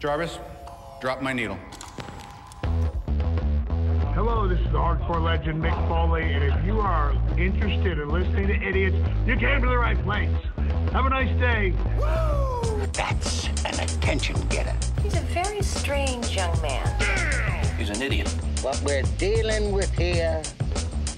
Jarvis, drop my needle. Hello, this is the hardcore legend Mick Foley, and if you are interested in listening to idiots, you came to the right place. Have a nice day. Woo! That's an attention getter. He's a very strange young man. He's an idiot. What we're dealing with here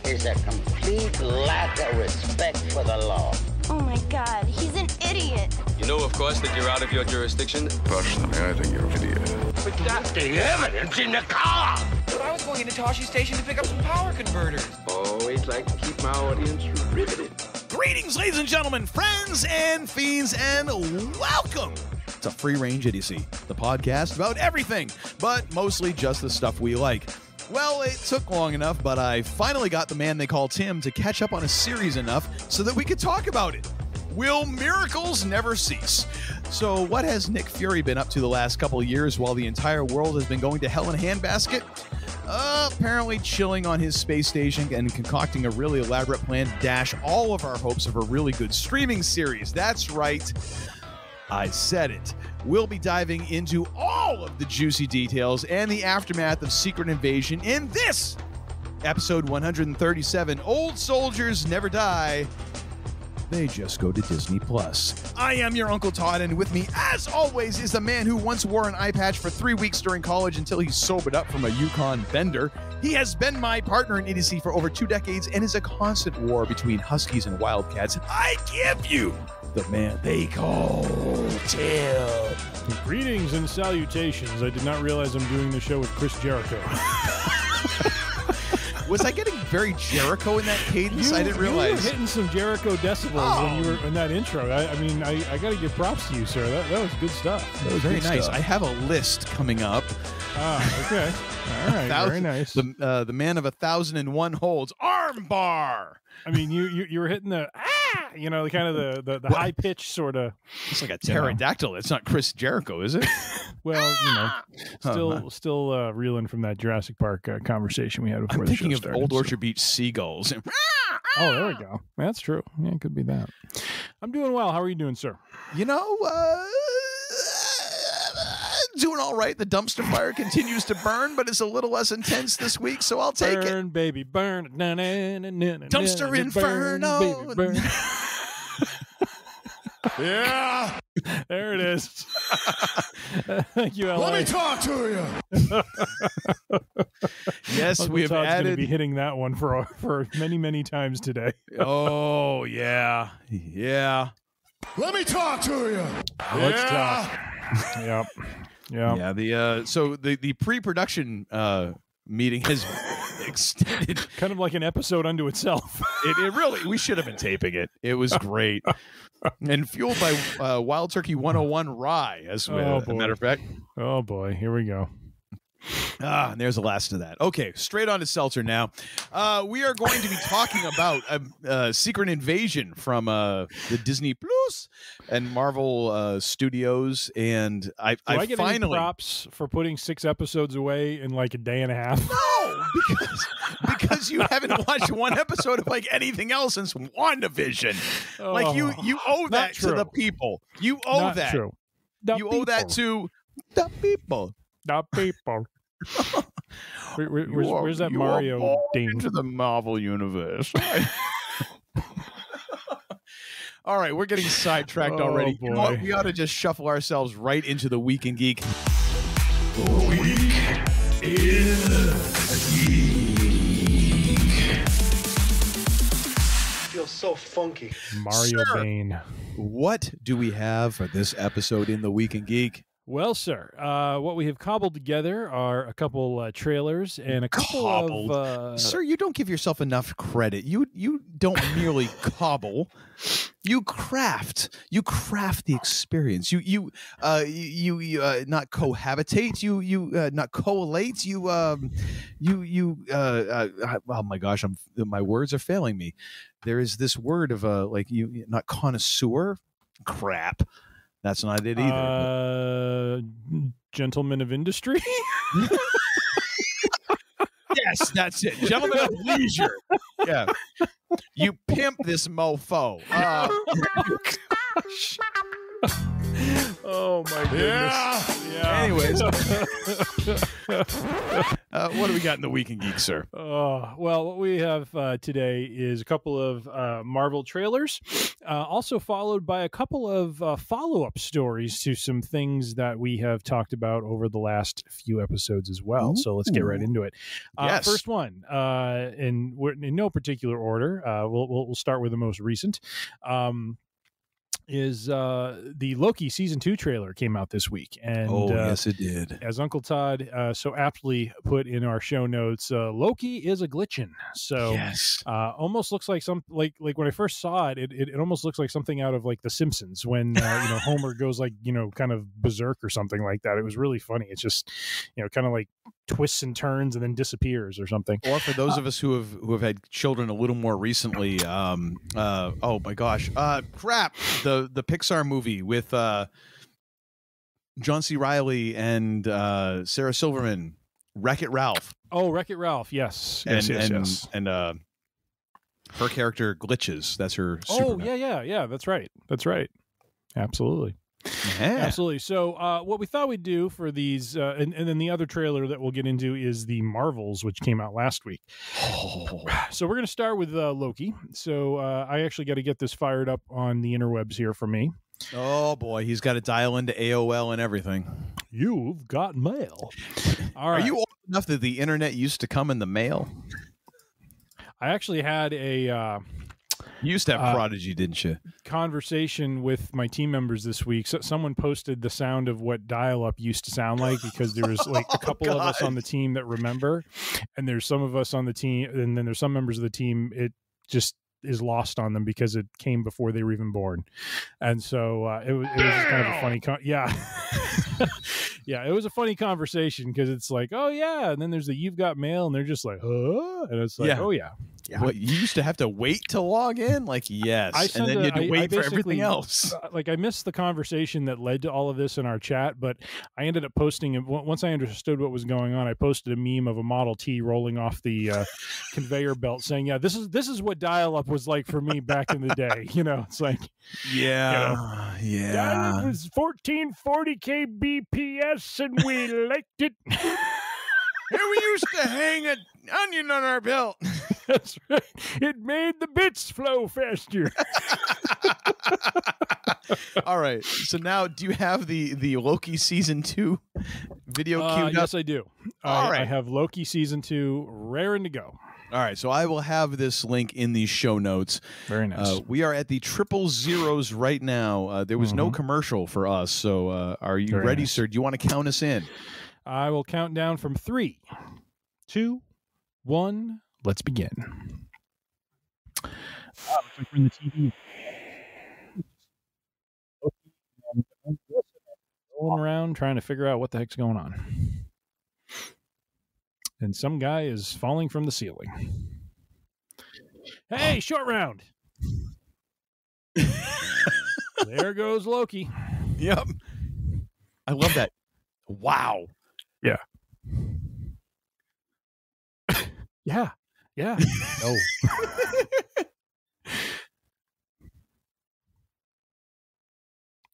is a complete lack of respect for the law. Oh my God, he's an idiot. You know, of course, that you're out of your jurisdiction. Personally, I think you're an idiot. But that's the evidence in the car. But I was going into Toshi Station to pick up some power converters. Always like to keep my audience riveted. Greetings, ladies and gentlemen, friends and fiends, and welcome to Free Range Idiocy, the podcast about everything, but mostly just the stuff we like. Well, it took long enough, but I finally got the man they call Tim to catch up on a series enough so that we could talk about it. Will miracles never cease? So what has Nick Fury been up to the last couple of years while the entire world has been going to hell in a handbasket? Apparently chilling on his space station and concocting a really elaborate plan to dash all of our hopes of a really good streaming series. That's right. I said it. We'll be diving into all of the juicy details and the aftermath of Secret Invasion in this episode 137. Old soldiers never die. They just go to Disney+. I am your Uncle Todd, and with me, as always, is the man who once wore an eye patch for 3 weeks during college until he sobered up from a Yukon bender. He has been my partner in Idiocy for over 2 decades and is a constant war between Huskies and Wildcats. I give you the man they call Tim. Greetings and salutations. I did not realize I'm doing the show with Chris Jericho. Was I getting very Jericho in that cadence? I didn't realize. You were hitting some Jericho decibels when you were in that intro. I mean, I got to give props to you, sir. That was good stuff. That was very nice. I have a list coming up. Okay. All right. Very nice. The man of 1,001 holds, arm bar. I mean, you were hitting the the kind of the high pitch sort of. It's like a pterodactyl. It's not Chris Jericho, is it? Well, still reeling from that Jurassic Park conversation we had before the show started. I'm thinking of Old Orchard Beach seagulls. Oh, there we go. That's true. Yeah, it could be that. I'm doing well. How are you doing, sir? You know, doing all right. The dumpster fire continues to burn, but it's a little less intense this week, so I'll take it. Burn, baby, burn. Dumpster inferno. Baby, burn. Yeah. There it is. Thank you, LA. Let me talk to you. Yes, Uncle we have Todd's added. Going to be hitting that one for many, many times today. Oh, yeah. Yeah. Let me talk to you. Let's talk. Yep. Yeah. The pre-production meeting has extended, kind of like an episode unto itself. It really. We should have been taping it. It was great, and fueled by Wild Turkey 101 rye, as a matter of fact. Oh boy, here we go. And there's the last of that. Okay, straight on to Seltzer now. We are going to be talking about Secret Invasion from the Disney Plus and Marvel Studios. And I get finally any props for putting 6 episodes away in like a day and a half. No, because you haven't watched one episode of like anything else since WandaVision. Like you owe that to the people. You owe not that. True. Owe that to the people. The people. Where's that Mario ding? Into the Marvel universe. All right, we're getting sidetracked already. Boy. You know what? We ought to just shuffle ourselves right into the Week in Geek. Week in Geek. Feels so funky. Mario Bane. What do we have for this episode in the Week in Geek? Well, sir, what we have cobbled together are a couple trailers and a couple of... Sir, you don't give yourself enough credit. You don't merely cobble. You craft. You craft the experience. You not cohabitate. You not collate. Oh my gosh, my words are failing me. There is this word of not connoisseur. Crap. That's not it either. Gentleman of industry? Yes, that's it. Gentleman of leisure. Yeah. You pimp this mofo. Oh, my goodness. Yeah. anyways, what do we got in the Week in Geek, sir? Well, what we have today is a couple of Marvel trailers, also followed by a couple of follow-up stories to some things that we have talked about over the last few episodes as well. So let's get right into it. Yes. First one, in no particular order, we'll start with the most recent. Is the Loki season 2 trailer came out this week, and yes, it did. As Uncle Todd so aptly put in our show notes, Loki is a glitchin'. So yes, almost looks like like when I first saw it, it almost looks like something out of like The Simpsons when Homer goes like kind of berserk or something like that. It was really funny. It's just kind of like twists and turns and then disappears or something. Or for those of us who have had children a little more recently, oh my gosh, crap, the Pixar movie with John C. Reilly and Sarah Silverman, Wreck-It Ralph. Oh, Wreck-It Ralph, yes. And her character glitches. That's her Superman. Oh, yeah, that's right. Absolutely. Yeah. Absolutely. So what we thought we'd do for these, and then the other trailer that we'll get into is the Marvels, which came out last week. So we're going to start with Loki. So I actually got to get this fired up on the interwebs here for me. Oh, boy. He's got to dial into AOL and everything. You've got mail. All right. Are you old enough that the internet used to come in the mail? I actually had a... You used to have Prodigy, didn't you? Conversation with my team members this week. So someone posted the sound of what dial-up used to sound like, because there was like a couple of us on the team that remember, and there's some of us on the team, and then there's some members of the team it just is lost on them because it came before they were even born. And so it was just kind of a funny yeah, it was a funny conversation, because it's like, oh yeah, and then there's the "you've got mail," and they're just like, huh? And it's like, oh yeah. What, you used to have to wait to log in? Like, yes. And then you had to wait for everything else. Like, I missed the conversation that led to all of this in our chat, but I ended up posting it. Once I understood what was going on, I posted a meme of a Model T rolling off the conveyor belt saying, yeah, this is what dial-up was like for me back in the day. It's like, yeah. Dial-up was 1440 kbps, and we liked it. We used to hang an onion on our belt. That's right. It made the bits flow faster. All right. So now, do you have the Loki season 2 video queued up? Yes, I do. All right. I have Loki season 2 raring to go. All right. So I will have this link in the show notes. Very nice. We are at the 000 right now. There was no commercial for us. So are you ready, sir? Do you want to count us in? I will count down from 3, 2, 1. Let's begin. We're in the TV. Rolling around trying to figure out what the heck's going on. And some guy is falling from the ceiling. Hey, short round. There goes Loki. Yep. I love that. Wow. Yeah. Yeah. Oh.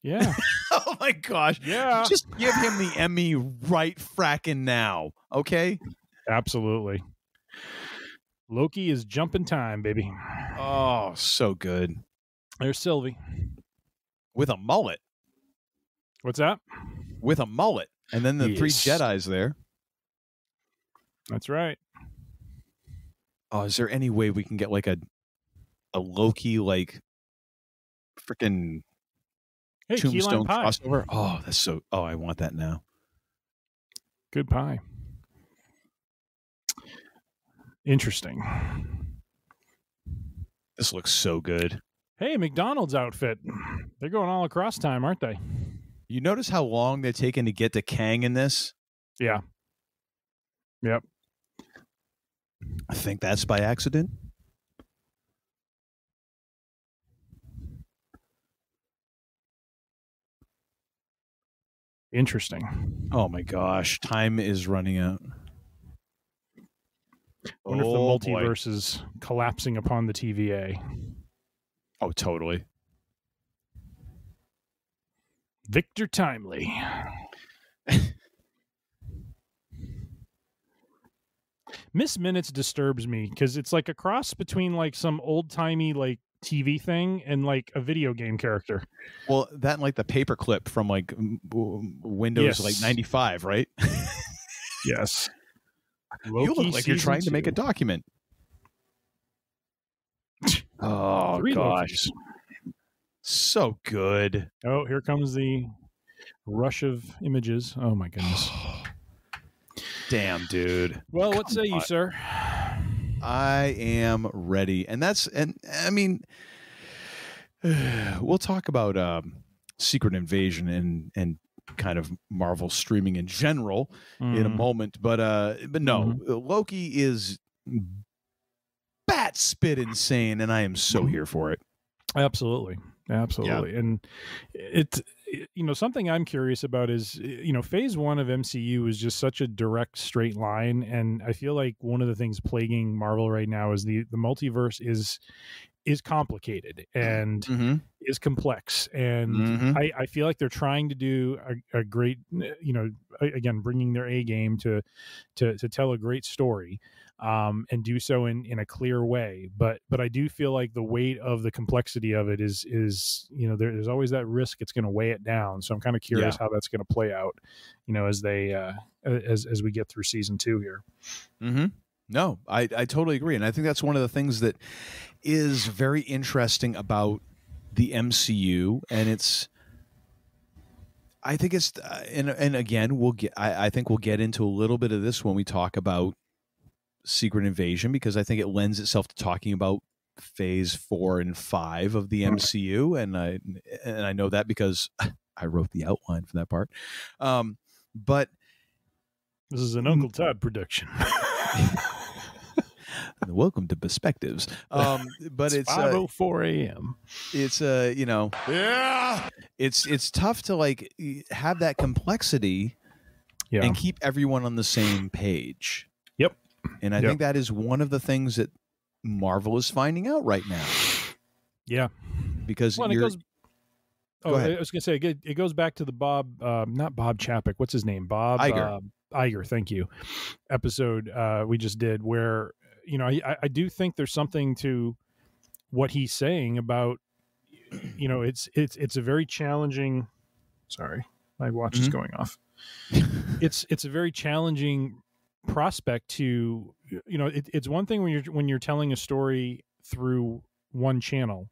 Yeah. Oh my gosh. Yeah. Just give him the Emmy right fracking now. Okay? Absolutely. Loki is jumping time, baby. Oh, so good. There's Sylvie. With a mullet. What's that? With a mullet. And then the 3 Jedis there. That's right. Oh, is there any way we can get like a Loki like freaking Tombstone crossover? Oh, that's so. Oh, I want that now. Good pie. Interesting. This looks so good. Hey, McDonald's outfit. They're going all across time, aren't they? You notice how long they're taking to get to Kang in this? Yeah. Yep. I think that's by accident. Interesting. Oh my gosh, time is running out. I wonder if the multiverse is collapsing upon the TVA. Oh, totally. Victor Timely. Miss Minutes disturbs me because it's like a cross between like some old timey like TV thing and like a video game character. Well, that and like the paperclip from like Windows like 95, right? Yes. You look like you're trying to make a document. Oh, 3 gosh. Lokis. So good. Oh, here comes the rush of images. Oh, my goodness. Damn, dude. Well, what say you, sir? I am ready. And I mean, we'll talk about Secret Invasion and kind of Marvel streaming in general in a moment. But no, Loki is bat spit insane, and I am so here for it. Absolutely. Yeah. And it's, something I'm curious about is, phase 1 of MCU is just such a direct straight line. And I feel like one of the things plaguing Marvel right now is the multiverse is complicated and is complex. And I feel like they're trying to do a great, again, bringing their A game to tell a great story. And do so in a clear way, but I do feel like the weight of the complexity of it is there's always that risk it's going to weigh it down. So I'm kind of curious how that's going to play out, as they as we get through season 2 here. No, I totally agree, and I think that's one of the things that is very interesting about the MCU, and I think it's and again I think we'll get into a little bit of this when we talk about Secret Invasion, because I think it lends itself to talking about phase 4 and 5 of the MCU, and I know that because I wrote the outline for that part. But this is an Uncle Todd production. Welcome to Perspectives. But it's 5:04 a.m. It's it's tough to like have that complexity and keep everyone on the same page. Yep. And I think that is one of the things that Marvel is finding out right now. Yeah. Because I was going to say, it goes back to the not Bob Chapek. What's his name? Bob Iger. Iger, thank you. Episode we just did where, I do think there's something to what he's saying about, it's a very challenging, sorry, my watch is going off. It's a very challenging prospect to, it's one thing when you're telling a story through one channel,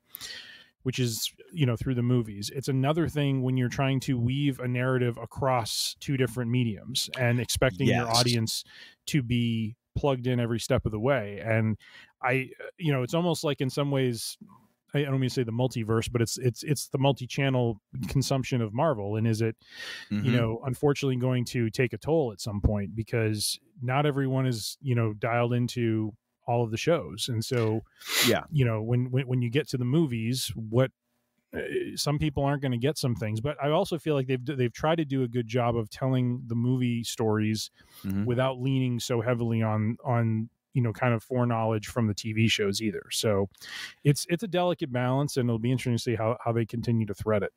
which is through the movies. It's another thing when you're trying to weave a narrative across 2 different mediums and expecting your audience to be plugged in every step of the way. And it's almost like in some ways, I don't mean to say the multiverse, but it's the multi-channel consumption of Marvel. And is it, unfortunately going to take a toll at some point, because not everyone is, dialed into all of the shows. And so, when you get to the movies, some people aren't going to get some things, but I also feel like they've tried to do a good job of telling the movie stories without leaning so heavily on kind of foreknowledge from the TV shows either. So it's a delicate balance, and it'll be interesting to see how they continue to thread it.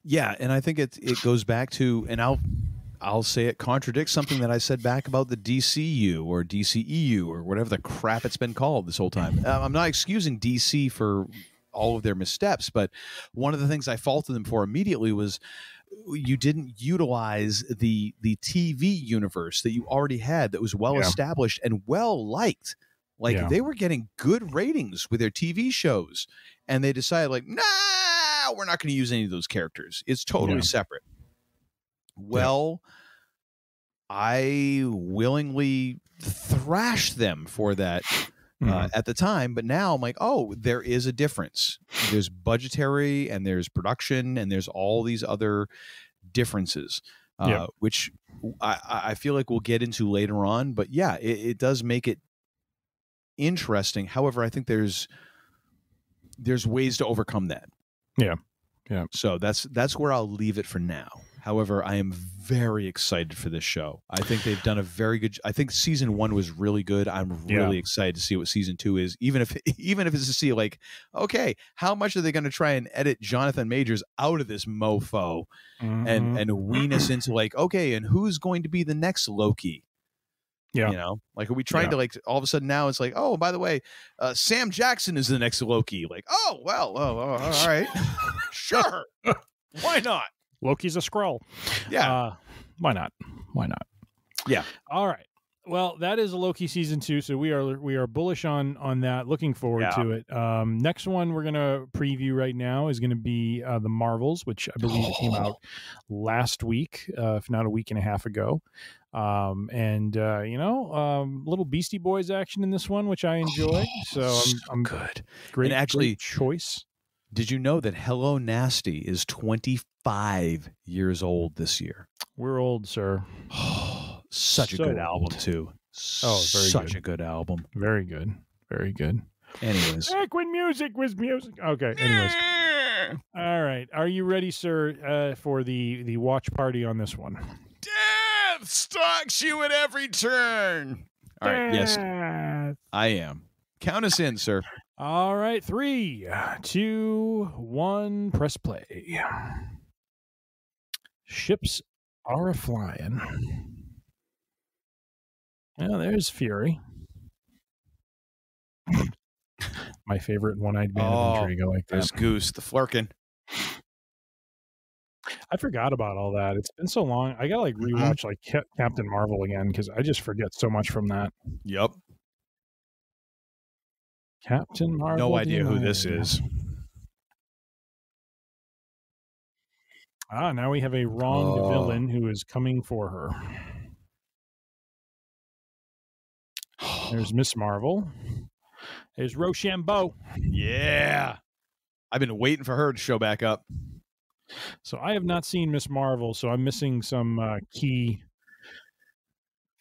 Yeah. And I think it goes back to, and I'll say it contradicts something that I said back about the DCU or DCEU or whatever the crap it's been called this whole time. I'm not excusing DC for all of their missteps, but one of the things I faulted them for immediately was you didn't utilize the TV universe that you already had that was well established and well liked. Like they were getting good ratings with their TV shows, and they decided like, nah, we're not going to use any of those characters. It's totally separate. Well, I willingly thrashed them for that at the time, but now I'm like, oh, there is a difference. There's budgetary and there's production and there's all these other differences, which I feel like we'll get into later on. But yeah, it does make it interesting. However, I think there's ways to overcome that. Yeah. So that's where I'll leave it for now. However, I am very excited for this show. I think they've done a very good. I think season 1 was really good. I'm really excited to see what season 2 is. Even if it's to see like, okay, how much are they going to try and edit Jonathan Majors out of this mofo, and wean us into like, okay, and who's going to be the next Loki? Yeah. You know, like, are we trying to, like, all of a sudden now it's like, oh, by the way, Sam Jackson is the next Loki. Like, oh, well, all right. Sure. Why not? Loki's a Skrull. Yeah. Why not? Yeah. All right. Well, that is a Loki season 2, so we are bullish on that. Looking forward to it. Next one we're gonna preview right now is gonna be The Marvels, which I believe came out last week, if not a week and a half ago. Little Beastie Boys action in this one, which I enjoyed. So I'm good. Great, and actually, great choice. Did you know that Hello Nasty is 25 years old this year? We're old, sir. Such a good album, too. Such a good album. Very good. Very good. Anyways. Back when music was music. Okay. Anyways. All right. Are you ready, sir, for the watch party on this one? Death stalks you at every turn. All right. Yes, I am. Count us in, sir. All right. 3, 2, 1. Press play. Ships are a-flying. Yeah, there's Fury. My favorite one-eyed man of intrigue. I like that. There's Goose, the Flurkin. I forgot about all that. It's been so long. I gotta rewatch Captain Marvel again because I just forget so much from that. Yep. Captain Marvel. No idea who this is. Now we have a wronged villain who is coming for her. There's Miss Marvel. There's Rochambeau. Yeah. I've been waiting for her to show back up. So I have not seen Miss Marvel, so I'm missing some key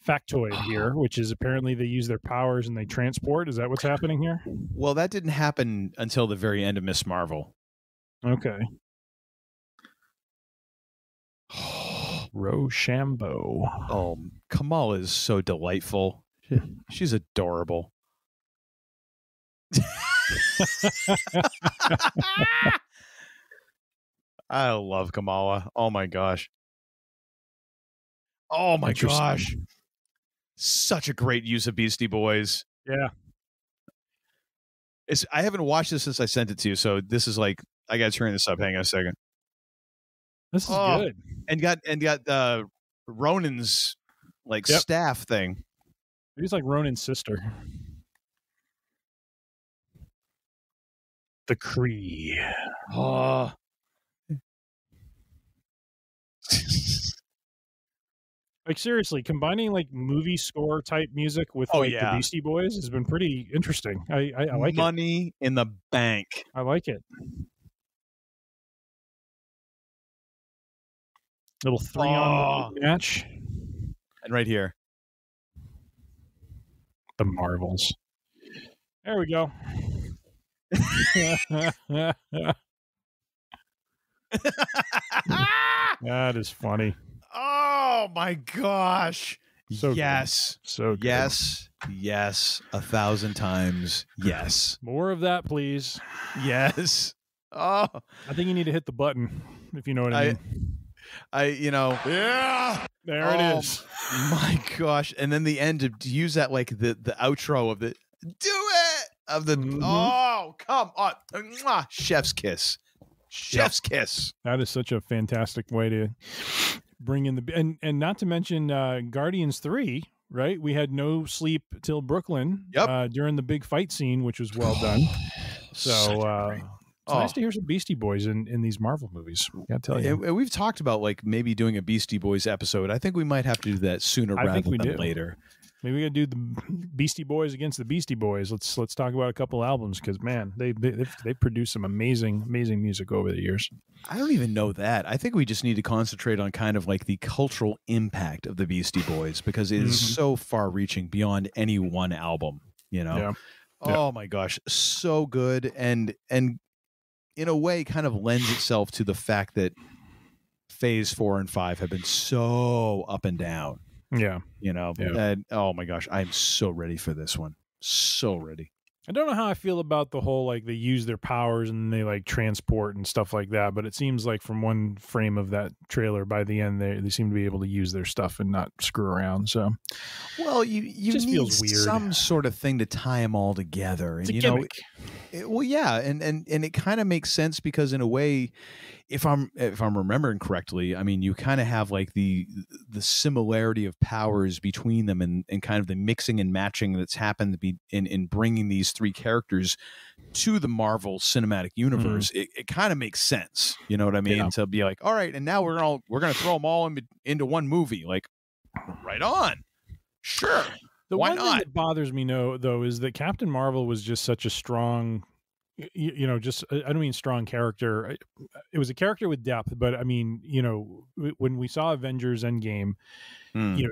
factoid here, which is apparently they use their powers and they transport. Is that what's happening here? Well, that didn't happen until the very end of Miss Marvel. Okay. Rochambeau. Oh, Kamala is so delightful. She's adorable. I love Kamala. Oh my gosh. Oh my gosh. Such a great use of Beastie Boys. Yeah. I haven't watched this since I sent it to you, so this is like, I gotta turn this up. Hang on a second. This is good. And got Ronan's staff thing. He's like Ronan's sister. The Kree. Oh. Like seriously, combining like movie score type music with the Beastie Boys has been pretty interesting. I like it. Money in the bank. I like it. Little 3-on-1 match. And right here. The Marvels. There we go. That is funny. Oh my gosh. So yes. Good. So good. Yes. 1,000 times. Yes. More of that, please. Yes. Oh. I think you need to hit the button, if you know what I mean. Yeah. There it is. My gosh. And then the end to use that like the outro of the do it of the oh come on. Mwah. Chef's kiss. Chef's kiss. That is such a fantastic way to bring in the and not to mention Guardians 3, right? We had no sleep till Brooklyn during the big fight scene, which was well done. So it's nice to hear some Beastie Boys in these Marvel movies. I gotta tell you. We've talked about like maybe doing a Beastie Boys episode. I think we might have to do that sooner rather than later. Maybe we gotta do the Beastie Boys against the Beastie Boys. Let's talk about a couple albums because man, they've produced some amazing music over the years. I don't even know that. I think we just need to concentrate on kind of like the cultural impact of the Beastie Boys because it is so far reaching beyond any one album. You know. Yeah. Oh my gosh, so good and in a way kind of lends itself to the fact that phase 4 and 5 have been so up and down. Yeah. You know, and oh my gosh, I'm so ready for this one. So ready. I don't know how I feel about the whole like they use their powers and they like transport and stuff like that, but it seems like from one frame of that trailer, by the end they seem to be able to use their stuff and not screw around. So, well, you just need feels weird. Some sort of thing to tie them all together, it's and a gimmick. Well, yeah, and it kind of makes sense because in a way, if I'm remembering correctly, I mean, you kind of have like the similarity of powers between them and kind of the mixing and matching that's happened to be in bringing these three characters to the Marvel Cinematic Universe. It kind of makes sense, you know what I mean? Yeah. To be like, all right, and now we're gonna throw them all into one movie, like, right on, sure. The Why one not? thing that bothers me, though, is that Captain Marvel was just such a strong, just I don't mean strong character. It was a character with depth, but I mean, when we saw Avengers Endgame,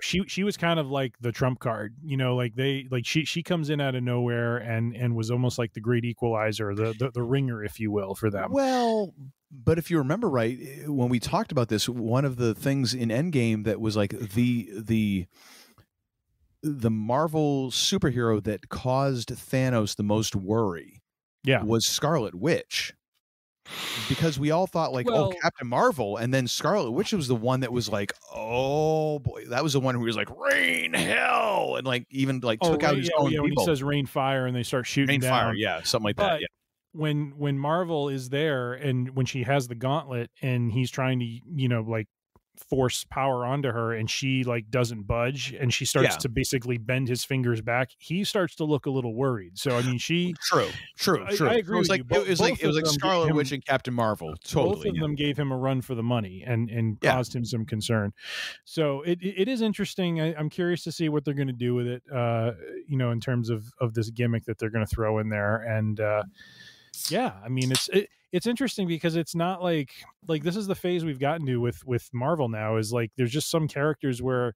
she was kind of like the trump card. She comes in out of nowhere and was almost like the great equalizer, the ringer, if you will, for them. Well, but if you remember right, when we talked about this, one of the things in Endgame that was like the Marvel superhero that caused Thanos the most worry was Scarlet Witch. Because we all thought like, Captain Marvel, and then Scarlet Witch was the one that was like, oh boy, that was the one who was like, rain hell, and like even like took out his own people. When he says rain fire and they start shooting down. Fire, something like that. Yeah. When Marvel is there and when she has the gauntlet and he's trying to, like force power onto her and she like doesn't budge and she starts to basically bend his fingers back, he starts to look a little worried. So I mean, true. I agree with you. It was like Scarlet Witch and Captain Marvel. Totally. Both of them gave him a run for the money and caused him some concern. So it is interesting. I'm curious to see what they're going to do with it. In terms of this gimmick that they're going to throw in there. And I mean, it's interesting because it's not like this is the phase we've gotten to with Marvel now, is like there's just some characters where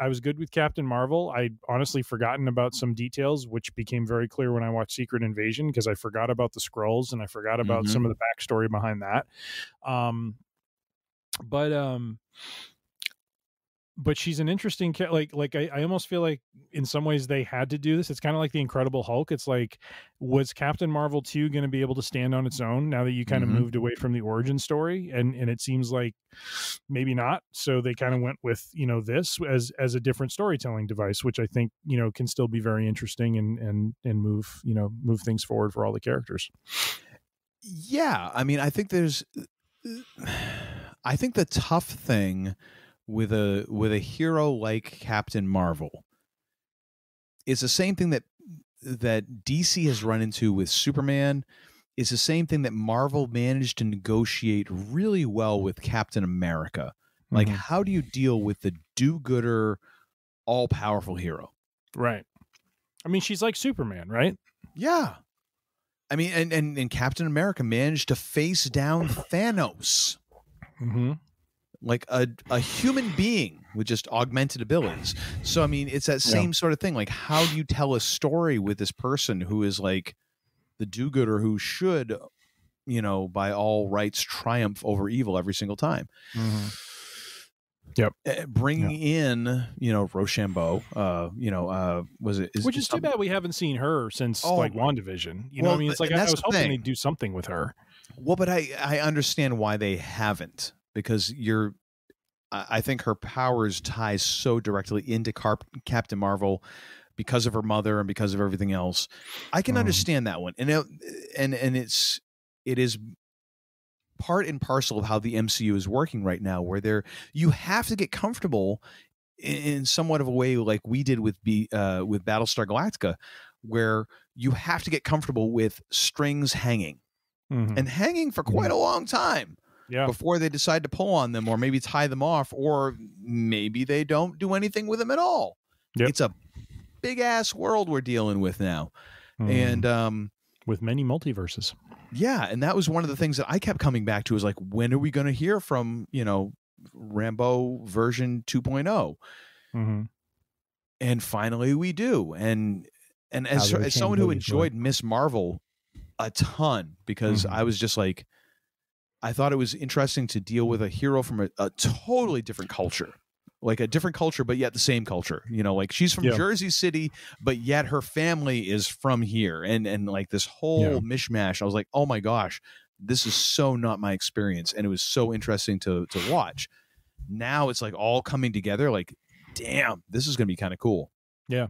I was good with Captain Marvel. I'd honestly forgotten about some details, which became very clear when I watched Secret Invasion, because I forgot about the Skrulls and I forgot about some of the backstory behind that. But she's an interesting I almost feel like in some ways they had to do this. It's kind of like the Incredible Hulk. It's like, was Captain Marvel 2 going to be able to stand on its own now that you kind of moved away from the origin story? And it seems like maybe not. So they kind of went with, this as a different storytelling device, which I think, can still be very interesting and move things forward for all the characters. Yeah. I mean, I think the tough thing with a hero like Captain Marvel, it's the same thing that DC has run into with Superman. It's the same thing that Marvel managed to negotiate really well with Captain America. Like, how do you deal with the do-gooder, all-powerful hero? Right. I mean, she's like Superman, right? Yeah. I mean, and Captain America managed to face down Thanos. Like a human being with just augmented abilities. So, I mean, it's that same sort of thing. Like, how do you tell a story with this person who is like the do-gooder who should, by all rights triumph over evil every single time? Yep. Bringing in, Rochambeau, which is too bad we haven't seen her since like WandaVision. You know what I mean? It's like I was hoping they'd do something with her. Well, but I understand why they haven't. Because I think her powers ties so directly into Captain Marvel because of her mother and because of everything else. I can understand that one, and it is part and parcel of how the MCU is working right now, where you have to get comfortable in somewhat of a way like we did with Battlestar Galactica, where you have to get comfortable with strings hanging and hanging for quite a long time. Yeah. Before they decide to pull on them or maybe tie them off, or maybe they don't do anything with them at all. Yep. It's a big ass world we're dealing with now. And with many multiverses. Yeah. And that was one of the things that I kept coming back to, is like, when are we going to hear from, Rambeau version 2.0? And finally we do. And as someone who enjoyed Miss Marvel a ton, because I was just like, I thought it was interesting to deal with a hero from a totally different culture. like a different culture, but yet the same culture. You know, like she's from Jersey City, but yet her family is from here, and like this whole mishmash. I was like, oh my gosh, this is so not my experience, and it was so interesting to watch. Now it's like all coming together. Like, damn, this is going to be kind of cool. Yeah.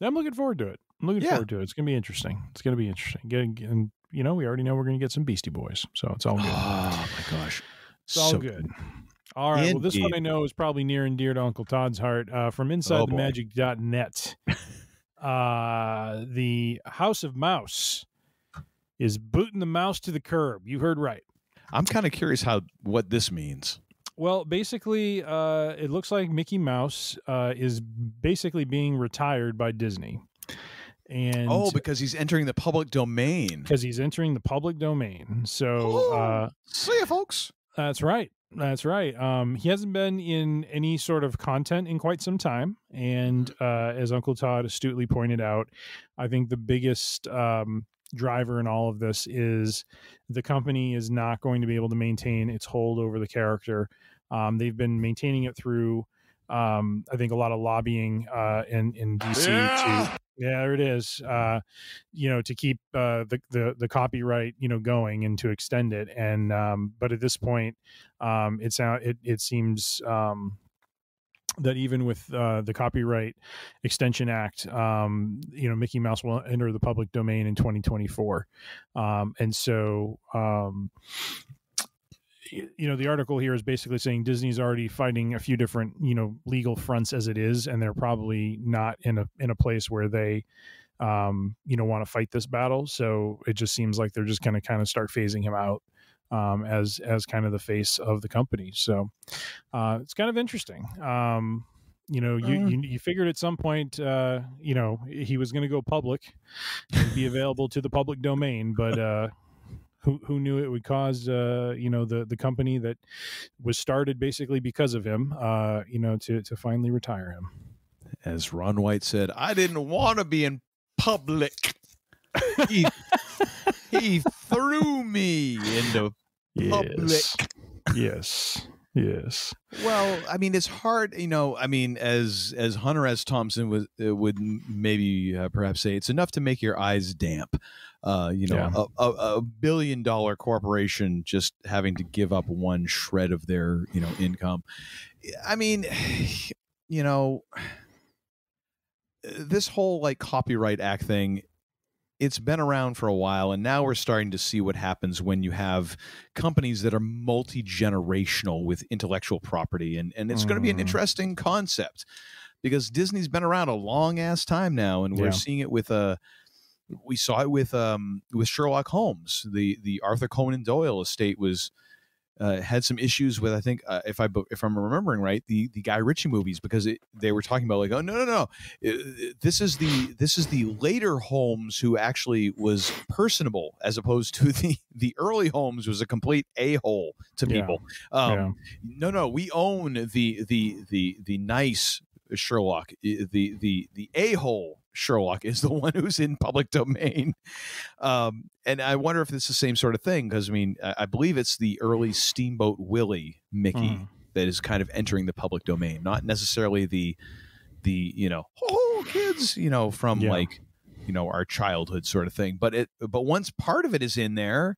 I'm looking forward to it. It's going to be interesting. And you know, we already know we're going to get some Beastie Boys, so it's all good. Oh my gosh, it's all good. All right. Well, this one I know is probably near and dear to Uncle Todd's heart. From InsideTheMagic.net, the House of Mouse is booting the mouse to the curb. You heard right. I'm kind of curious what this means. Well, basically, it looks like Mickey Mouse is basically being retired by Disney. And because he's entering the public domain. So, see you, folks. That's right. He hasn't been in any sort of content in quite some time. And as Uncle Todd astutely pointed out, I think the biggest driver in all of this is the company is not going to be able to maintain its hold over the character. They've been maintaining it through, I think, a lot of lobbying in DC. There it is. To keep the copyright, going and to extend it. And but at this point, it seems that even with the Copyright Extension Act, Mickey Mouse will enter the public domain in 2024. And so, the article here is basically saying Disney's already fighting a few different, legal fronts as it is, and they're probably not in a place where they, want to fight this battle. So it just seems like they're just going to kind of start phasing him out as kind of the face of the company. So it's kind of interesting. You figured at some point, he was going to go public and be available to the public domain, but who knew it would cause, the company that was started basically because of him, to finally retire him. As Ron White said, I didn't want to be in public. He threw me into public. Yes. Well, I mean, it's hard, as Hunter S. Thompson would maybe perhaps say, it's enough to make your eyes damp. A $1 billion corporation just having to give up one shred of their, income. I mean, this whole like Copyright Act thing, it's been around for a while, and now we're starting to see what happens when you have companies that are multi-generational with intellectual property, and it's going to be an interesting concept because Disney's been around a long ass time now, and we're seeing it with we saw it with Sherlock Holmes. The Arthur Conan Doyle estate was had some issues with, I think, if I'm remembering right, the Guy Ritchie movies, because they were talking about like, oh no, this is the later Holmes who actually was personable, as opposed to the early Holmes was a complete a-hole to people. No, we own the nice Sherlock. The a-hole Sherlock is the one who's in public domain. And I wonder if it's the same sort of thing, because I mean, I believe it's the early Steamboat Willie Mickey that is kind of entering the public domain, not necessarily the kids, from like, our childhood sort of thing. But once part of it is in there,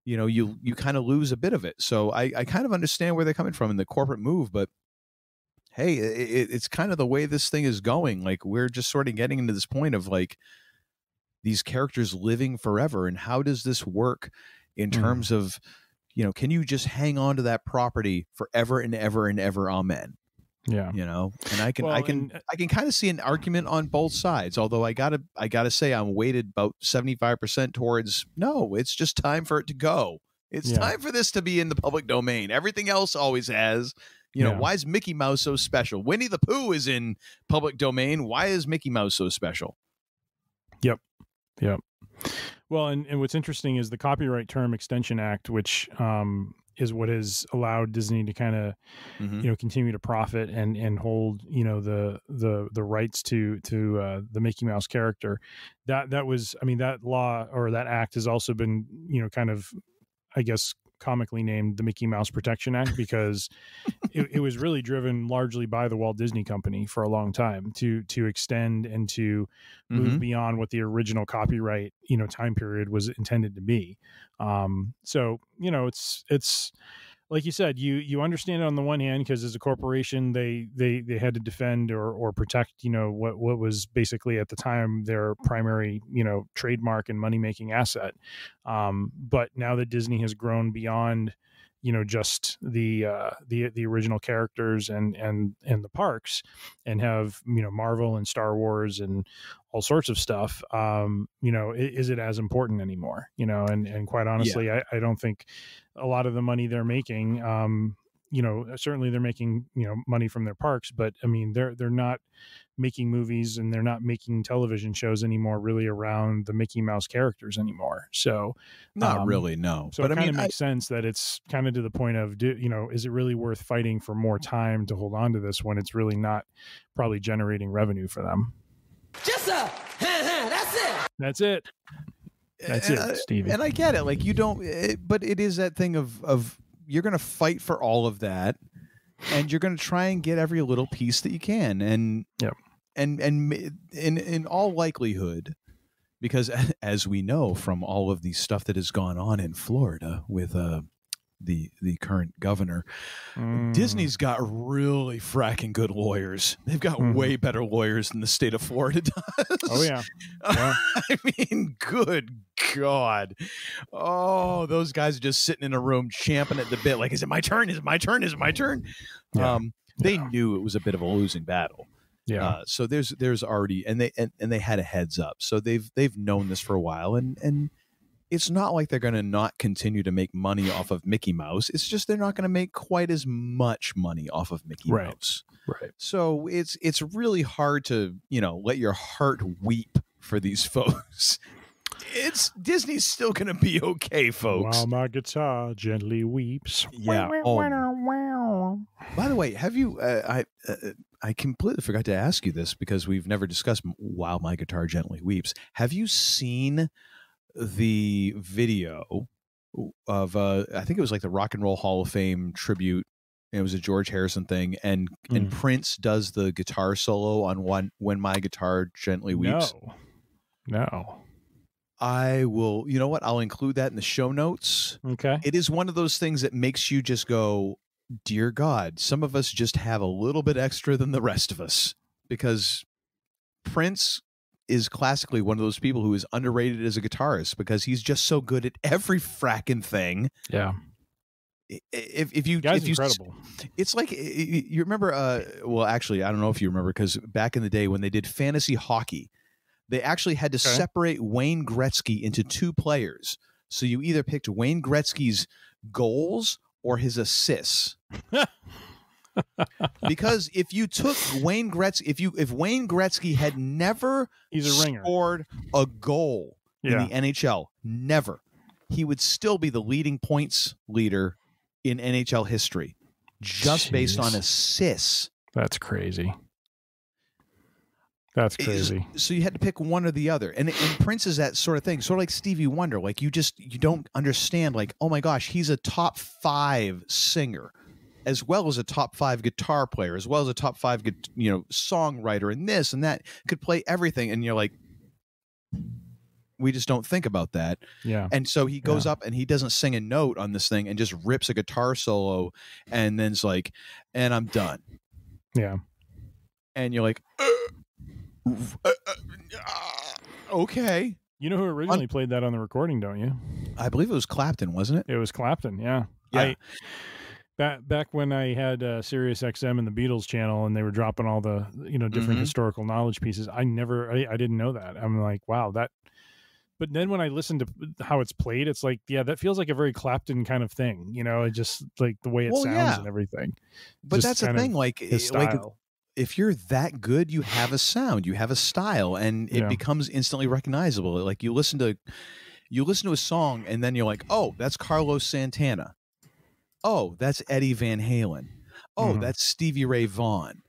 you kind of lose a bit of it. So I kind of understand where they're coming from in the corporate move, but hey, it's kind of the way this thing is going. Like, we're just sort of getting into this point of like these characters living forever. And how does this work in terms of, can you just hang on to that property forever and ever and ever? Amen. Yeah. And I can kind of see an argument on both sides. Although I gotta say I'm weighted about 75% towards, no, it's just time for it to go. It's time for this to be in the public domain. Everything else always has. Why is Mickey Mouse so special? Winnie the Pooh is in public domain. Why is Mickey Mouse so special? Yep. Well, and what's interesting is the Copyright Term Extension Act, which is what has allowed Disney to kind of, continue to profit and hold, the rights to the Mickey Mouse character. That was, I mean, that law or that act has also been, kind of, I guess, comically named the Mickey Mouse Protection Act, because it was really driven largely by the Walt Disney Company for a long time to extend and to move beyond what the original copyright, time period was intended to be. So, it's like you said, you understand it on the one hand, because as a corporation, they had to defend or protect, what was basically at the time their primary, trademark and money making asset. But now that Disney has grown beyond, just the original characters and the parks, and have, Marvel and Star Wars and all sorts of stuff, is it as important anymore? And quite honestly, I don't think a lot of the money they're making, certainly they're making, money from their parks, but I mean, they're not making movies and they're not making television shows anymore really around the Mickey Mouse characters anymore. So not really, no. So but it kind of makes sense that it's kind of to the point of, is it really worth fighting for more time to hold on to this when it's really not probably generating revenue for them? Just that's it. That's it, Stevie. And I get it. Like, you don't, but it is that thing of you're going to fight for all of that, and you're going to try and get every little piece that you can. And in all likelihood, because as we know from all of the stuff that has gone on in Florida with the current governor, Disney's got really fracking good lawyers. They've got way better lawyers than the state of Florida does. Oh yeah. I mean, good God. Oh, those guys are just sitting in a room champing at the bit. Like, is it my turn? Is it my turn? Is it my turn? Yeah. They knew it was a bit of a losing battle. Yeah. So there's already, and they had a heads up. So they've known this for a while, and it's not like they're going to not continue to make money off of Mickey Mouse. It's just they're not going to make quite as much money off of Mickey Mouse. Right. So it's really hard to, let your heart weep for these folks. Disney's still going to be okay, folks. While my guitar gently weeps. Yeah. By the way, have you? I completely forgot to ask you this because we've never discussed While My Guitar Gently Weeps. Have you seen the video of I think it was like the Rock and Roll Hall of Fame tribute? It was a George Harrison thing, and Prince does the guitar solo on When My Guitar Gently Weeps. No. I will, you know what? I'll include that in the show notes. Okay. It is one of those things that makes you just go, dear God, some of us just have a little bit extra than the rest of us, because Prince is classically one of those people who is underrated as a guitarist because he's just so good at every fracking thing. Yeah. If you incredible. It's like, you remember, well, actually, I don't know if you remember, because back in the day when they did fantasy hockey, they actually had to separate Wayne Gretzky into two players. So you either picked Wayne Gretzky's goals or his assists. Because if you took Wayne Gretzky, if Wayne Gretzky had never scored a goal in the NHL, never, he would still be the leading points leader in NHL history, just based on assists. That's crazy. That's crazy. So you had to pick one or the other. And Prince is that sort of thing, sort of like Stevie Wonder. Like, you don't understand, like, oh my gosh, he's a top 5 singer, as well as a top 5 guitar player, as well as a top 5, songwriter, and this and that, could play everything. And you're like, we just don't think about that. Yeah. And so he goes up and he doesn't sing a note on this thing and just rips a guitar solo, and then's like, and I'm done. Yeah. And you're like, okay. You know who originally played that on the recording, don't you? I believe it was Clapton, wasn't it? It was Clapton, yeah. Back when I had Sirius XM and the Beatles channel, and they were dropping all the different historical knowledge pieces, I didn't know that. I'm like, wow, that. But then when I listened to how it's played, it's like, yeah, that feels like a very Clapton kind of thing. It just like the way it sounds and everything. But that's the thing, like his style. If you're that good, you have a sound, you have a style, and it becomes instantly recognizable. Like, you listen to a song, and then you're like, oh, that's Carlos Santana. Oh, that's Eddie Van Halen. Oh, that's Stevie Ray Vaughan.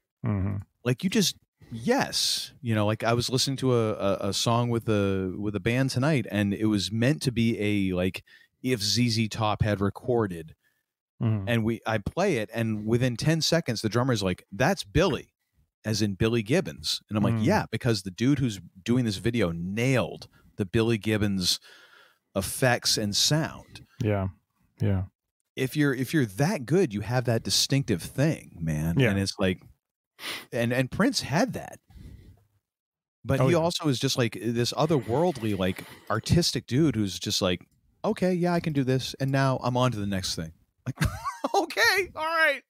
Like, you just, yes. Like, I was listening to a song with a band tonight, and it was meant to be a, like, if ZZ Top had recorded. And I play it, and within 10 seconds, the drummer's like, "That's Billy," as in Billy Gibbons. And I'm like, yeah, because the dude who's doing this video nailed the Billy Gibbons effects and sound. Yeah. Yeah. If you're that good, you have that distinctive thing, man. Yeah. And it's like, and Prince had that. But he also is just like this otherworldly, like artistic dude who's just like, okay, yeah, I can do this. And now I'm on to the next thing. Like, okay, all right.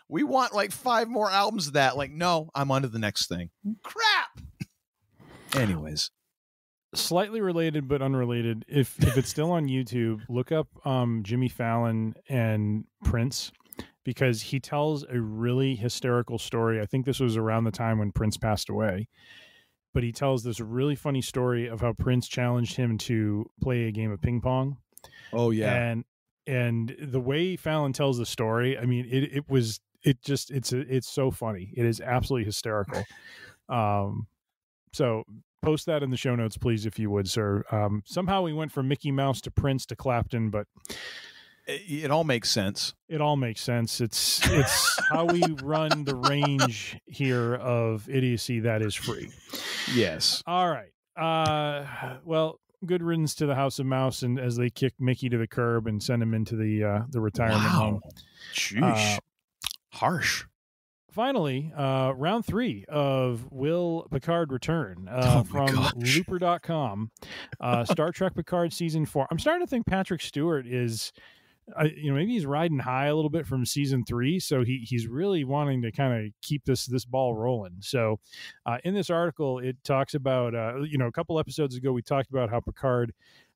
We want like 5 more albums of that. Like, no, I'm on to the next thing. Crap. Anyways. Slightly related but unrelated. If it's still on YouTube, look up Jimmy Fallon and Prince, because he tells a really hysterical story. I think this was around the time when Prince passed away. But he tells this really funny story of how Prince challenged him to play a game of ping pong. Oh, yeah. And the way Fallon tells the story, I mean, it's so funny. It is absolutely hysterical. So post that in the show notes, please, if you would, sir. Somehow we went from Mickey Mouse to Prince to Clapton, but it all makes sense. It all makes sense. It's how we run the range here of idiocy that is free. Yes. All right. Well, good riddance to the House of Mouse, and as they kick Mickey to the curb and send him into the retirement home. Sheesh. Harsh. Finally, round 3 of Will Picard Return from Looper.com. Star Trek Picard Season 4. I'm starting to think Patrick Stewart is, maybe he's riding high a little bit from Season 3, so he's really wanting to kind of keep this ball rolling. So in this article, it talks about, a couple episodes ago, we talked about how Picard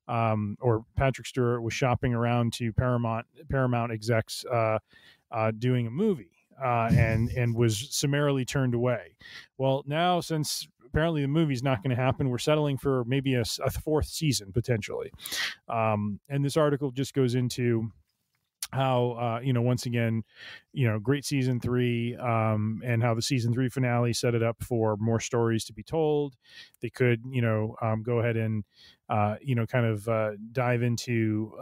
or Patrick Stewart was shopping around to Paramount execs doing a movie. And was summarily turned away. Well, now, since apparently the movie's not going to happen, we're settling for maybe a 4th season potentially. And this article just goes into how once again, great season 3, and how the season 3 finale set it up for more stories to be told. They could go ahead and dive into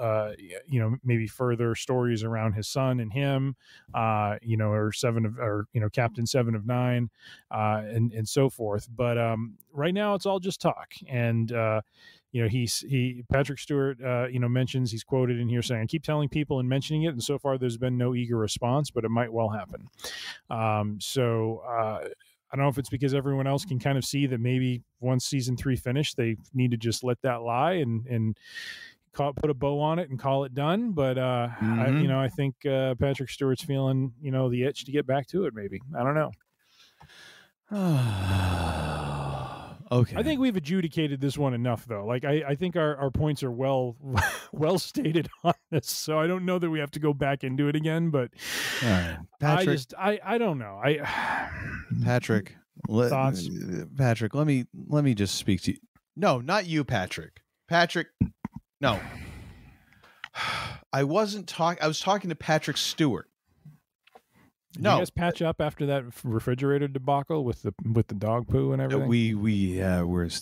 maybe further stories around his son and him, or Captain 7 of 9, and so forth. But right now it's all just talk. And Patrick Stewart, mentions, he's quoted in here saying, "I keep telling people and mentioning it, and so far there's been no eager response, but it might well happen." I don't know if it's because everyone else can kind of see that maybe once season 3 finished, they need to just let that lie and put a bow on it and call it done. But I think Patrick Stewart's feeling the itch to get back to it. Maybe, I don't know. Okay. I think we've adjudicated this one enough, though. Like, I think our points are well stated on this, so I don't know that we have to go back and do it again. But all right, Patrick, I don't know. Patrick, thoughts? Patrick, let me just speak to you. No, not you, Patrick. Patrick, no. I wasn't talking. I was talking to Patrick Stewart. Did you guys patch up after that refrigerator debacle with the dog poo and everything?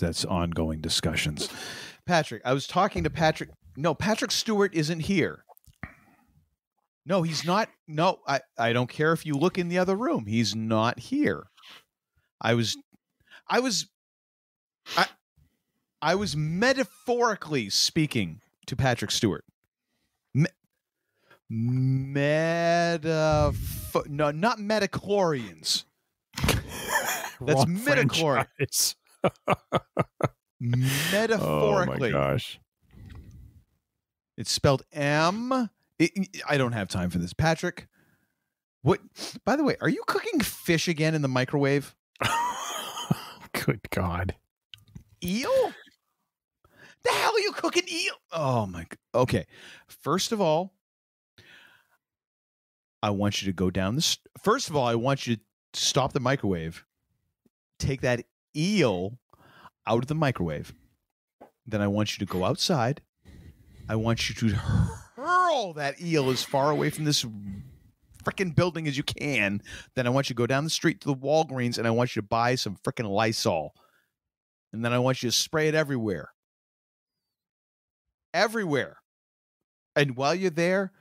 That's ongoing discussions. Patrick, I was talking to Patrick. No, Patrick Stewart isn't here. No, he's not. No, I don't care if you look in the other room. He's not here. I was metaphorically speaking to Patrick Stewart. No, not metachlorians. That's metachlorians. Metaphorically. Oh my gosh. It's spelled M. I don't have time for this. Patrick, what? By the way, are you cooking fish again in the microwave? Good God. Eel? The hell are you cooking eel? Oh my. Okay. First of all, I want you to go down this. First of all, I want you to stop the microwave. Take that eel out of the microwave. Then I want you to go outside. I want you to hurl that eel as far away from this freaking building as you can. Then I want you to go down the street to the Walgreens and I want you to buy some freaking Lysol. And then I want you to spray it everywhere. Everywhere. And while you're there,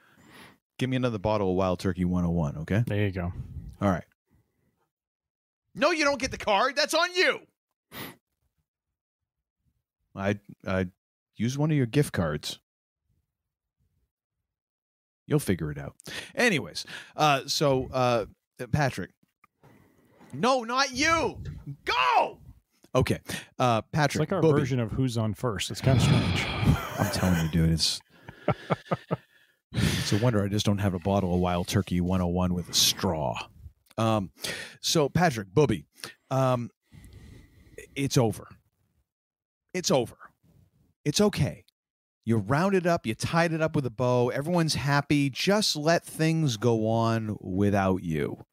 give me another bottle of Wild Turkey 101, okay? There you go. All right. No, you don't get the card. That's on you. I use one of your gift cards. You'll figure it out. Anyways, so Patrick. No, not you. Go. Okay, Patrick. It's like our Booby. version of Who's on First. It's kind of strange. I'm telling you, dude. It's a wonder I just don't have a bottle of Wild Turkey 101 with a straw. So Patrick, Booby, it's over. It's over. It's okay. You rounded up, you tied it up with a bow. Everyone's happy. Just let things go on without you.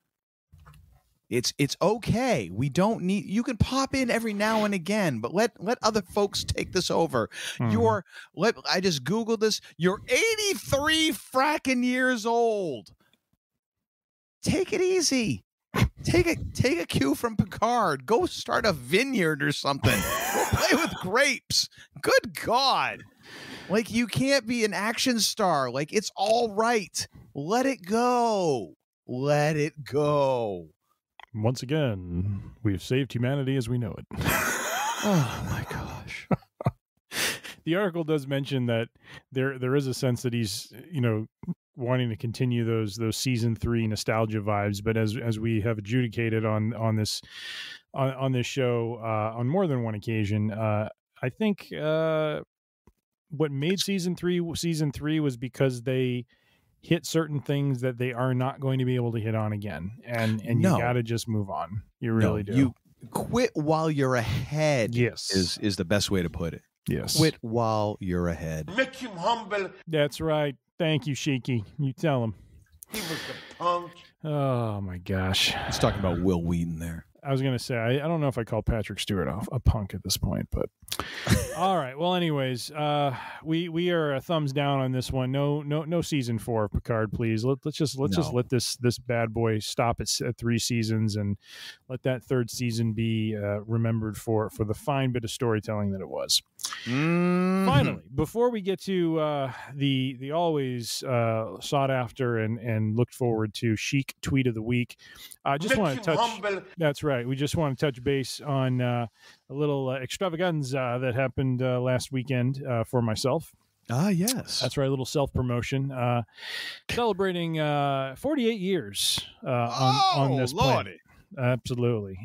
It's okay. We don't need. You can pop in every now and again, but let other folks take this over. I just Googled this. You're 83 fracking years old. Take it easy. Take a cue from Picard. Go start a vineyard or something. Go play with grapes. Good God. Like, you can't be an action star. Like, it's all right. Let it go. Let it go. Once again, we've saved humanity as we know it. Oh, my gosh. The article does mention that there is a sense that he's, wanting to continue those season 3 nostalgia vibes, but as we have adjudicated on this show on more than one occasion, I think what made season 3 was because they hit certain things that they are not going to be able to hit on again, and you got to just move on. You really do. You quit while you're ahead. Yes, is the best way to put it. Yes, quit while you're ahead. Make him humble. That's right. Thank you, Sheiky. You tell him. He was a punk. Oh my gosh. He's talking about Will Wheaton there. I was going to say, I don't know if I call Patrick Stewart a punk at this point, but all right. Well, anyways, we are a thumbs down on this one. No season 4 of Picard, please. Let's just let this bad boy stop at 3 seasons and let that 3rd season be remembered for the fine bit of storytelling that it was. Mm-hmm. Finally, before we get to the always sought after and looked forward to Sheik tweet of the week, I just want to touch. Humble. That's right. We just want to touch base on a little extravaganza that happened last weekend for myself. Ah, yes. That's right. A little self-promotion. Celebrating 48 years on this planet. Absolutely.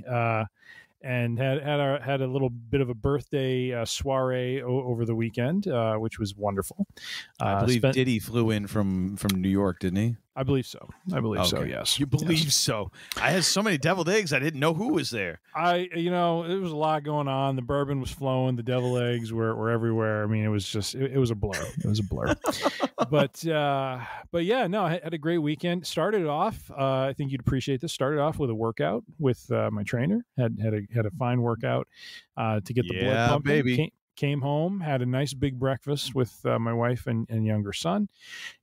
And had a little bit of a birthday soiree over the weekend, which was wonderful. I believe Diddy flew in from New York, didn't he? I believe so. So, yes. You believe so? I had so many deviled eggs, I didn't know who was there. There was a lot going on. The bourbon was flowing. The deviled eggs were everywhere. I mean, it was just, it was a blur. It was a blur. But yeah, no, I had a great weekend. Started off, I think you'd appreciate this. Started off with a workout with my trainer. Had a fine workout to get the blood pumping. Baby. Came home, had a nice big breakfast with my wife and younger son,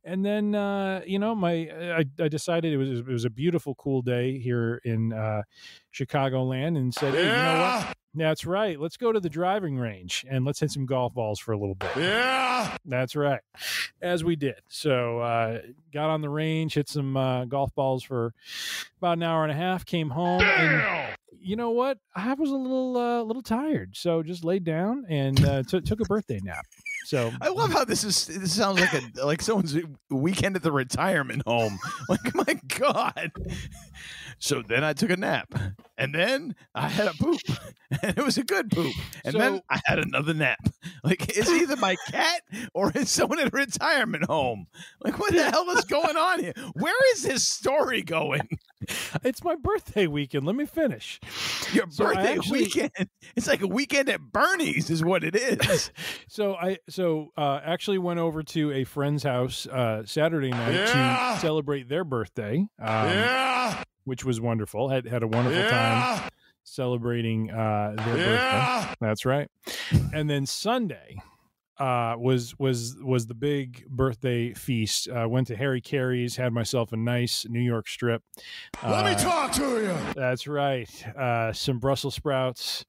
and then I decided it was a beautiful, cool day here in Chicagoland, and said, hey, you know what? That's right. Let's go to the driving range and let's hit some golf balls for a little bit. Yeah, that's right. As we did. So got on the range, hit some golf balls for about an hour and a half. Came home. And, you know what? I was a little tired, so just laid down and took a birthday nap. So I love how this sounds like someone's weekend at the retirement home. Like, my God. So then I took a nap, and then I had a poop, and it was a good poop, and then I had another nap. Like, it's either my cat or it's someone at a retirement home. Like, what the hell is going on here? Where is this story going? It's my birthday weekend. Let me finish. Your birthday weekend? It's like a weekend at Bernie's is what it is. So actually went over to a friend's house Saturday night to celebrate their birthday. Which was wonderful. Had a wonderful time celebrating their birthday. That's right. And then Sunday was the big birthday feast. Went to Harry Carey's, had myself a nice New York strip. Let me talk to you. That's right. Some Brussels sprouts,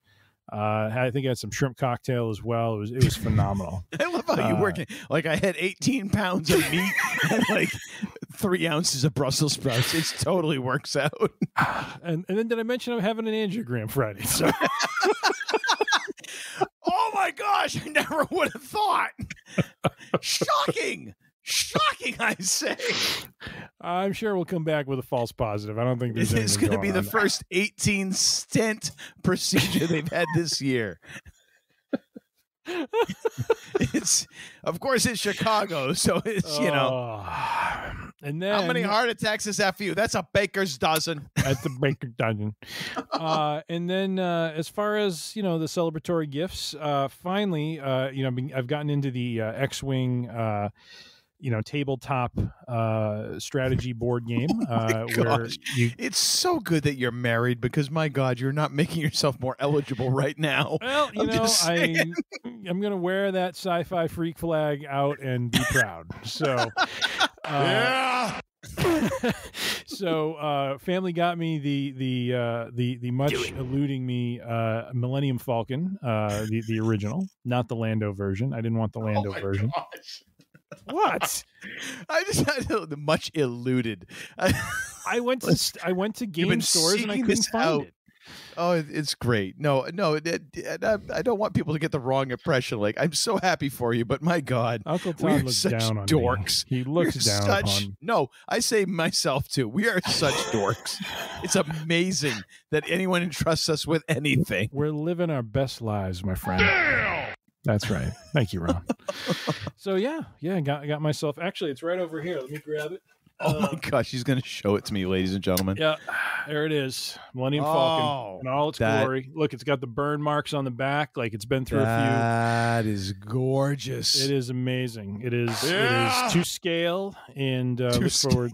I think I had some shrimp cocktail as well. It was phenomenal. I love how you working. Like I had 18 pounds of meat and like 3 ounces of Brussels sprouts. It totally works out. And then did I mention I'm having an angiogram Friday? So. Oh my gosh! I never would have thought. Shocking. Shocking, I say. I'm sure we'll come back with a false positive. I don't think there's anything It's going to be the there. first 18 stent procedure they've had this year. Of course, it's Chicago, so it's, And then, how many heart attacks is that for you? That's a baker's dozen. That's a baker's dozen. And then as far as, the celebratory gifts, finally, I've gotten into the X-Wing tabletop strategy board game where it's so good that you're married because my God, you're not making yourself more eligible right now. Well, I'm going to wear that sci-fi freak flag out and be proud. So, yeah. So, family got me the much eluding me Millennium Falcon, the original, not the Lando version. I didn't want the Lando version. Gosh. What? I just had the much eluded. I went to game stores and I couldn't find it. Oh, it's great. No, I don't want people to get the wrong impression. Like, I'm so happy for you, but my God, Uncle Todd looks down on dorks. Me. He looks down on me. No, I say myself too. We are such dorks. It's amazing that anyone entrusts us with anything. We're living our best lives, my friend. Damn! That's right. Thank you, Ron. So yeah, I got myself. Actually, it's right over here. Let me grab it. Oh my gosh, he's going to show it to me, ladies and gentlemen. Yeah, there it is. Millennium Falcon in all its glory. Look, it's got the burn marks on the back, like it's been through a few. That is gorgeous. It is amazing. It is to scale and look forward.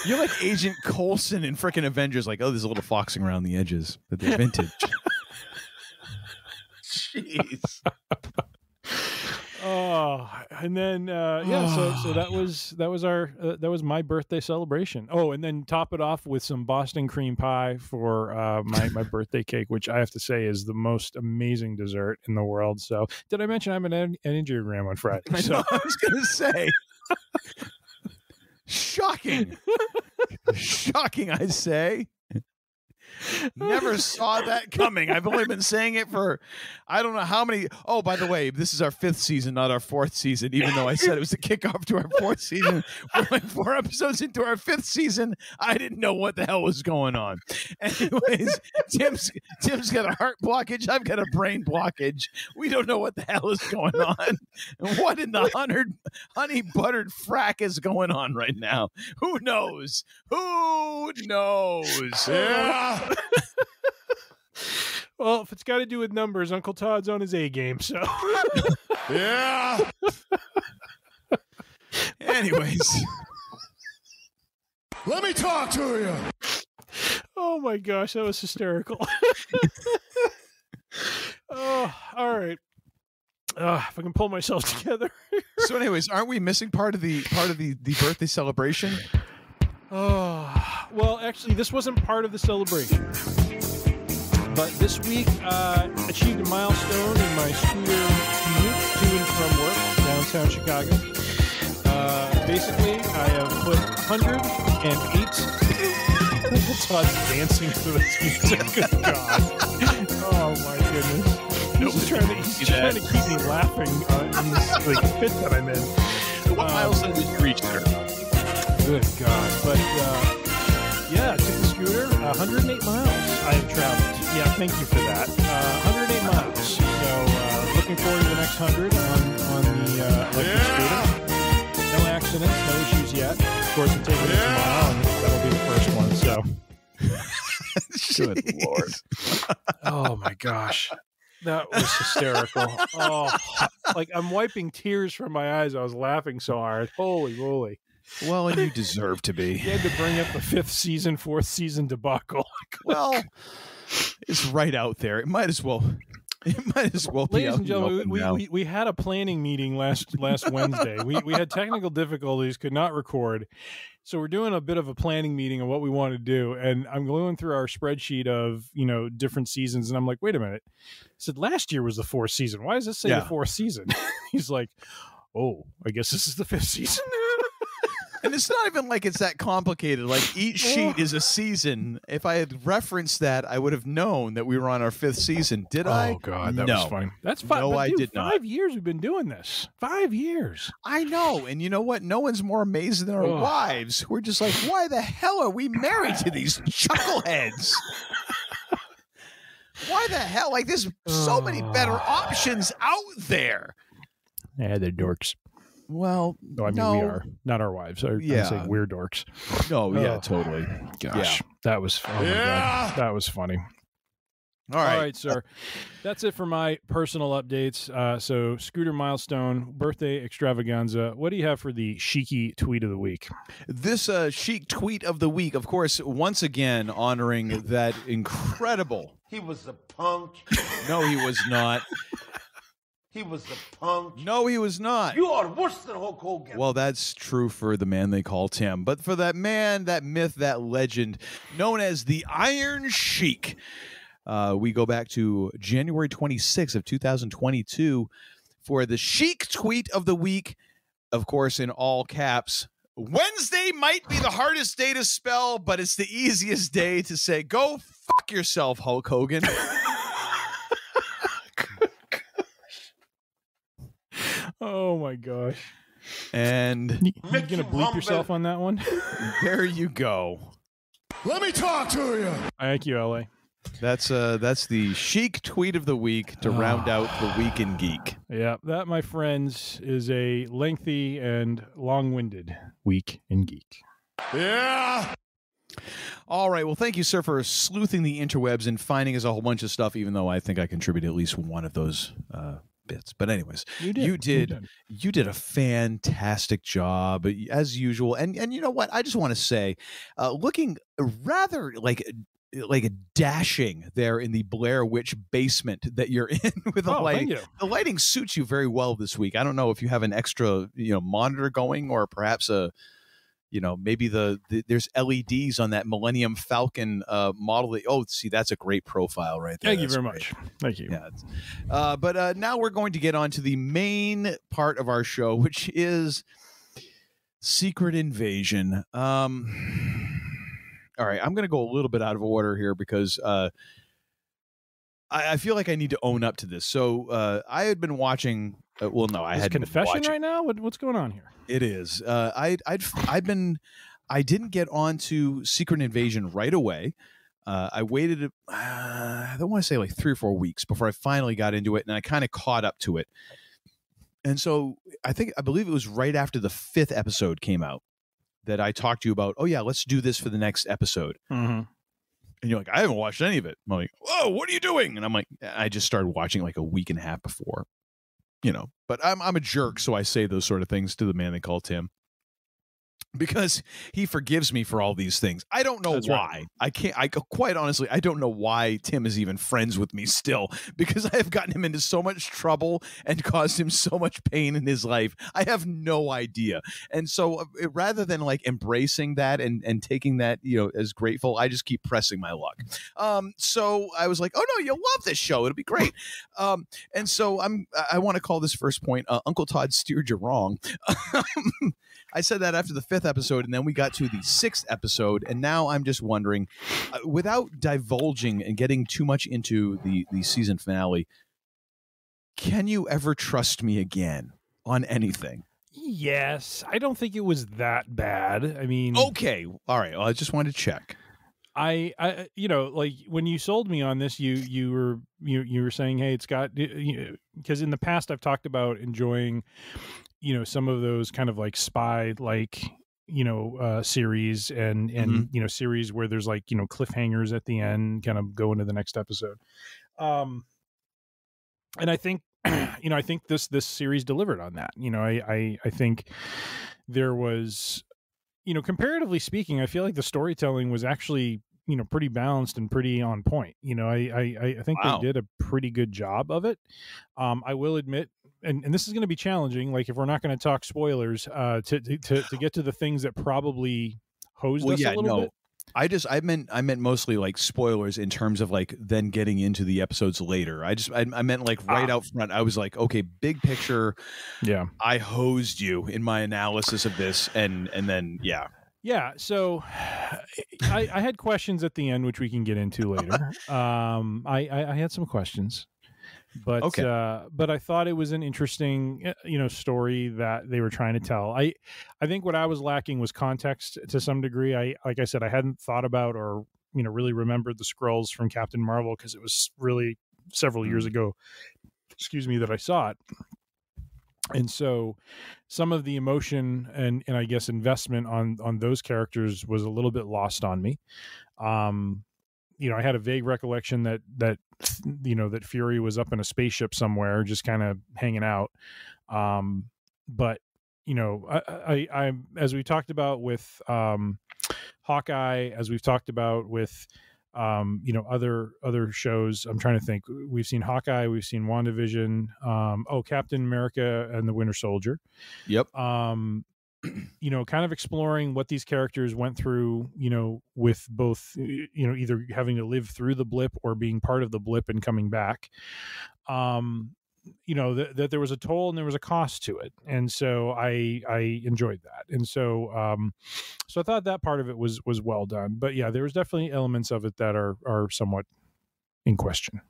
You're like Agent Coulson in frickin' Avengers. Like, there's a little foxing around the edges, but they're vintage. Jeez. Oh, and then so that was my birthday celebration. Oh, and then top it off with some Boston cream pie for my birthday cake, which I have to say is the most amazing dessert in the world. So, did I mention I'm an angiogram on Friday? I was gonna say. Shocking. Shocking, I say. Never saw that coming. I've only been saying it for I don't know how many. Oh, by the way, this is our 5th season, not our 4th season, even though I said it was the kickoff to our 4th season. We're like 4 episodes into our 5th season. I didn't know what the hell was going on. Anyways, Tim's got a heart blockage. I've got a brain blockage. We don't know what the hell is going on. And what in the honey buttered frack is going on right now? Who knows? Who knows? Yeah. Well, if it's got to do with numbers, Uncle Todd's on his A game. So, yeah. Anyways, let me talk to you. Oh my gosh, that was hysterical. Oh, all right. If I can pull myself together. So, anyways, aren't we missing part of the birthday celebration? Oh, well, actually, this wasn't part of the celebration. But this week, achieved a milestone in my scooter commute to and from work downtown Chicago. Basically, I have put 108. Uncle Todd's dancing to this music. Good God. Oh, my goodness. He's trying to keep me laughing in this fit that I'm in. What milestone did you reach there? Good God. But, I took the scooter. 108 miles I have traveled. Yeah, thank you for that. 108 miles. So, looking forward to the next 100 on the electric scooter. No accidents, no issues yet. Of course, I'm taking it tomorrow, and that'll be the first one. So, good Lord. Oh, my gosh. That was hysterical. Oh, like I'm wiping tears from my eyes. I was laughing so hard. Holy moly. Well, and you deserve to be. You had to bring up the 5th season, 4th season debacle. Well, it's right out there. It might as well. It might as well be. Ladies out and in the gentlemen, open now. we had a planning meeting last Wednesday. We had technical difficulties, could not record. So we're doing a bit of a planning meeting of what we want to do. And I'm going through our spreadsheet of, different seasons. And I'm like, wait a minute. I said, last year was the 4th season. Why does this say the 4th season? He's like, oh, I guess this is the 5th season. And it's not even like it's that complicated. Like each sheet is a season. If I had referenced that, I would have known that we were on our 5th season. Did I? Oh God, that was funny. That's fine. No, but dude, I did not. 5 years we've been doing this. 5 years. I know. And you know what? No one's more amazed than our wives. We're just like, why the hell are we married to these chuckleheads? Why the hell? Like, there's so many better options out there. Yeah, they're dorks. Well, no, I mean, we are not our wives. I'm saying we're dorks. No, yeah, totally. Gosh, that was my God. That was funny. All right, sir. That's it for my personal updates. So, Scooter Milestone, birthday extravaganza. What do you have for the Sheiky tweet of the week? This Sheik tweet of the week, of course, once again honoring that incredible. He was a punk. No, he was not. He was a punk. No, he was not. You are worse than Hulk Hogan. Well, that's true for the man they call Tim. But for that man, that myth, that legend, known as the Iron Sheik, we go back to January 26th of 2022 for the Sheik tweet of the week. Of course, in all caps, Wednesday might be the hardest day to spell, but it's the easiest day to say, go fuck yourself, Hulk Hogan. Oh my gosh. And you gonna bleep yourself on that one? There you go. Let me talk to you. Thank you, LA. That's the Sheik tweet of the week to round out the week in Geek. Yeah, that, my friends, is a lengthy and long-winded week in Geek. Yeah. All right. Well, thank you, sir, for sleuthing the interwebs and finding us a whole bunch of stuff, even though I think I contributed at least one of those bits. But anyways, you did a fantastic job as usual. And you know what? I just want to say, looking rather like a dashing there in the Blair Witch basement that you're in with the lighting. Thank you. The lighting suits you very well this week. I don't know if you have an extra, monitor going, or perhaps maybe there's LEDs on that Millennium Falcon model. See, that's a great profile right there. Thank you very much. Thank you. Yeah. But now we're going to get on to the main part of our show, which is Secret Invasion. All right, I'm going to go a little bit out of order here because I feel like I need to own up to this. So I had been watching. I had confession right now. What's going on here? It is. I didn't get on to Secret Invasion right away. I waited. I don't want to say like 3 or 4 weeks before I finally got into it, and I kind of caught up to it. And so I believe it was right after the 5th episode came out that I talked to you about, oh yeah, let's do this for the next episode. Mm-hmm. And you're like, I haven't watched any of it. I'm like, whoa, what are you doing? And I'm like, I just started watching like a week and a half before, but I'm a jerk. So I say those sort of things to the man they call Tim, because he forgives me for all these things. I don't know why. Right. Quite honestly, I don't know why Tim is even friends with me still, because I have gotten him into so much trouble and caused him so much pain in his life. I have no idea. And so rather than like embracing that and taking that, as grateful, I just keep pressing my luck. So I was like, oh no, you'll love this show. It'll be great. And so I want to call this first point, Uncle Todd steered you wrong. I said that after the 5th episode, and then we got to the 6th episode, and now I'm just wondering, without divulging and getting too much into the season finale, can you ever trust me again on anything? Yes. I don't think it was that bad. I mean... Okay. All right. Well, I just wanted to check. I like when you sold me on this, you were saying, hey, it's got... Because in the past, I've talked about enjoying... some of those kind of like spy like, series and mm-hmm. Series where there's like, cliffhangers at the end, kind of go into the next episode. And I think, I think this series delivered on that. I think there was, comparatively speaking, I feel like the storytelling was actually pretty balanced and pretty on point. I think they did a pretty good job of it. I will admit, and this is going to be challenging, like if we're not going to talk spoilers, to get to the things that probably hosed us a little bit. I meant mostly like spoilers in terms of like then getting into the episodes later. I meant like right out front. I was like, okay, big picture. Yeah. I hosed you in my analysis of this, and then Yeah, so I had questions at the end, which we can get into later. I had some questions, but but I thought it was an interesting, story that they were trying to tell. I think what I was lacking was context to some degree. Like I said, I hadn't thought about or really remembered the Skrulls from Captain Marvel because it was really several years ago. Excuse me, that I saw it. And so some of the emotion and I guess investment on those characters was a little bit lost on me. I had a vague recollection that Fury was up in a spaceship somewhere, just kind of hanging out. But I as we talked about with Hawkeye, as we've talked about with other shows. I'm trying to think. We've seen Hawkeye, we've seen WandaVision, Captain America and the Winter Soldier. Yep. Kind of exploring what these characters went through, with both, either having to live through the blip or being part of the blip and coming back. That there was a toll and there was a cost to it. And so I enjoyed that. And so, I thought that part of it was well done, but yeah, there was definitely elements of it that are somewhat in question.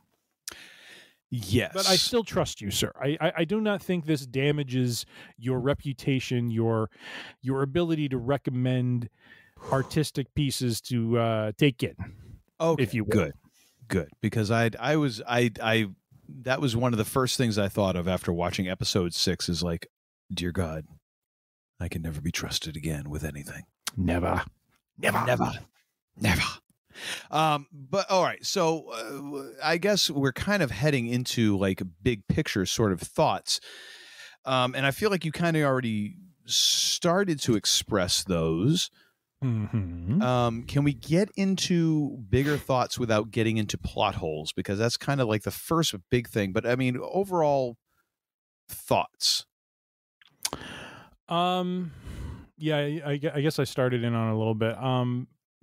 Yes. But I still trust you, sir. I do not think this damages your reputation, your ability to recommend artistic pieces to take in. Okay. If you will. Good. Because that was one of the first things I thought of after watching episode 6 is like, dear God, I can never be trusted again with anything. Never. But all right. So I guess we're kind of heading into like big picture sort of thoughts. And I feel like you kind of already started to express those. Mm-hmm. Can we get into bigger thoughts without getting into plot holes? Because that's kind of like the first big thing. But I mean, overall thoughts. Yeah, I guess I started in on it a little bit.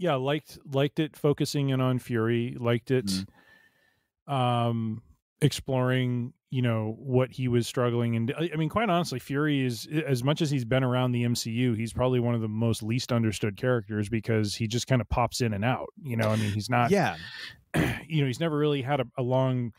Yeah, liked it focusing in on Fury. Liked it, exploring, what he was struggling. And I mean, quite honestly, Fury is, as much as he's been around the MCU, he's probably one of the most least understood characters because he just kind of pops in and out. I mean, he's not. Yeah. He's never really had a long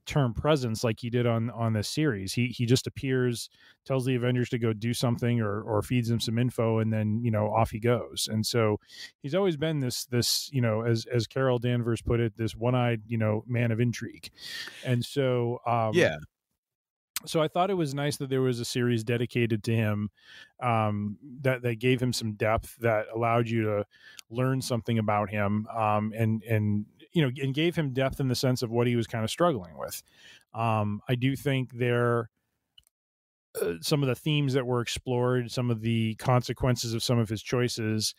term presence like he did on this series. He just appears, tells the Avengers to go do something or feeds them some info, and then off he goes. And so he's always been this as Carol Danvers put it, this one-eyed man of intrigue. And so so I thought it was nice that there was a series dedicated to him, that gave him some depth, that allowed you to learn something about him, and gave him depth in the sense of what he was kind of struggling with. I do think some of the themes that were explored, some of the consequences of some of his choices,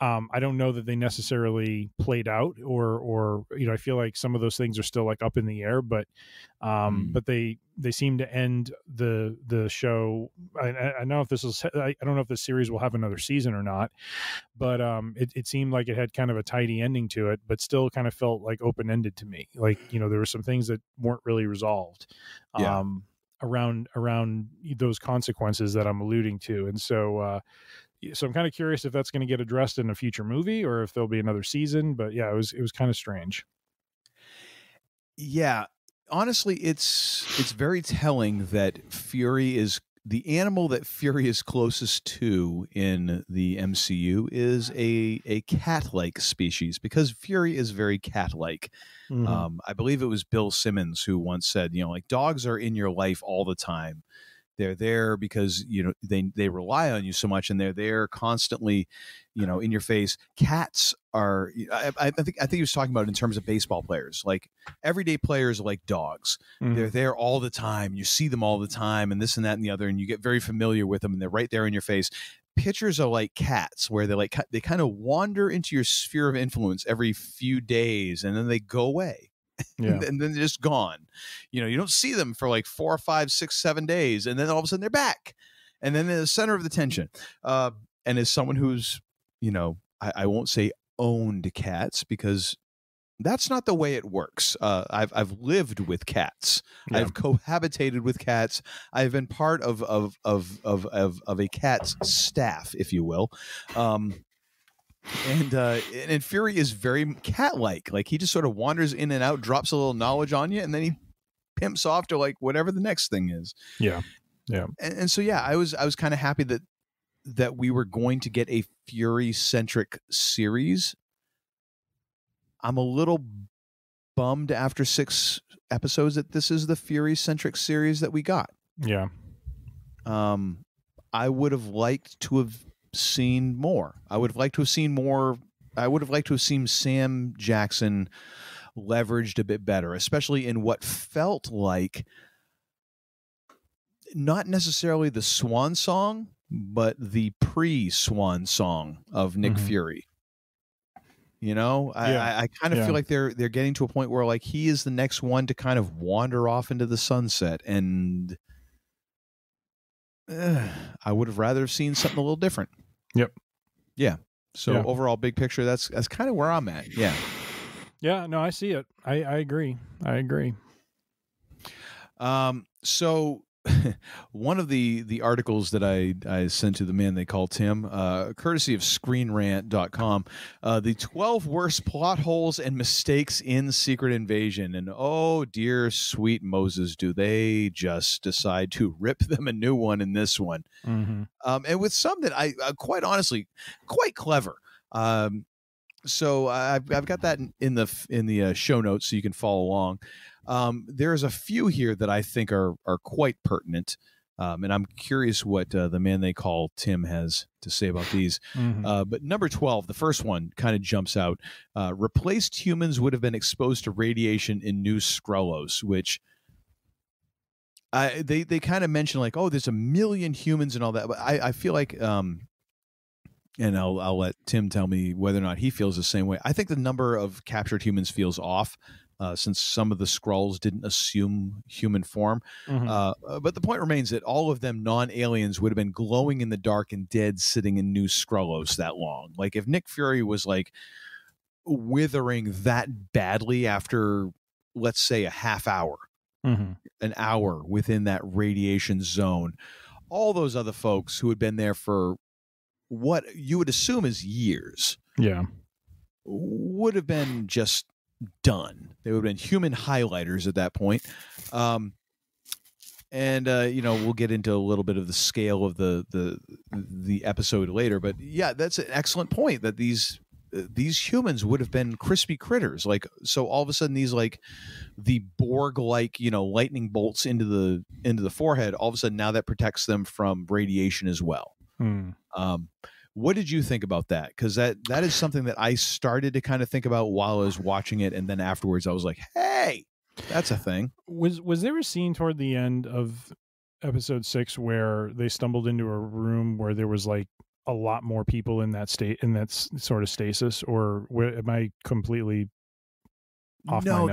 I don't know that they necessarily played out, or I feel like some of those things are still like up in the air, but they seem to end the show. I don't know if I don't know if this series will have another season or not, but it seemed like it had kind of a tidy ending to it, but still kind of felt like open-ended to me. Like, there were some things that weren't really resolved. Around those consequences that I'm alluding to. And so I'm kind of curious if that's going to get addressed in a future movie or if there'll be another season. But yeah, it was kind of strange. Yeah, honestly, it's very telling that Fury is the animal that Fury is closest to in the MCU is a cat-like species, because Fury is very cat-like. Mm-hmm. I believe it was Bill Simmons who once said, like, dogs are in your life all the time. They're there because, they rely on you so much, and they're there constantly, in your face. Cats are, I think he was talking about it in terms of baseball players. Like, everyday players are like dogs. Mm-hmm. They're there all the time. You see them all the time, and this and that and the other, and you get very familiar with them, and they're right there in your face. pictures are like cats, where they kind of wander into your sphere of influence every few days, and then they go away. Yeah. And then they're just gone. You don't see them for like 4, 5, 6, 7 days, and then all of a sudden they're back, and then they're the center of the tension. And as someone who's, I won't say owned cats, because that's not the way it works. I've lived with cats. Yeah. I've cohabitated with cats. I've been part of a cat's staff, if you will. And Fury is very cat-like. Like, he just sort of wanders in and out, drops a little knowledge on you, and then he pimps off to like whatever the next thing is. Yeah, yeah. And so yeah, I was kind of happy that we were going to get a Fury-centric series. I'm a little bummed after 6 episodes that this is the Fury-centric series that we got. Yeah. I would have liked to have seen more. I would have liked to have seen more. I would have liked to have seen Sam Jackson leveraged a bit better, especially in what felt like not necessarily the swan song, but the pre-swan song of Nick Fury. I kind of feel like they're getting to a point where like he is the next one to kind of wander off into the sunset, and I would have rather have seen something a little different. Yep. Yeah. So overall, big picture, that's kind of where I'm at. Yeah. Yeah. No, I see it. I agree. So one of the articles that I sent to the man they call Tim, courtesy of ScreenRant.com, the 12 worst plot holes and mistakes in Secret Invasion. And oh dear sweet Moses, do they just decide to rip them a new one in this one. Mm-hmm. And with some that I quite honestly, quite clever. So I've got that in the show notes so you can follow along. There's a few here that I think are quite pertinent, and I'm curious what the man they call Tim has to say about these. But number 12, the first one, kind of jumps out. Replaced humans would have been exposed to radiation in New Skrullos, which they kind of mention like, oh, there's 1 million humans and all that. But I feel like, and I'll let Tim tell me whether or not he feels the same way. I think the number of captured humans feels off. Since some of the Skrulls didn't assume human form. But the point remains that all of them non-aliens would have been glowing in the dark and dead sitting in New Skrullos that long. Like, if Nick Fury was like withering that badly after, let's say, a half hour, an hour within that radiation zone, all those other folks who had been there for what you would assume is years, would have been just done. They would have been human highlighters at that point. We'll get into a little bit of the scale of the episode later, but yeah, that's an excellent point, that these humans would have been crispy critters. Like, so all of a sudden these, like, the Borg, like, lightning bolts into the forehead, all of a sudden now that protects them from radiation as well. What did you think about that? Because that is something that I started to kind of think about while I was watching it, and then afterwards I was like, "Hey, that's a thing." Was there a scene toward the end of episode 6 where they stumbled into a room where there was like a lot more people in that sort of stasis, or am I completely off? No,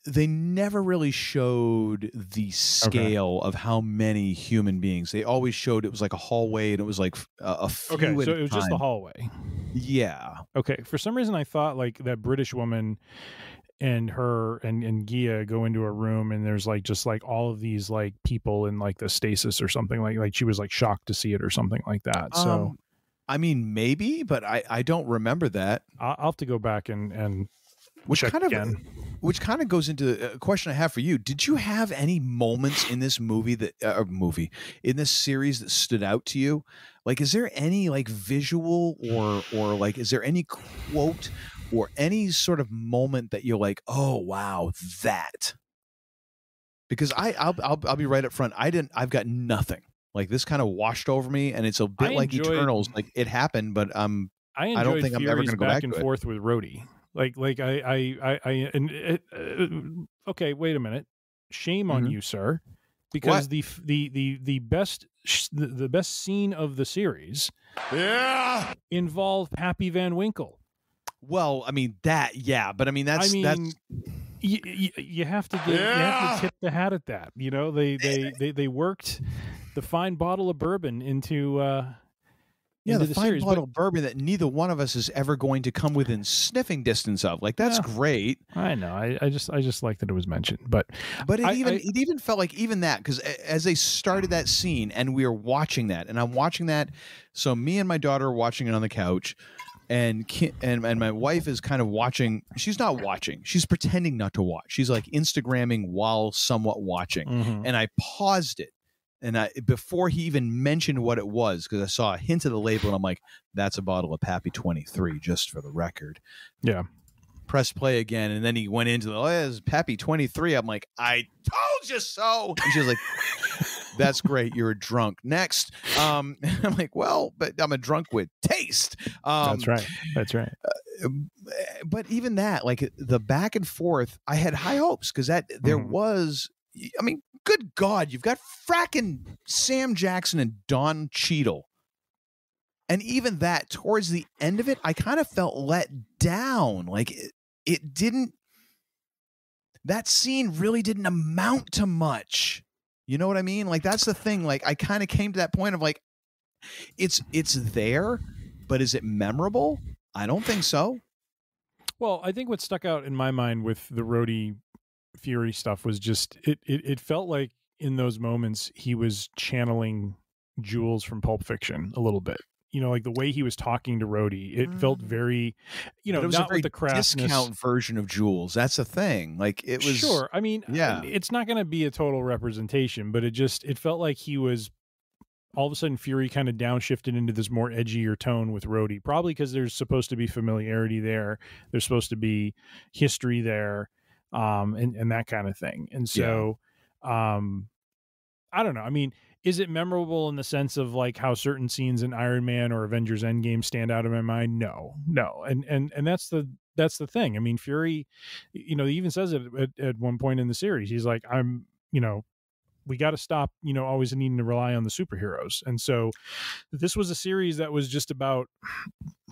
they never really showed the scale of how many human beings. They always showed it was like a hallway, and it was like a few so at it was time. just the hallway. Yeah. Okay. For some reason, I thought like that British woman and her and Gia go into a room, and there's like just like all of these like people in like the stasis or something, like she was like shocked to see it or something like that. So I mean, maybe, but I don't remember that. I'll have to go back and which kind of goes into a question I have for you. Did you have any moments in this in this series that stood out to you? Like, is there any like visual or like, is there any quote or any sort of moment that you're like, oh wow, that? Because I'll be right up front. I've got nothing. Like, this kind of washed over me, and it's a bit like Eternals. Like, it happened, but I don't think I'm ever going to go back and to forth with Rhodey. Okay, wait a minute. Shame on you, sir. because the best scene of the series involved Pappy Van Winkle. Well, I mean that, yeah, but I mean that's you have to you have to tip the hat at that. You know, they worked the fine bottle of bourbon into the fine series, bottle of bourbon that neither one of us is ever going to come within sniffing distance of. Like that's great. I know. I just like that it was mentioned, but it even felt like even that, because as they started that scene and we were watching that, and I'm watching that, so me and my daughter are watching it on the couch. And my wife is kind of watching. She's not watching. She's pretending not to watch. She's like Instagramming while somewhat watching. Mm-hmm. And I paused it. And before he even mentioned what it was, because I saw a hint of the label, and I'm like, that's a bottle of Pappy 23, just for the record. Yeah. Press play again. And then he went into it's Pappy 23. I'm like, I told you so. And she was like, that's great. You're a drunk. Next. I'm like, well, but I'm a drunk with taste. That's right. That's right. But even that, like the back and forth, I had high hopes because there was, I mean, good God, you've got fracking Sam Jackson and Don Cheadle. And even that, towards the end of it, I kind of felt let down. Like it didn't, that scene really didn't amount to much. You know what I mean? Like, that's the thing. Like, I kind of came to that point of like, it's there, but is it memorable? I don't think so. Well, I think what stuck out in my mind with the Rhodey Fury stuff was just, it felt like in those moments, he was channeling Jules from Pulp Fiction a little bit. You know, like the way he was talking to Rhodey, it felt very, you know, but it was not a very with the crassness. Discount version of Jules. That's the thing. Like it was. Sure. I mean, yeah, it's not going to be a total representation, but it felt like he was all of a sudden Fury kind of downshifted into this more edgier tone with Rhodey, probably because there's supposed to be familiarity there. There's supposed to be history there, and that kind of thing. And so, I don't know. I mean, is it memorable in the sense of like how certain scenes in Iron Man or Avengers Endgame stand out in my mind? No. And that's the thing. I mean, Fury, you know, he even says it at one point in the series. He's like, we got to stop, you know, always needing to rely on the superheroes. And so this was a series that was just about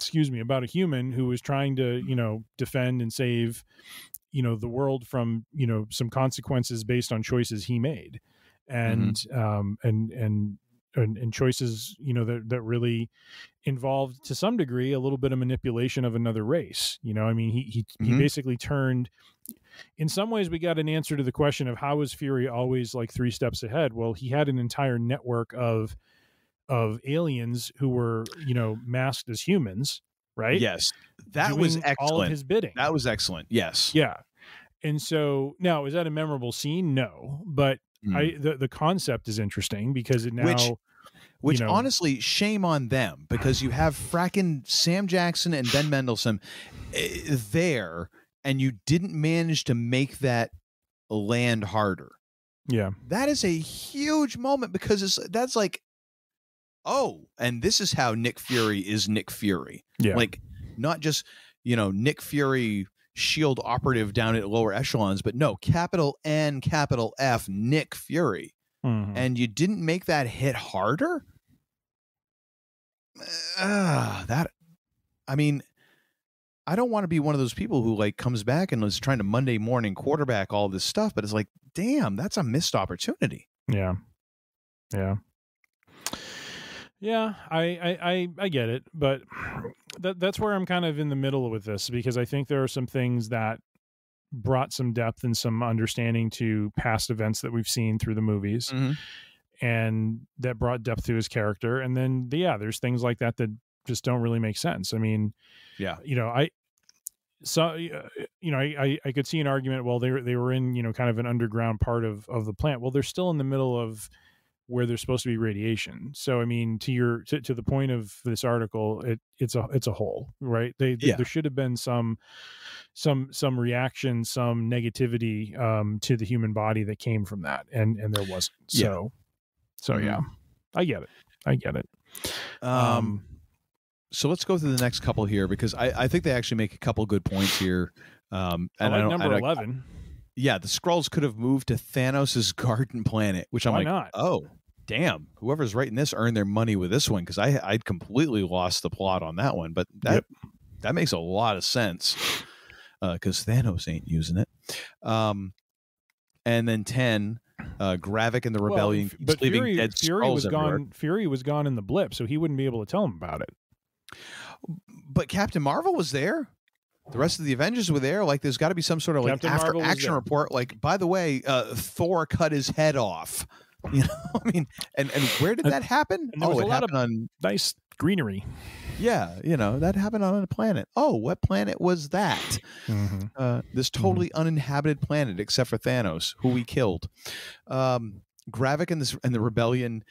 a human who was trying to, you know, defend and save, you know, the world from, you know, some consequences based on choices he made. And choices, you know, that really involved to some degree a little bit of manipulation of another race. You know, I mean, he basically turned. In some ways, we got an answer to the question of how was Fury always like 3 steps ahead. Well, he had an entire network of aliens who were, you know, masked as humans, right? Yes, that was excellent. All of his bidding. That was excellent. Yes. Yeah. And so now, is that a memorable scene? No, but the concept is interesting because it now, which you know, honestly, shame on them, because you have fracking Sam Jackson and Ben Mendelsohn there, and you didn't manage to make that land harder. Yeah, that is a huge moment, because that's like, oh, and this is how Nick Fury is Nick Fury. Yeah, like not just, you know, Nick Fury, SHIELD operative down at lower echelons, but no, capital N, capital F, Nick Fury. And you didn't make that hit harder? I mean, I don't want to be one of those people who like comes back and is trying to Monday morning quarterback all this stuff, but it's like, damn, that's a missed opportunity. Yeah. I get it, but that's where I'm kind of in the middle with this, because I think there are some things that brought some depth and some understanding to past events that we've seen through the movies, and that brought depth to his character. And then, there's things like that just don't really make sense. I mean, you know, I could see an argument. Well, they were in, you know, kind of an underground part of the plant. Well, they're still in the middle of where there's supposed to be radiation. So, I mean, to the point of this article, it's a hole, right? There should have been some reaction, some negativity to the human body that came from that, and there wasn't. So I get it. So let's go through the next couple here, because I think they actually make a couple good points here. And I like number 11. Yeah, the Skrulls could have moved to Thanos' garden planet, which I'm Why like, not? oh, damn. Whoever's writing this earned their money with this one, because I'd completely lost the plot on that one. But that makes a lot of sense, because Thanos ain't using it. And then 10, Gravik and the Rebellion keeps leaving dead Skrulls everywhere. Fury was gone in the blip, so he wouldn't be able to tell him about it. But Captain Marvel was there. The rest of the Avengers were there. Like, there's got to be some sort of like after action report. Like, by the way, Thor cut his head off. You know, I mean, and where did that happen? And there was a lot of nice greenery. Yeah, you know, that happened on a planet. Oh, what planet was that? This totally uninhabited planet, except for Thanos, who we killed. Gravik and the Rebellion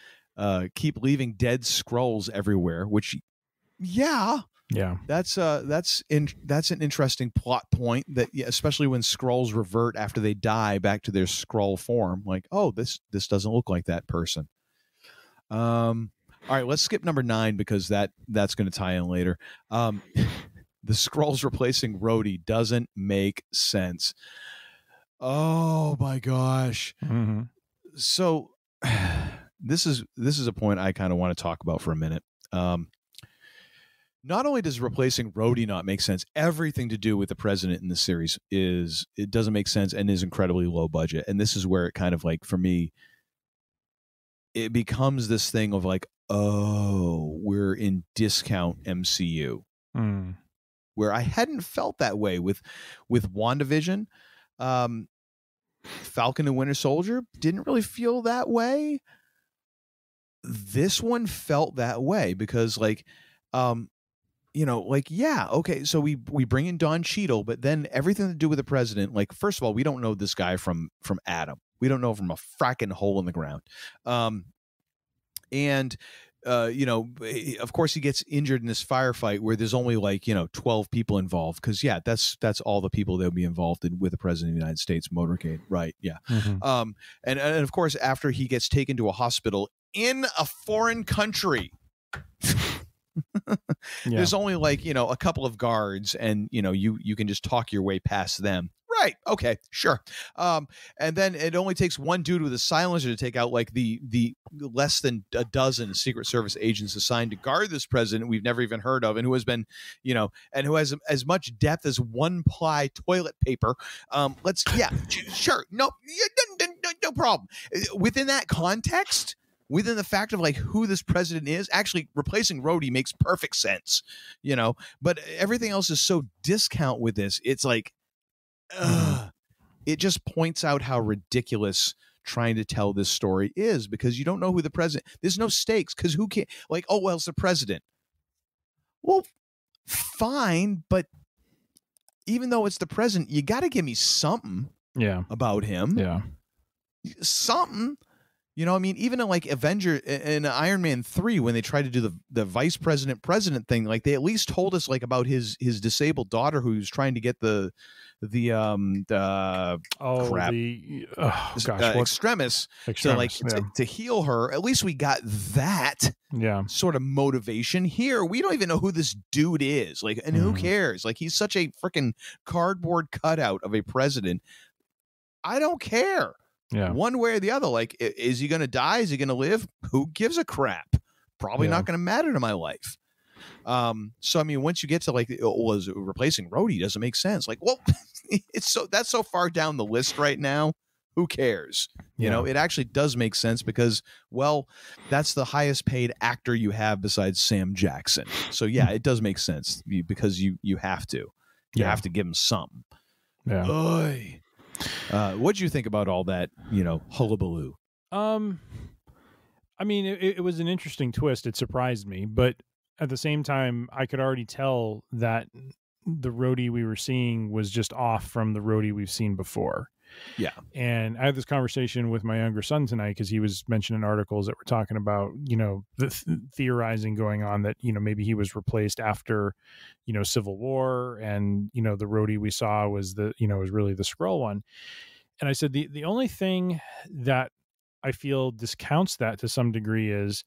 keep leaving dead Skrulls everywhere, which, yeah, that's an interesting plot point. That especially when Skrulls revert after they die back to their Skrull form, like, oh, this doesn't look like that person. All right, let's skip number 9 because that's going to tie in later. The Skrulls replacing Rhodey doesn't make sense. Oh my gosh. So this is a point I kind of want to talk about for a minute. Not only does replacing Rhodey not make sense, everything to do with the president in the series it doesn't make sense and is incredibly low budget. And this is where it kind of, like, for me, it becomes this thing of like, oh, we're in discount MCU, where I hadn't felt that way with WandaVision. Falcon and Winter Soldier didn't really feel that way. This one felt that way because, like, you know, like, yeah, okay, so we bring in Don Cheadle, but then everything to do with the president, like, first of all, we don't know this guy from Adam. We don't know from a fracking hole in the ground. And you know, of course he gets injured in this firefight where there's only, like, you know, 12 people involved, because that's all the people that would be involved with the president of the United States motorcade, right? Yeah. And of course, after he gets taken to a hospital in a foreign country, there's only, like, you know, a couple of guards, and, you know, you can just talk your way past them. Right. Okay. Sure. And then it only takes one dude with a silencer to take out, like, the less than a dozen Secret Service agents assigned to guard this president we've never even heard of, and who has been, you know, and who has as much depth as one-ply toilet paper. Sure. No problem. Within that context, within the fact of, like, who this president is, actually replacing Rhodey makes perfect sense, you know, but everything else is so discount with this. It's like, it just points out how ridiculous trying to tell this story is, because you don't know who the president. There's no stakes, because who can, like, oh, well, it's the president. Well, fine, but even though it's the president, you got to give me something about him. Yeah. Something. You know, I mean, even in, like, in Iron Man 3, when they tried to do the vice president thing, like, they at least told us, like, about his disabled daughter who's trying to get extremis to heal her. At least we got that sort of motivation. Here, we don't even know who this dude is. Like, and who cares? Like, he's such a freaking cardboard cutout of a president. I don't care. Yeah. One way or the other. Like, is he going to die? Is he going to live? Who gives a crap? Probably not going to matter to my life. So, I mean, once you get to, like, was replacing Rhodey doesn't make sense. Like, well, that's so far down the list right now. Who cares? You know, it actually does make sense because, well, that's the highest paid actor you have besides Sam Jackson. So, yeah, it does make sense because you have to. You have to give him something. Yeah. Oy. What do you think about all that, you know, hullabaloo? I mean, it was an interesting twist. It surprised me, but at the same time, I could already tell that the Rhodey we were seeing was just off from the Rhodey we've seen before. Yeah. And I had this conversation with my younger son tonight because he was mentioning articles that were talking about, you know, the theorizing going on that, you know, maybe he was replaced after, you know, Civil War, and, you know, the Rhodey we saw was was really the Skrull one. And I said, the only thing that I feel discounts that to some degree is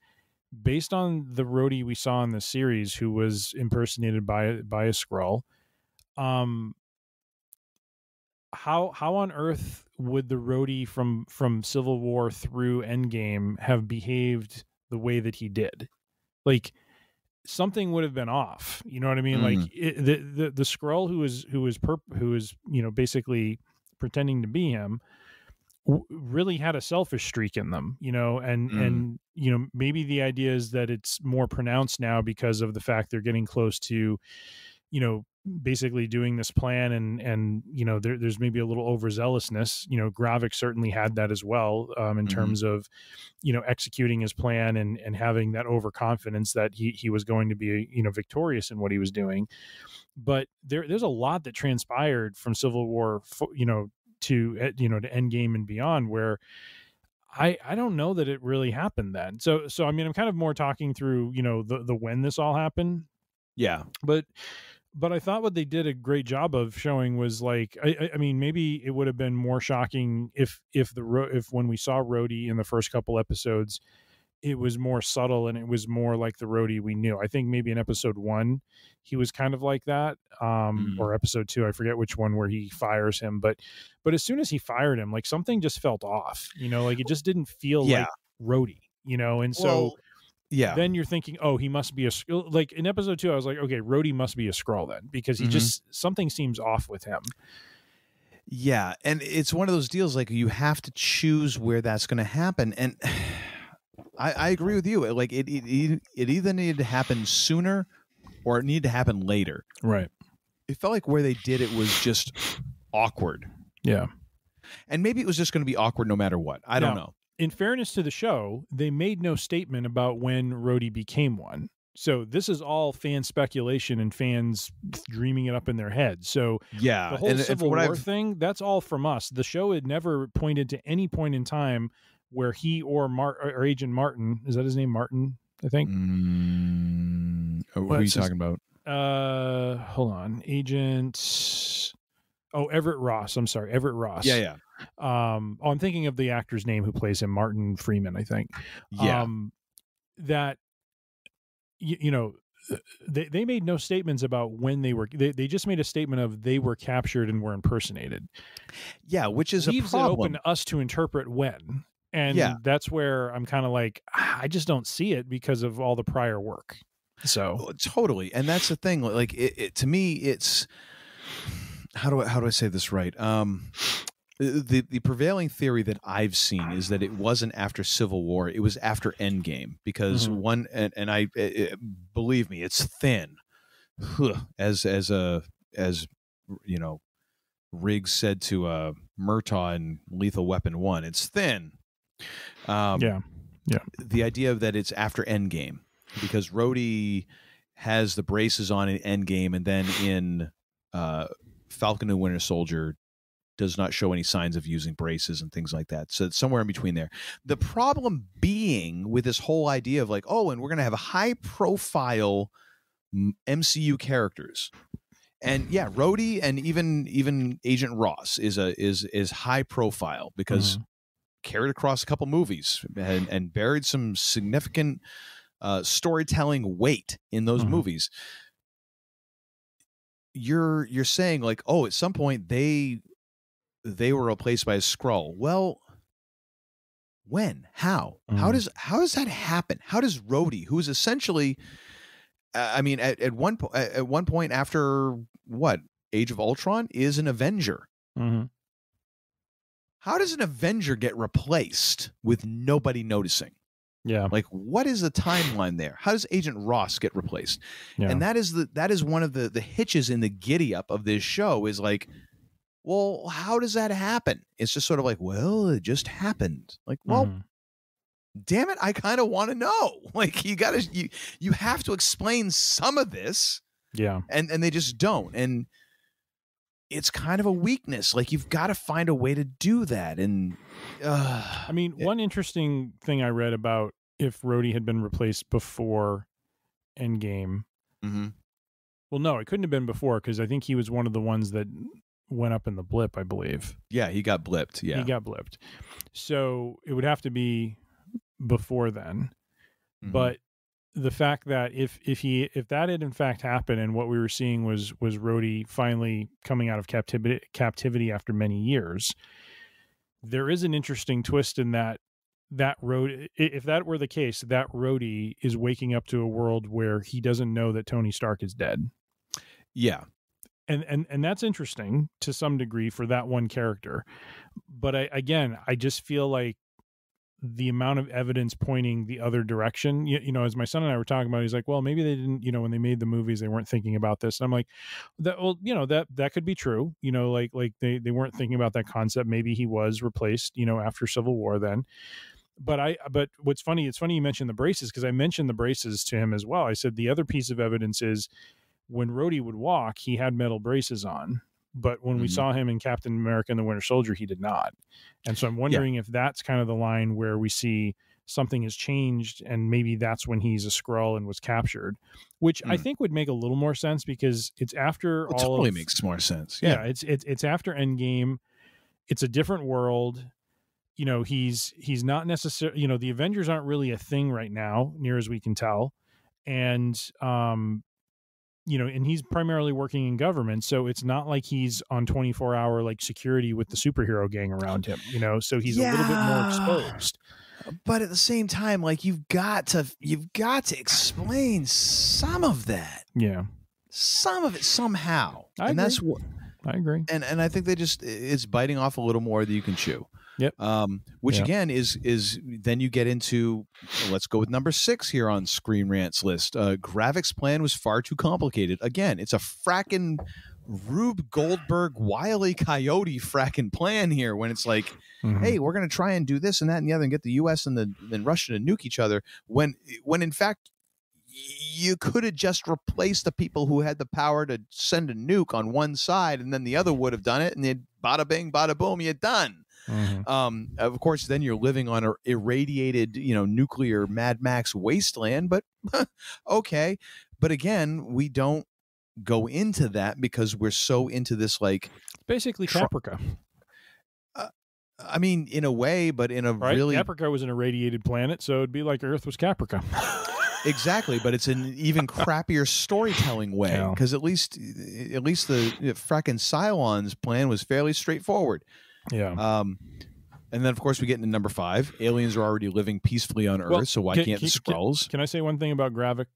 based on the Rhodey we saw in the series, who was impersonated by a Skrull. how on earth would the Rhodey from Civil War through Endgame have behaved the way that he did? Like, something would have been off. You know what I mean? Like the Skrull who is basically pretending to be him really had a selfish streak in them, and maybe the idea is that it's more pronounced now because of the fact they're getting close to, basically doing this plan, and there's maybe a little overzealousness. Gravik certainly had that as well, in terms of executing his plan and having that overconfidence that he was going to be victorious in what he was doing. But there's a lot that transpired from Civil War to Endgame and beyond, where I don't know that it really happened then. So I mean, I'm kind of more talking through the when this all happened. Yeah, but I thought what they did a great job of showing was, like, I mean, maybe it would have been more shocking if when we saw Rhodey in the first couple episodes, it was more subtle and it was more like the Rhodey we knew. I think maybe in episode 1 he was kind of like that, or episode 2, I forget which one, where he fires him. But as soon as he fired him, like, something just felt off. Like it just didn't feel like Rhodey. And so. Yeah. Then you're thinking, oh, he must be like in episode 2, I was like, okay, Rhodey must be a Skrull then, because he just, something seems off with him. Yeah. And it's one of those deals, like, you have to choose where that's going to happen. And I agree with you. Like, it either needed to happen sooner or it needed to happen later. Right. It felt like where they did it was just awkward. Yeah. And maybe it was just going to be awkward no matter what. I don't know. In fairness to the show, they made no statement about when Rhodey became one. So this is all fan speculation and fans dreaming it up in their heads. So yeah, the whole Civil War thing, that's all from us. The show had never pointed to any point in time where he or Agent Martin, is that his name, Martin, I think? What are you talking about? Hold on. Everett Ross. I'm sorry, Everett Ross. Yeah. I'm thinking of the actor's name who plays him, Martin Freeman, I think. Yeah. That they made no statements about when they were. They just made a statement of they were captured and were impersonated. Yeah, which is leaves a problem. It open to us to interpret when, and that's where I'm kind of like, I just don't see it because of all the prior work. So totally, and that's the thing. Like, it to me, it's. How do I say this right? The prevailing theory that I've seen is that it wasn't after Civil War; it was after Endgame, because I believe me, it's thin. As Riggs said to Murtaugh in Lethal Weapon 1, it's thin. The idea that it's after Endgame, because Rhodey has the braces on in Endgame, and then in Falcon and Winter Soldier does not show any signs of using braces and things like that. So it's somewhere in between there. The problem being with this whole idea of like, oh, and we're going to have a high profile MCU characters. And yeah, Rhodey and even Agent Ross is high profile because carried across a couple movies and buried some significant storytelling weight in those movies. You're saying like, oh, at some point they were replaced by a Skrull. Well, when? How? How does that happen? How does Rhodey, who is essentially, at one point after what, Age of Ultron, is an Avenger. How does an Avenger get replaced with nobody noticing? Yeah. Like, what is the timeline there? How does Agent Ross get replaced? Yeah. And that is one of the hitches in the giddy up of this show is like, well, how does that happen? It's just sort of like, well, it just happened. Like, well, damn it, I kind of want to know. Like, you have to explain some of this. Yeah. And they just don't. And it's kind of a weakness. Like, you've got to find a way to do that. And one interesting thing I read about if Rhodey had been replaced before Endgame. Well, no, it couldn't have been before, because I think he was one of the ones that went up in the blip, I believe. Yeah, he got blipped. Yeah, he got blipped. So it would have to be before then. But the fact that if that had in fact happened and what we were seeing was Rhodey finally coming out of captivity after many years, there is an interesting twist in that Rhodey, if that were the case, that Rhodey is waking up to a world where he doesn't know that Tony Stark is dead. Yeah. And that's interesting to some degree for that one character. But I just feel like the amount of evidence pointing the other direction, you know, as my son and I were talking about, he's like, well, maybe they didn't, you know, when they made the movies, they weren't thinking about this. And I'm like, well, you know, that could be true. You know, like they weren't thinking about that concept. Maybe he was replaced, you know, after Civil War then. But what's funny, it's funny you mentioned the braces, because I mentioned the braces to him as well. I said the other piece of evidence is when Rhodey would walk, he had metal braces on. But when we saw him in Captain America and the Winter Soldier, he did not. And so I'm wondering if that's kind of the line where we see something has changed, and maybe that's when he's a Skrull and was captured, which I think would make a little more sense, because it's after all totally makes more sense. Yeah, it's after Endgame. It's a different world. You know, he's not necessarily, you know, the Avengers aren't really a thing right now, near as we can tell. And you know, and he's primarily working in government, so it's not like he's on 24-hour like security with the superhero gang around him, you know, so he's a little bit more exposed. But at the same time, like you've got to explain some of that. Yeah. Some of it somehow. That's what I agree. And I think it's biting off a little more than you can chew. Yep. Which again is then you get into, let's go with number 6 here on Screen Rant's list. Gravik's plan was far too complicated. Again, it's a fracking Rube Goldberg Wile E. Coyote fracking plan here, when it's like, hey, we're going to try and do this and that and the other and get the U.S. and Russia to nuke each other, when in fact you could have just replaced the people who had the power to send a nuke on one side, and then the other would have done it, and then bada bing, bada boom, you're done. Of course, then you're living on an irradiated, you know, nuclear Mad Max wasteland, but okay. But again, we don't go into that because we're so into this, like, basically Caprica. I mean, in a way, but in a really... Caprica was an irradiated planet, so it'd be like Earth was Caprica. Exactly, but it's an even crappier storytelling way, because at least the fracking Cylon's plan was fairly straightforward. Yeah. And then, of course, we get into number 5. Aliens are already living peacefully on Earth, so why can't the Skrulls? Can I say one thing about Gravik?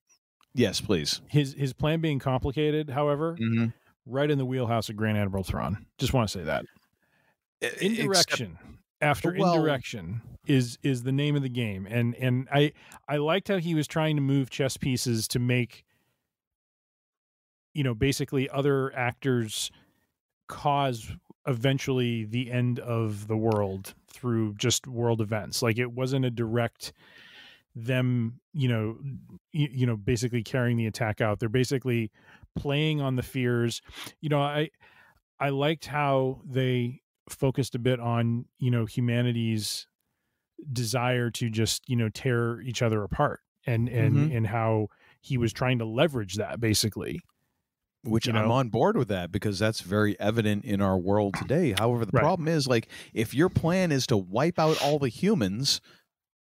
Yes, please. His plan being complicated, however, right in the wheelhouse of Grand Admiral Thrawn. Just want to say that. Indirection after indirection is the name of the game, and I liked how he was trying to move chess pieces to make, you know, basically other actors cause eventually the end of the world through just world events. Like, it wasn't a direct them, you know, basically carrying the attack out. They're basically playing on the fears. You know, I liked how they focused a bit on, you know, humanity's desire to just, you know, tear each other apart, and how he was trying to leverage that, basically. Which I'm on board with that, because that's very evident in our world today. However, the problem is, like, if your plan is to wipe out all the humans,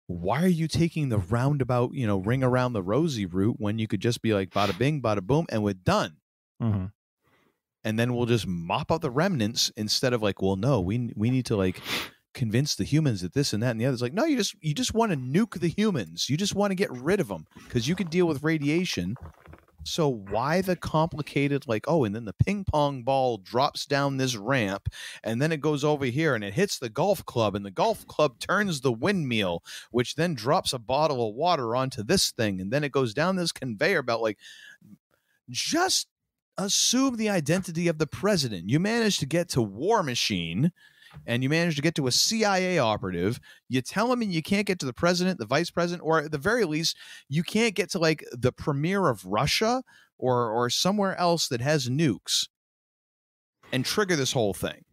why are you taking the roundabout, you know, ring around the rosy route, when you could just be like, bada bing, bada boom, and we're done. And then we'll just mop up the remnants, instead of like, well, no, we need to, like, convince the humans that this and that and the other. It's like, no, you just want to nuke the humans. You just want to get rid of them because you can deal with radiation. So why the complicated, like, oh, and then the ping pong ball drops down this ramp, and then it goes over here and it hits the golf club, and the golf club turns the windmill, which then drops a bottle of water onto this thing, and then it goes down this conveyor belt. Like, just assume the identity of the president. You managed to get to War Machine, and you managed to get to a CIA operative. You tell him and you can't get to the president, the vice president, or at the very least, you can't get to, like, the premier of Russia or somewhere else that has nukes and trigger this whole thing.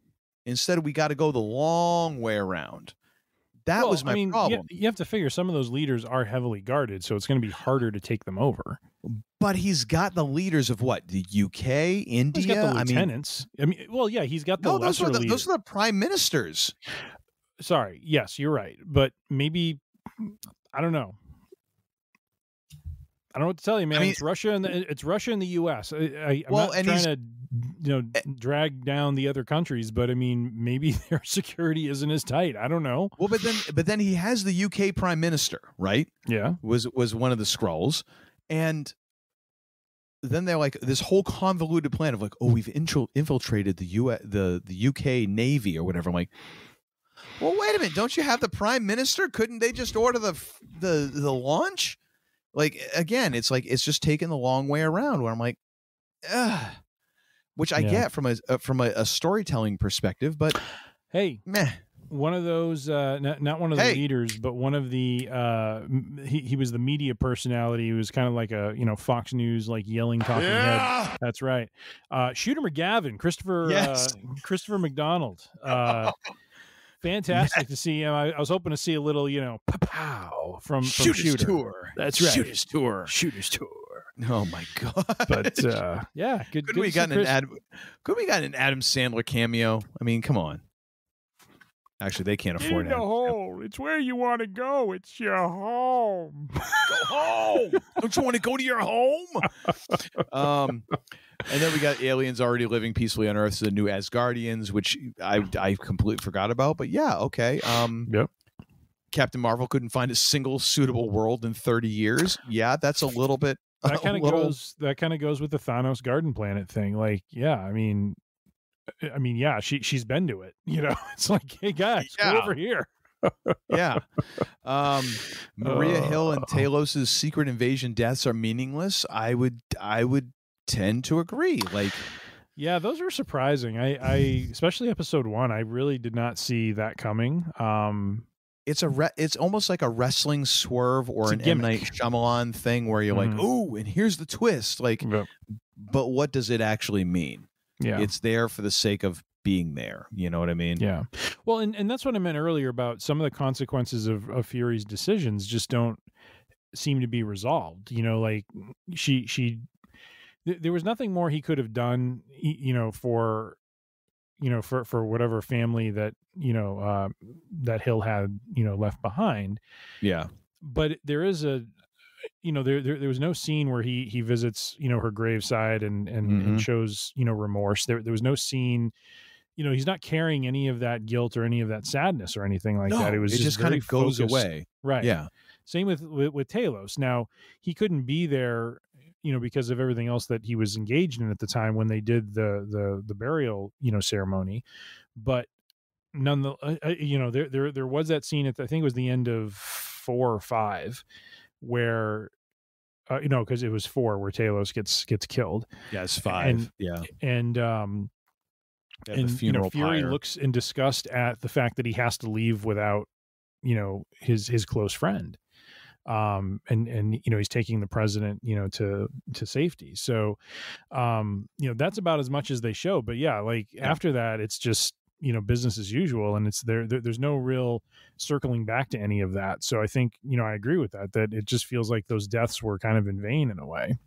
Instead, we got to go the long way around. That was my problem. You have to figure some of those leaders are heavily guarded, so it's going to be harder to take them over. But he's got the leaders of what? The UK, India? He's got the lieutenants. He's got the lesser leaders. Those are the prime ministers. Sorry. Yes, you're right. But maybe, I don't know. I don't know what to tell you, man. I mean, it's Russia and the U.S. I'm well, not trying to, drag down the other countries, but I mean, maybe their security isn't as tight. I don't know. Well, but then he has the UK Prime Minister, right? Yeah, was one of the Skrulls, and then they're like this whole convoluted plan of like, oh, we've infiltrated the UK Navy or whatever. I'm like, well, wait a minute, don't you have the Prime Minister? Couldn't they just order the launch? Like, again, it's like it's just taking the long way around. Where I'm like, ugh. Which I get from a storytelling perspective, but hey, meh. One of those, not one of the leaders, but one of the, he was the media personality. He was kind of like a, Fox News, like yelling, talking head. That's right. Shooter McGavin, Christopher McDonald. Fantastic to see him. I was hoping to see a little, pow from Shooter's Shooter. Tour. That's right. Shooter's Tour. Oh my god! But yeah, good. Could we gotten an Adam Sandler cameo? I mean, come on. Actually, they can't afford it. Hole. It's where you want to go. It's your home. Go home. Don't you want to go to your home? And then we got aliens already living peacefully on Earth, so the new Asgardians, which I completely forgot about. But yeah, okay. Yep. Captain Marvel couldn't find a single suitable world in 30 years. Yeah, that's a little bit. That kind of goes. That kind of goes with the Thanos Garden Planet thing. Like, yeah, I mean, yeah, she's been to it. It's like, hey guys, go over here. Yeah. Maria Hill and Talos' secret invasion deaths are meaningless. I would tend to agree. Like, yeah, those were surprising. I especially episode 1. I really did not see that coming. It's almost like a wrestling swerve or an M. Night Shyamalan thing where you're like, ooh, and here's the twist. Like, but what does it actually mean? Yeah, it's there for the sake of being there. You know what I mean? Yeah. Well, and that's what I meant earlier about some of the consequences of Fury's decisions just don't seem to be resolved. Like there was nothing more he could have done, for whatever family that, that Hill had, left behind. Yeah. But there is there was no scene where he visits, her graveside and shows, remorse. There was no scene, he's not carrying any of that guilt or any of that sadness or anything like that. It was just kind of goes away. Right. Yeah. Same with Talos. Now, he couldn't be there, because of everything else that he was engaged in at the time when they did the burial, ceremony. But there was that scene at I think it was the end of 4 or 5 where because it was 4 where Talos gets killed. Yeah, it's 5. And funeral Fury pyre. looks in disgust at the fact that he has to leave without his close friend. And he's taking the president to safety. So that's about as much as they show. But yeah, after that, it's just business as usual, and it's there's no real circling back to any of that. So I think I agree with that it just feels like those deaths were kind of in vain in a way.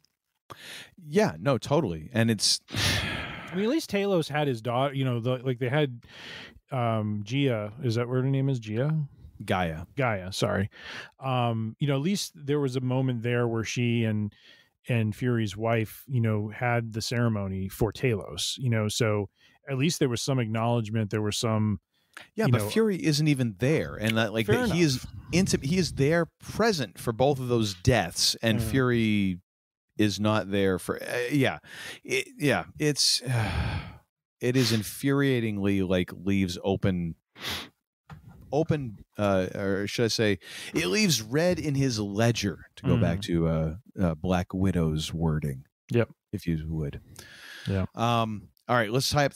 Yeah, no, totally. And it's I mean, at least Talos had his daughter, they had Gia, is that what her name is? Gaia, sorry. At least there was a moment there where she and Fury's wife, had the ceremony for Talos, so at least there was some acknowledgement. There was some, but Fury isn't even there, and he is there present for both of those deaths, and Fury is not there for. It is infuriatingly leaves open, or should I say, it leaves red in his ledger, to go back to Black Widow's wording. Yep, if you would. Yeah. All right, let's tie up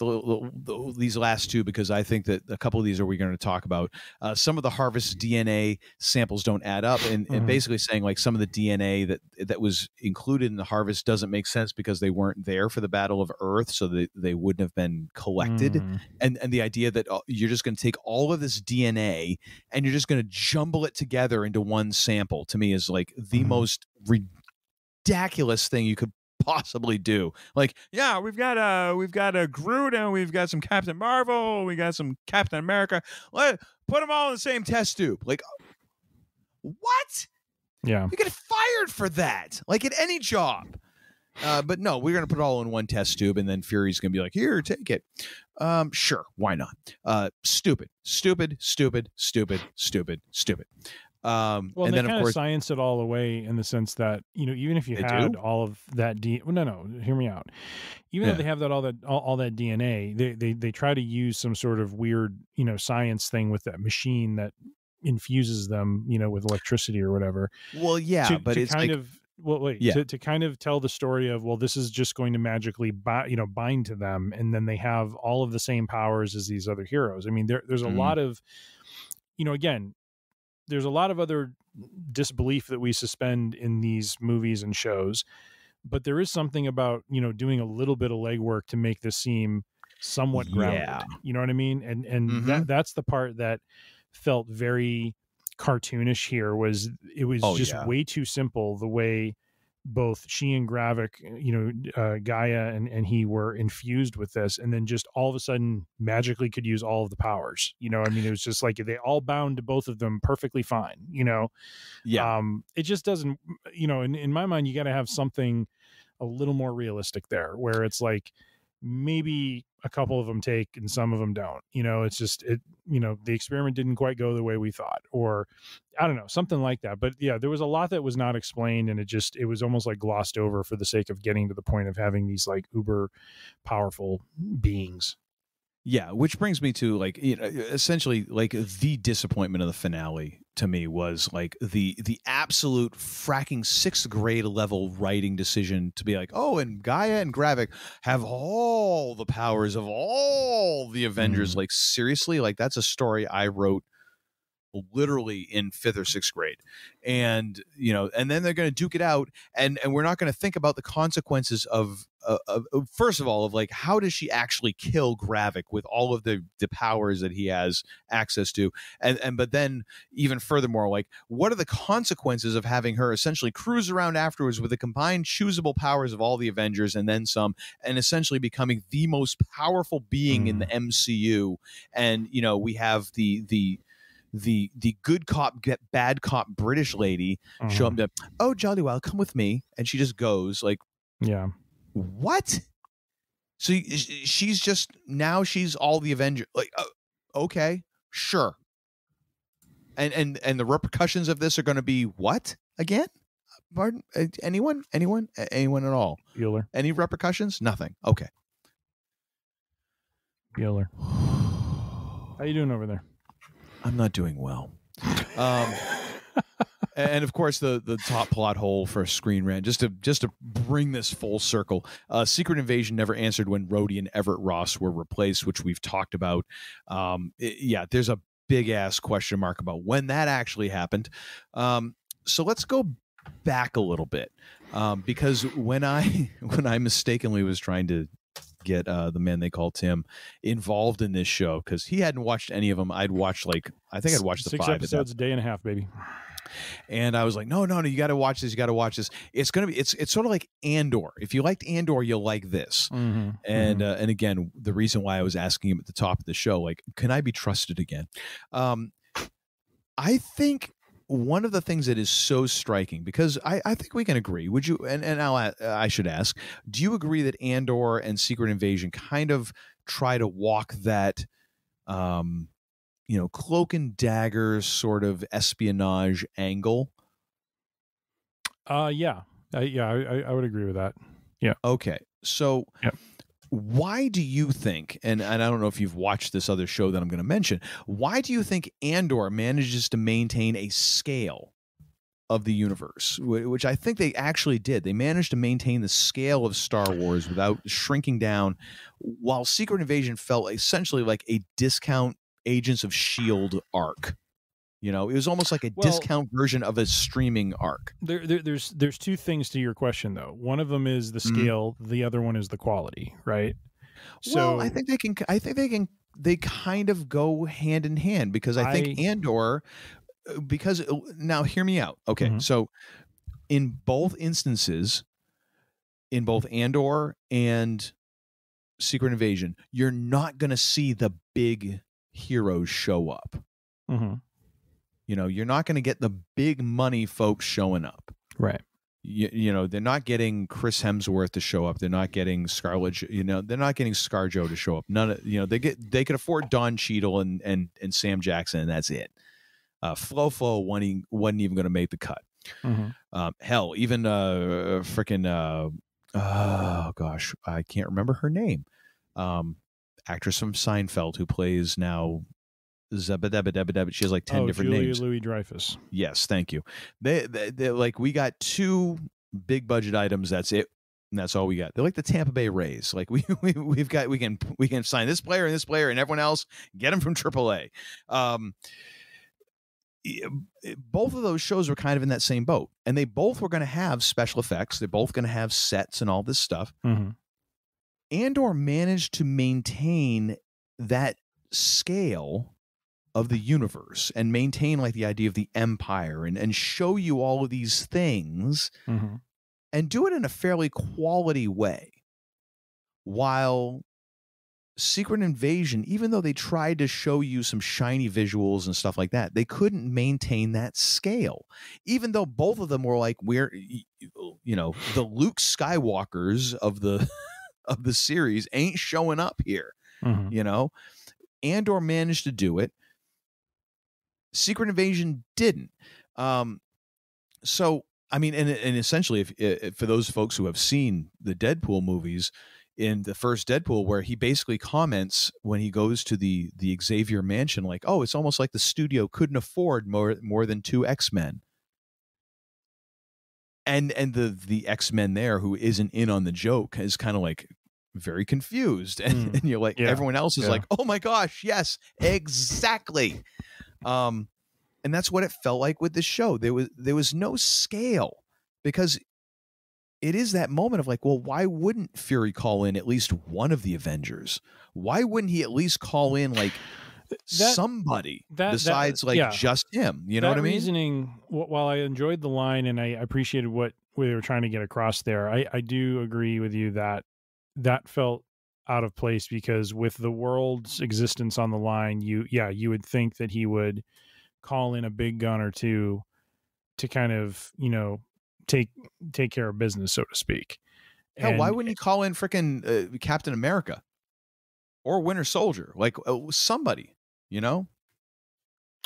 these last two, because I think that a couple of these are we're going to talk about. Some of the Harvest DNA samples don't add up, and basically saying some of the DNA that was included in the Harvest doesn't make sense because they weren't there for the Battle of Earth, so they wouldn't have been collected. And the idea that you're just going to take all of this DNA and you're just going to jumble it together into one sample, to me is the most ridiculous thing you could possibly do. We've got a Groot, and we've got some Captain Marvel, we got some Captain America. Put them all in the same test tube. What? Yeah. You get fired for that, like at any job. But no, we're going to put it all in one test tube, and then Fury's going to be like, here, take it. Sure, why not? Stupid. Well, and they then, of course, science it all away in the sense that, even if you had all of that no, hear me out. Even though they have all that DNA, they try to use some sort of weird, science thing with that machine that infuses them, with electricity or whatever. Well, yeah, but it's kind like, of to kind of tell the story of, well, this is just going to magically bind to them, and then they have all of the same powers as these other heroes. I mean, there's a lot of, again, there's a lot of other disbelief that we suspend in these movies and shows, but there is something about, doing a little bit of legwork to make this seem somewhat grounded. You know what I mean? And that's the part that felt very cartoonish here. It was way too simple the way both she and Gravik, Gaia and he were infused with this, and then just all of a sudden magically could use all of the powers. It was just like they all bound to both of them perfectly fine. It just doesn't. In my mind, you got to have something a little more realistic there, where it's like maybe a couple of them take and some of them don't. It's just the experiment didn't quite go the way we thought, or I don't know, something like that. But yeah, there was a lot that was not explained, and it was almost like glossed over for the sake of getting to the point of having these like uber powerful beings. Yeah, which brings me to like, essentially like the disappointment of the finale to me was like the absolute fracking 6th grade level writing decision to be like, oh, and Gaia and Gravik have all the powers of all the Avengers. Like, seriously, like that's a story I wrote literally in 5th or 6th grade, and and then they're going to duke it out, and we're not going to think about the consequences of first of all, of like, how does she actually kill Gravik with all of the powers that he has access to, and but then even furthermore, like, what are the consequences of having her essentially cruise around afterwards with the combined choosable powers of all the Avengers and then some, and essentially becoming the most powerful being in the MCU, and we have the good cop get bad cop British lady show up to, oh, jolly well, come with me, and she just goes like, what? So she's just, now she's all the Avengers, like, okay, sure, and the repercussions of this are going to be what again? Pardon? Anyone at all? Bueller. Any repercussions? Nothing. Okay. Bueller. How you doing over there? I'm not doing well. And of course, the top plot hole for Screen Rant, just to bring this full circle, Secret Invasion never answered when Rhodey and Everett Ross were replaced, which we've talked about. There's a big ass question mark about when that actually happened. So let's go back a little bit, because when I mistakenly was trying to get the man they call Tim involved in this show, because he hadn't watched any of them. I'd watched the 6 5 episodes, a day and a half, baby. And I was like, no, you got to watch this. It's going to be, it's sort of like Andor. If you liked Andor, you'll like this. And again, the reason why I was asking him at the top of the show, like, can I be trusted again? I think one of the things that is so striking, because I think we can agree, would you, and I should ask, do you agree that Andor and Secret Invasion kind of try to walk that, cloak and dagger sort of espionage angle? I would agree with that. Yeah. Okay. So why do you think, and I don't know if you've watched this other show that I'm going to mention, why do you think Andor manages to maintain a scale of the universe, which I think they actually did? They managed to maintain the scale of Star Wars without shrinking down, while Secret Invasion felt essentially like a discount Agents of S.H.I.E.L.D. arc. It was almost like a discount version of a streaming arc. There's two things to your question, though. One of them is the scale. The other one is the quality, right? So I think they kind of go hand in hand, because I think Andor, because now hear me out. Okay. So in both instances, in both Andor and Secret Invasion, you're not going to see the big heroes show up. You're not going to get the big money folks showing up. Right. They're not getting Chris Hemsworth to show up. They're not getting Scarlett. They're not getting ScarJo to show up. None of they could afford Don Cheadle and Sam Jackson, and that's it. Flo wasn't even going to make the cut. Mm-hmm. Hell, even freaking oh gosh, I can't remember her name. Actress from Seinfeld who plays now Zebedebedebedebed. She has like 10 different names. Julia Louis-Dreyfus. Yes, thank you. They like, we got 2 big budget items. That's it. And that's all we got. They're like the Tampa Bay Rays. Like we can sign this player and everyone else, get them from AAA. Both of those shows were kind of in that same boat, and they both were going to have special effects. They're both going to have sets and all this stuff. Mm-hmm. Andor managed to maintain that scale of the universe and maintain like the idea of the Empire and show you all of these things mm-hmm. and do it in a fairly quality way. While Secret Invasion, even though they tried to show you some shiny visuals and stuff like that, they couldn't maintain that scale. Even though both of them were like, we're, the Luke Skywalkers of the of the series ain't showing up here. Mm-hmm. Andor managed to do it. Secret Invasion didn't. So, I mean, and essentially, if for those folks who have seen the Deadpool movies, in the first Deadpool, where he basically comments when he goes to the Xavier mansion, like, oh, it's almost like the studio couldn't afford more than 2 X-Men. And the X-Men there, who isn't in on the joke, is kind of like very confused. And you're like, everyone else is like, oh my gosh, yes, exactly. And that's what it felt like with this show. There was no scale, because it is that moment of like, well, why wouldn't Fury call in at least one of the Avengers? Why wouldn't he at least call in like somebody besides just him? You know what I mean? Reasoning, while I enjoyed the line and I appreciated what they were trying to get across there, I do agree with you that felt out of place, because with the world's existence on the line, you would think that he would call in a big gun or two to kind of, take care of business, so to speak. Hell, why wouldn't he call in freaking Captain America or Winter Soldier? Like somebody,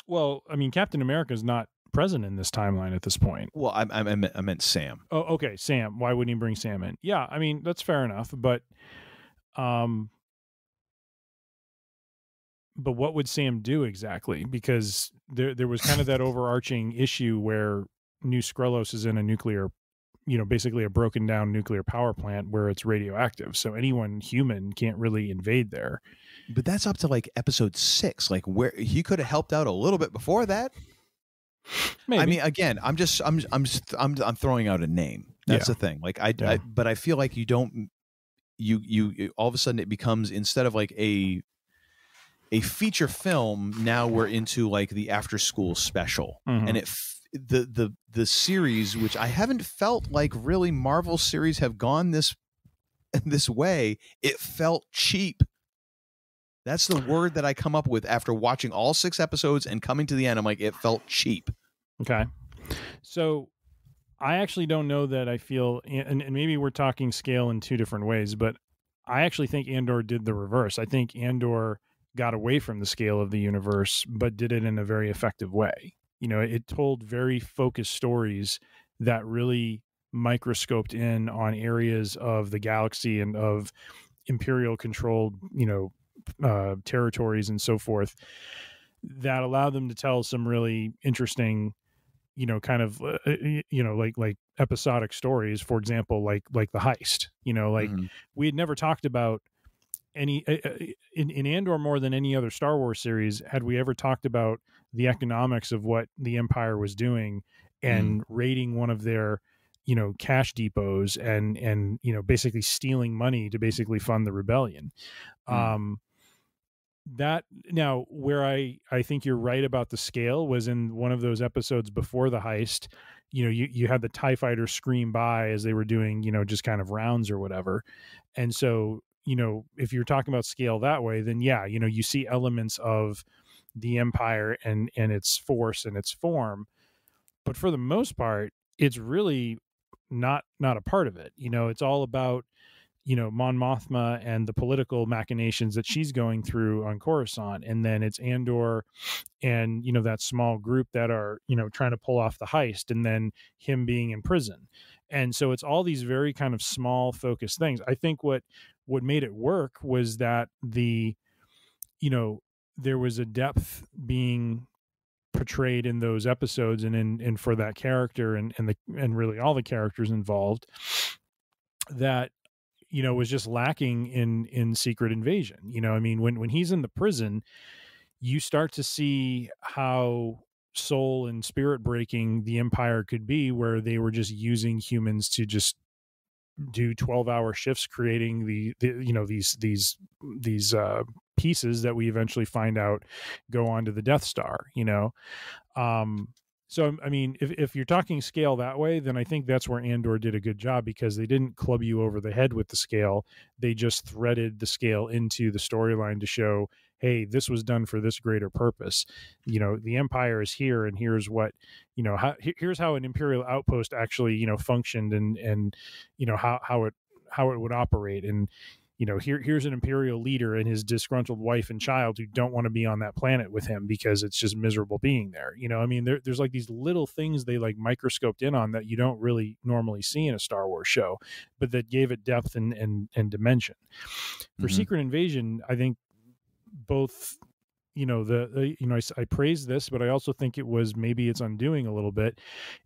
Well, I mean, Captain America is not present in this timeline at this point. Well, I meant Sam. Oh, okay, Sam. Why wouldn't he bring Sam in? Yeah, I mean, that's fair enough, but what would Sam do exactly? Because there was kind of that overarching issue where New Skrullos is in a nuclear, basically a broken down nuclear power plant where it's radioactive. So anyone human can't really invade there. But that's up to like episode 6, like where he could have helped out a little bit before that. Maybe. I mean, again, I'm throwing out a name. That's the thing. Like but I feel like you all of a sudden it becomes, instead of like a feature film, now we're into like the after school special. Mm-hmm. And the series, which I haven't felt like really Marvel series have gone this way, it felt cheap. That's the word that I come up with after watching all 6 episodes and coming to the end. I'm like, it felt cheap. Okay. So I actually don't know that I feel, and maybe we're talking scale in 2 different ways, but I actually think Andor did the reverse. I think Andor got away from the scale of the universe, but did it in a very effective way. It told very focused stories that really microscoped in on areas of the galaxy and of Imperial controlled, territories and so forth, that allowed them to tell some really interesting, kind of, like episodic stories. For example, like the heist, Mm-hmm. we had never talked about any in Andor more than any other Star Wars series had we ever talked about the economics of what the Empire was doing and raiding one of their cash depots and basically stealing money to basically fund the rebellion. That now where I think you're right about the scale was in one of those episodes before the heist. You had the TIE fighters scream by as they were doing just kind of rounds or whatever, and so if you're talking about scale that way, then you see elements of the Empire and its force and its form. But for the most part, it's really not a part of it. It's all about, Mon Mothma and the political machinations that she's going through on Coruscant. And then it's Andor and, that small group that are, trying to pull off the heist, and then him being in prison. And so it's all these very kind of small focused things. I think what made it work was that there was a depth being portrayed in those episodes and for that character and really all the characters involved that was just lacking in Secret Invasion. When he's in the prison, you start to see how soul and spirit breaking the Empire could be, where they were just using humans to just do 12-hour shifts, creating these pieces that we eventually find out go on to the Death Star. So, if you're talking scale that way, then I think that's where Andor did a good job, because they didn't club you over the head with the scale. They just threaded the scale into the storyline to show, hey, this was done for this greater purpose. The Empire is here, and here's what, here's how an Imperial outpost actually, functioned and how it would operate. And, here's an Imperial leader and his disgruntled wife and child who don't want to be on that planet with him because it's just miserable being there. There's like these little things they like microscoped in on that you don't really normally see in a Star Wars show, but that gave it depth and dimension. For Secret Invasion, I think both, I praise this, but I also think maybe it's undoing a little bit,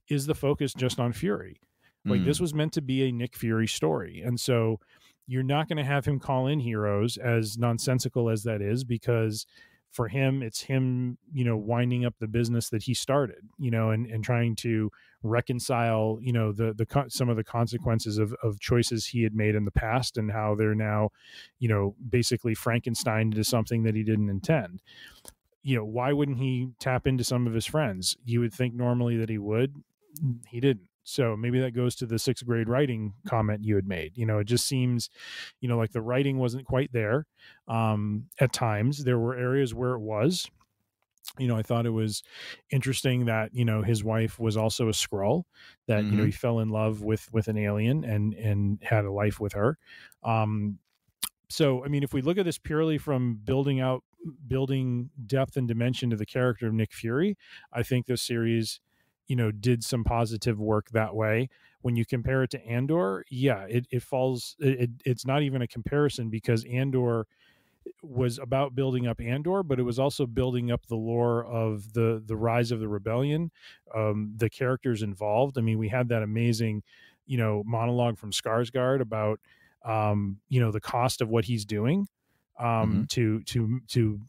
is the focus just on Fury. Like this was meant to be a Nick Fury story. And so you're not going to have him call in heroes, as nonsensical as that is, because for him, it's him, winding up the business that he started, and trying to reconcile, some of the consequences of choices he had made in the past, and how they're now, basically Frankenstein into something that he didn't intend. Why wouldn't he tap into some of his friends? You would think normally that he would. He didn't. So maybe that goes to the 6th grade writing comment you had made. It just seems, like the writing wasn't quite there. At times there were areas where it was. I thought it was interesting that, his wife was also a Skrull, that, he fell in love with an alien and had a life with her. So, if we look at this purely from building depth and dimension to the character of Nick Fury, I think this series, did some positive work that way. When you compare it to Andor, it falls, it's not even a comparison, because Andor was about building up Andor, but it was also building up the lore of the rise of the rebellion, the characters involved. We had that amazing, monologue from Skarsgård about, the cost of what he's doing. To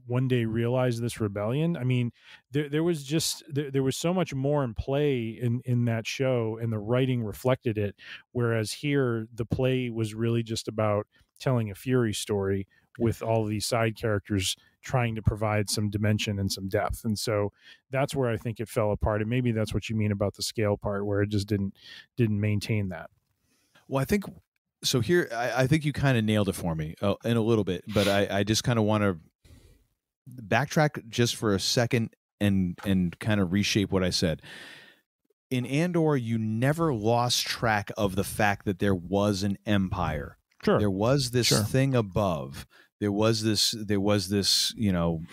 one day realize this rebellion. There was so much more in play in that show, and the writing reflected it. Whereas here, the play was really just about telling a Fury story with all of these side characters trying to provide some dimension and some depth. And so that's where I think it fell apart. And maybe that's what you mean about the scale part, where it just didn't maintain that. Well, I think so. Here, I think you kind of nailed it for me in a little bit, but I just kind of want to backtrack just for a second and kind of reshape what I said. In Andor, you never lost track of the fact that there was an empire. Sure. There was this thing above. There was this,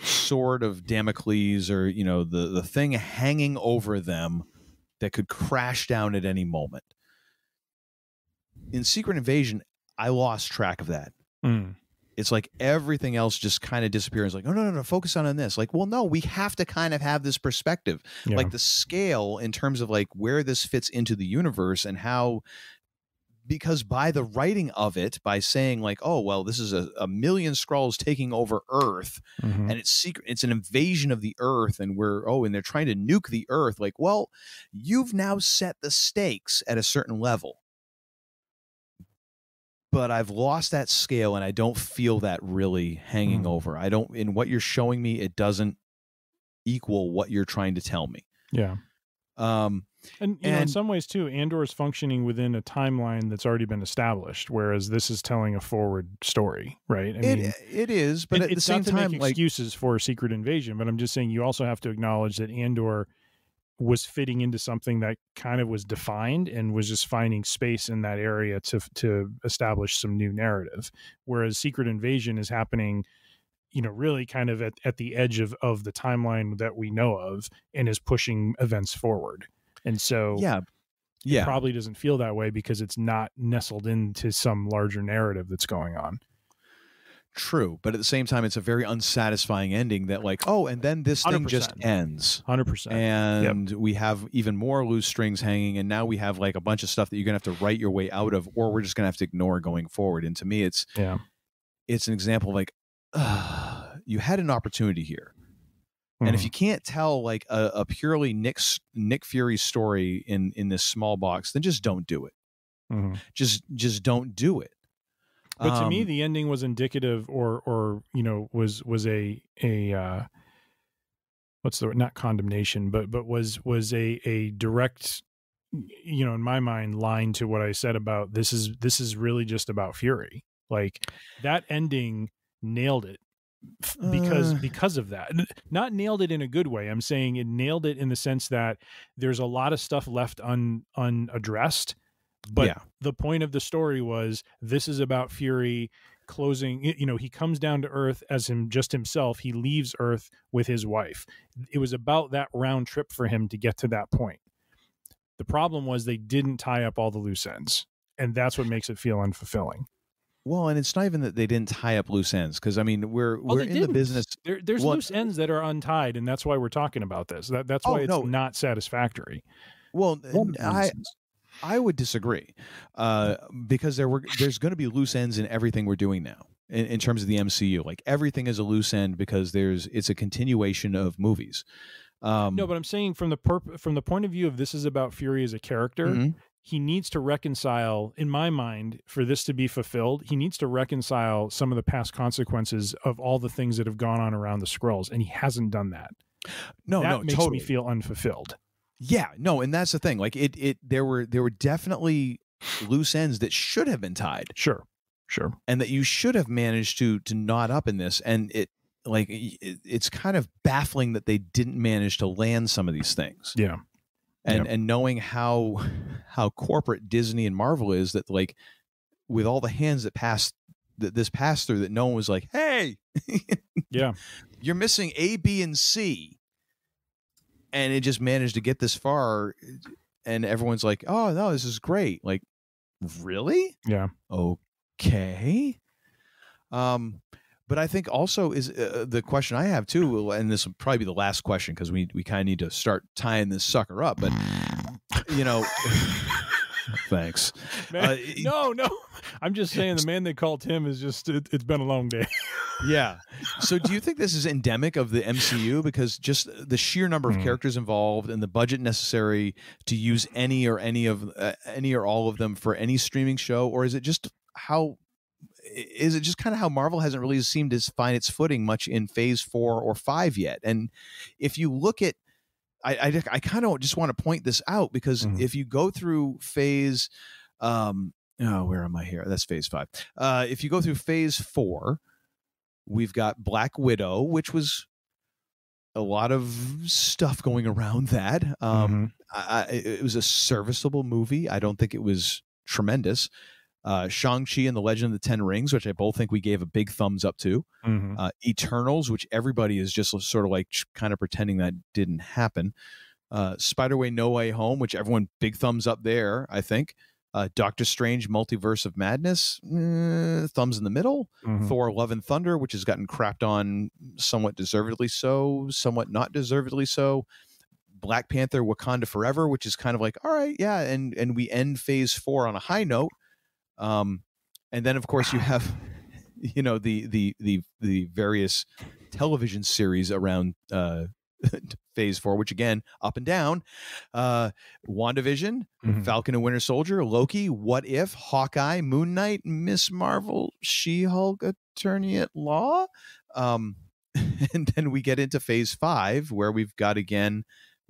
sword of Damocles, or, the thing hanging over them that could crash down at any moment. In Secret Invasion, I lost track of that. It's like everything else just kind of disappears. Like, oh, no, focus on this. Like, well, no, we have to kind of have this perspective. Yeah. Like the scale in terms of like where this fits into the universe and how, because by the writing of it, by saying like, oh, well, this is a million Skrulls taking over Earth, and it's secret, it's an invasion of the Earth, and and they're trying to nuke the Earth. Like, well, you've now set the stakes at a certain level. But I've lost that scale, and I don't feel that really hanging over. In what you're showing me, it doesn't equal what you're trying to tell me. Yeah. And, you know, in some ways too, Andor is functioning within a timeline that's already been established, whereas this is telling a forward story, right? I mean, it is, but at the same time, it's not to make excuses for Secret Invasion, but I'm just saying you also have to acknowledge that Andor was fitting into something that kind of was defined and was just finding space in that area to establish some new narrative, whereas Secret Invasion is happening, you know, really kind of at the edge of the timeline that we know of, and is pushing events forward. And so it probably doesn't feel that way because it's not nestled into some larger narrative that's going on. True, but at the same time, it's a very unsatisfying ending that like, oh, and then this thing just ends. 100%. And we have even more loose strings hanging, and now we have like a bunch of stuff that you're going to have to write your way out of, or we're just going to have to ignore going forward. And to me, it's an example of like, you had an opportunity here. And if you can't tell like a purely Nick Fury story in this small box, then just don't do it. Just don't do it. But to me, the ending was indicative, or you know, was a what's the, not condemnation, but was a direct, you know, in my mind, line to what I said about this is really just about Fury. Like that ending nailed it because of that. Not nailed it in a good way. I'm saying it nailed it in the sense that there's a lot of stuff left unaddressed. But the point of the story was this is about Fury closing, you know, he comes down to Earth as himself. He leaves Earth with his wife. It was about that round trip for him to get to that point. The problem was they didn't tie up all the loose ends, and that's what makes it feel unfulfilling. Well, and it's not even that they didn't tie up loose ends, because I mean we're in the business. There's loose ends that are untied, and that's why we're talking about this. That's why it's not satisfactory. Well, I would disagree, because there's going to be loose ends in everything we're doing now in terms of the MCU. Like everything is a loose end because it's a continuation of movies. No, but I'm saying from the point of view of this is about Fury as a character, he needs to reconcile, in my mind, for this to be fulfilled, he needs to reconcile some of the past consequences of all the things that have gone on around the Skrulls, and he hasn't done that. That makes me feel unfulfilled. Yeah, no, and that's the thing. Like there were definitely loose ends that should have been tied. Sure, and that you should have managed to knot up in this. And it's kind of baffling that they didn't manage to land some of these things. Yeah, and knowing how corporate Disney and Marvel is, that like with all the hands that this passed through, that no one was like, hey, you're missing A, B, and C. And it just managed to get this far, and everyone's like, oh, no, this is great. Like, really? Yeah. Okay. But I think also is the question I have too, and this will probably be the last question because we kind of need to start tying this sucker up. But, you know, thanks. Man, no. I'm just saying the man they call Tim is just, it's been a long day. Yeah. So do you think this is endemic of the MCU, because just the sheer number of characters involved and the budget necessary to use any or all of them for any streaming show? Or is it just kind of how Marvel hasn't really seemed to find its footing much in phase 4 or 5 yet? And if you look at, I kind of just want to point this out, because if you go through phase, where am I here? That's phase 5. If you go through phase 4, we've got Black Widow, which was a lot of stuff going around that. It was a serviceable movie. I don't think it was tremendous. Shang-Chi and the Legend of the Ten Rings, which I both think we gave a big thumbs up to. Eternals, which everybody is just sort of like kind of pretending that didn't happen. Spider-Man No Way Home, which everyone big thumbs up there, I think. Doctor Strange Multiverse of Madness, thumbs in the middle. Thor Love and Thunder, which has gotten crapped on somewhat deservedly so, somewhat not deservedly so. Black Panther Wakanda Forever, which is kind of like, all right, yeah, and we end phase 4 on a high note. And then of course you have, you know, the various television series around phase 4, which again, up and down. WandaVision, Falcon and Winter Soldier, Loki, What If, Hawkeye, Moon Knight, Miss Marvel, She-Hulk, Attorney at Law. And then we get into phase 5, where we've got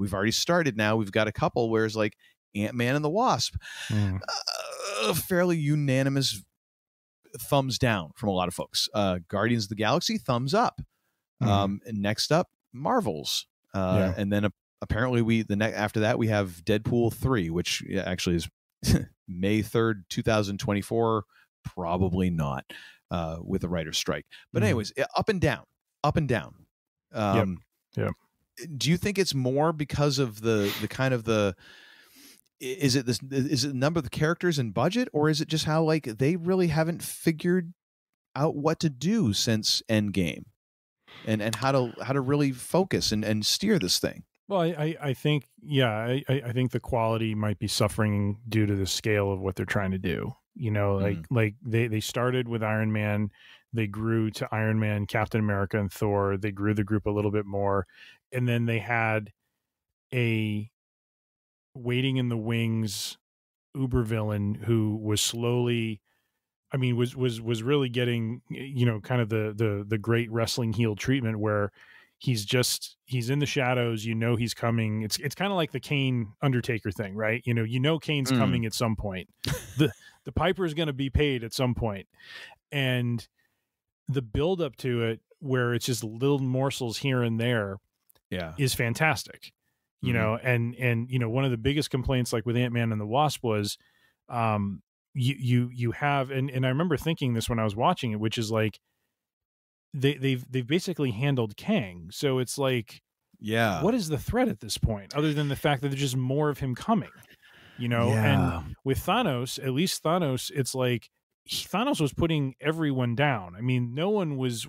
we've already started now. We've got a couple where it's like Ant-Man and the Wasp, a fairly unanimous thumbs down from a lot of folks. Guardians of the Galaxy, thumbs up. And next up, Marvels. And then apparently after that we have Deadpool 3, which actually is May 3rd, 2024. Probably not with the writer's strike. But anyways, up and down. Yep. Do you think it's more because of the kind of the is it the number of the characters and budget, or is it just how like they really haven't figured out what to do since Endgame and how to really focus and steer this thing? Well, I think I think the quality might be suffering due to the scale of what they're trying to do. You know, like they started with Iron Man, they grew to Iron Man, Captain America, and Thor. They grew the group a little bit more, and then they had a waiting in the wings uber villain who was slowly, I mean, was really getting, you know, kind of the great wrestling heel treatment where he's in the shadows, you know, he's coming. It's kind of like the Kane Undertaker thing, right? You know, Kane's coming at some point. The Piper is going to be paid at some point. And the build up to it, where it's just little morsels here and there, is fantastic. You know, and you know, one of the biggest complaints, like with Ant-Man and the Wasp, was you have, and I remember thinking this when I was watching it, which is like they've basically handled Kang. So it's like, what is the threat at this point, other than the fact that there's just more of him coming? You know, and with Thanos, at least Thanos, it's like Thanos was putting everyone down. I mean, no one was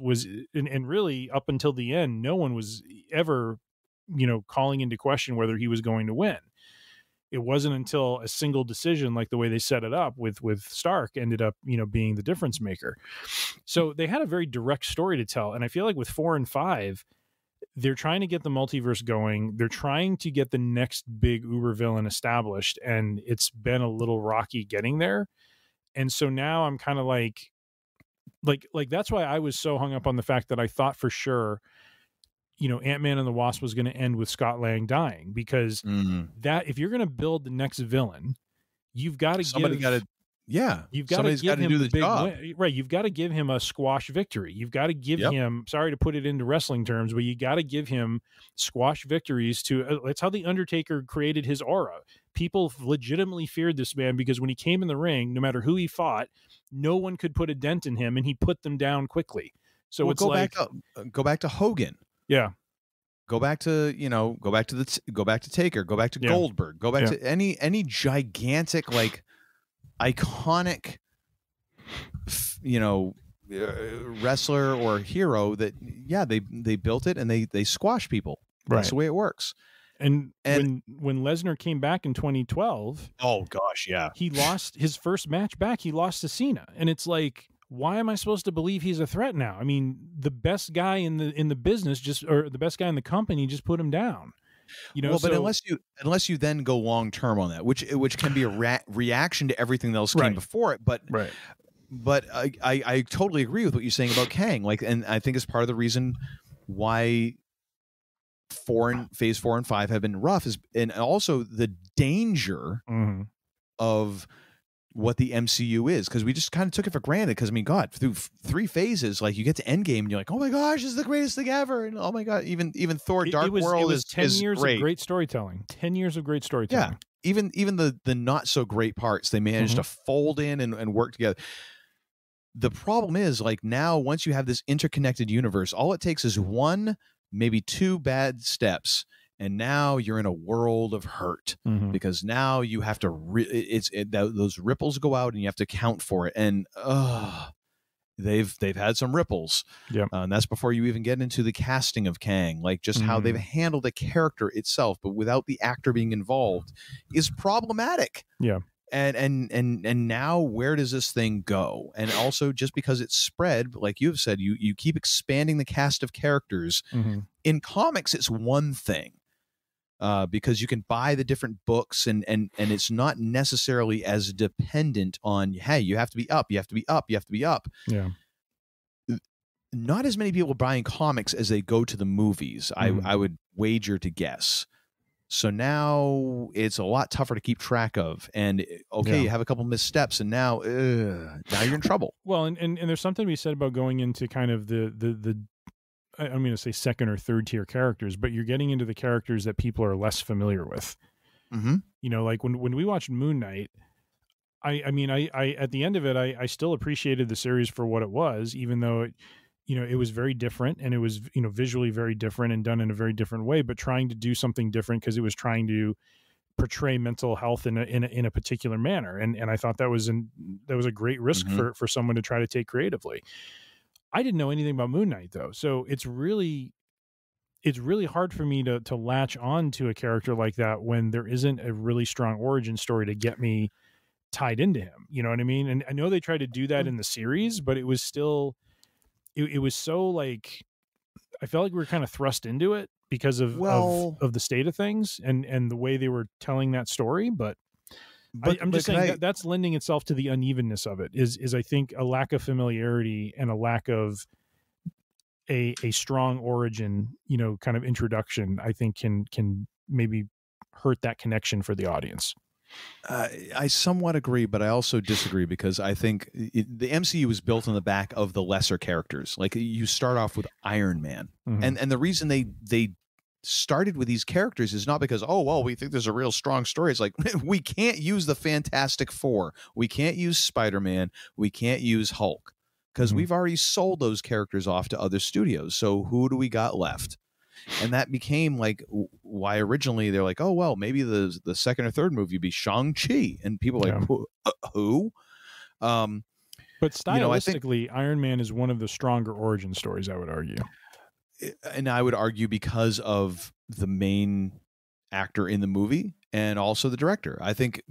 and really up until the end, no one was ever, you know, calling into question whether he was going to win. It wasn't until a single decision, like the way they set it up with Stark, ended up, you know, being the difference maker. So they had a very direct story to tell. And I feel like with 4 and 5, they're trying to get the multiverse going. They're trying to get the next big uber villain established, and it's been a little rocky getting there. And so now I'm kind of like that's why I was so hung up on the fact that I thought for sure, you know, Ant-Man and the Wasp was going to end with Scott Lang dying, because that, if you're going to build the next villain, you've got to somebody got to you've got to give him do the big job. win, right? You've got to give him a squash victory. You've got to give him, sorry to put it into wrestling terms, but you got to give him squash victories to. That's how the Undertaker created his aura. People legitimately feared this man because when he came in the ring, no matter who he fought, no one could put a dent in him, and he put them down quickly. So it's go back to Hogan. Yeah. Go back to Taker, go back to Goldberg, go back to any gigantic, like, iconic, you know, wrestler or hero that they built it and they squash people. Right. That's the way it works. And when Lesnar came back in 2012, oh gosh, he lost his first match back. He lost to Cena, and it's like, why am I supposed to believe he's a threat now? I mean, the best guy in the business or the best guy in the company just put him down. You know, well, but unless you then go long term on that, which can be a reaction to everything else came before it. But but I totally agree with what you're saying about Kang. Like, and I think it's part of the reason why phase 4 and 5 have been rough and also the danger of what the MCU is, because we just kind of took it for granted. Because I mean, God, through 3 phases, like you get to Endgame and you're like, oh my gosh, this is the greatest thing ever, and oh my God, even Thor: Dark World is 10 years great. of great storytelling. 10 years of great storytelling. Yeah, even the not so great parts they managed to fold in and work together. The problem is, like, now once you have this interconnected universe, all it takes is 1, maybe 2 bad steps, and now you're in a world of hurt, because now you have to those ripples go out and you have to account for it. And they've had some ripples. And that's before you even get into the casting of Kang, like just how they've handled the character itself, but without the actor being involved, is problematic. And now where does this thing go? And also, just because it's spread, like you've said, you keep expanding the cast of characters. In comics, it's one thing. Because you can buy the different books and it's not necessarily as dependent on, hey, you have to be up, you have to be up, you have to be up. Yeah. Not as many people buying comics as they go to the movies. I would wager to guess. So now it's a lot tougher to keep track of. And you have a couple missteps, and now you're in trouble. Well, and there's something to be said about going into kind of the I'm going to say second or third tier characters, but you're getting into the characters that people are less familiar with. Mm-hmm. You know, like when we watched Moon Knight, I at the end of it, I still appreciated the series for what it was, even though it was very different, and it was, visually very different and done in a very different way, but trying to do something different because it was trying to portray mental health in a particular manner. And I thought that was a great risk for someone to try to take creatively. I didn't know anything about Moon Knight though. So it's really hard for me to latch on to a character like that when there isn't a really strong origin story to get me tied into him. You know what I mean? And I know they tried to do that in the series, but it was still, it was so like, I felt like we were kind of thrust into it because of the state of things and the way they were telling that story. But I'm just saying that's lending itself to the unevenness of it is I think a lack of familiarity and a lack of a strong origin, kind of introduction, I think can maybe hurt that connection for the audience. I somewhat agree, but I also disagree because I think the MCU was built on the back of the lesser characters. Like you start off with Iron Man, and the reason they started with these characters is not because we think there's a real strong story. It's like we can't use the Fantastic Four, we can't use Spider-Man, we can't use Hulk because we've already sold those characters off to other studios. So who do we got left? And that became like why originally they're like, maybe the second or third movie would be Shang-Chi, and people are like, who? But stylistically, Iron Man is one of the stronger origin stories, I would argue. And I would argue because of the main actor in the movie and also the director. I think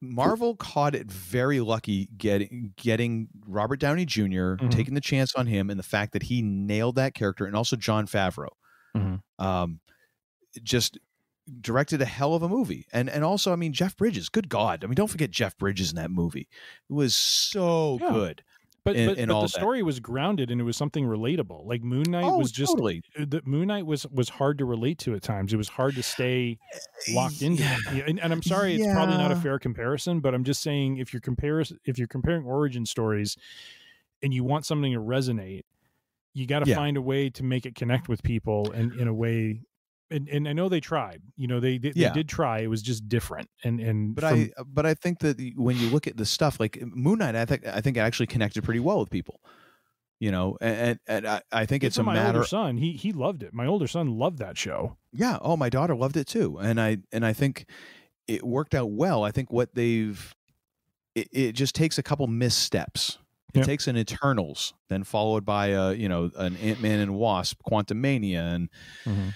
Marvel caught it very lucky getting Robert Downey Jr., taking the chance on him, and the fact that he nailed that character, and also Jon Favreau just directed a hell of a movie. And also, I mean, Jeff Bridges, good God. I mean, don't forget Jeff Bridges in that movie. It was so good. But the story was grounded and it was something relatable. Like Moon Knight was just Moon Knight was hard to relate to at times. It was hard to stay locked into it. And I'm sorry, it's probably not a fair comparison, but I'm just saying if you're comparing origin stories and you want something to resonate, you got to find a way to make it connect with people and in a way. And I know they tried, they did try. It was just different. But I think that when you look at the stuff like Moon Knight, I think it actually connected pretty well with people, and I think it's a matter. My older son, he loved it. My older son loved that show. Yeah. Oh, my daughter loved it too. And I think it worked out well. I think it just takes a couple missteps. It takes an Eternals, then followed by an Ant-Man and Wasp, Quantumania, and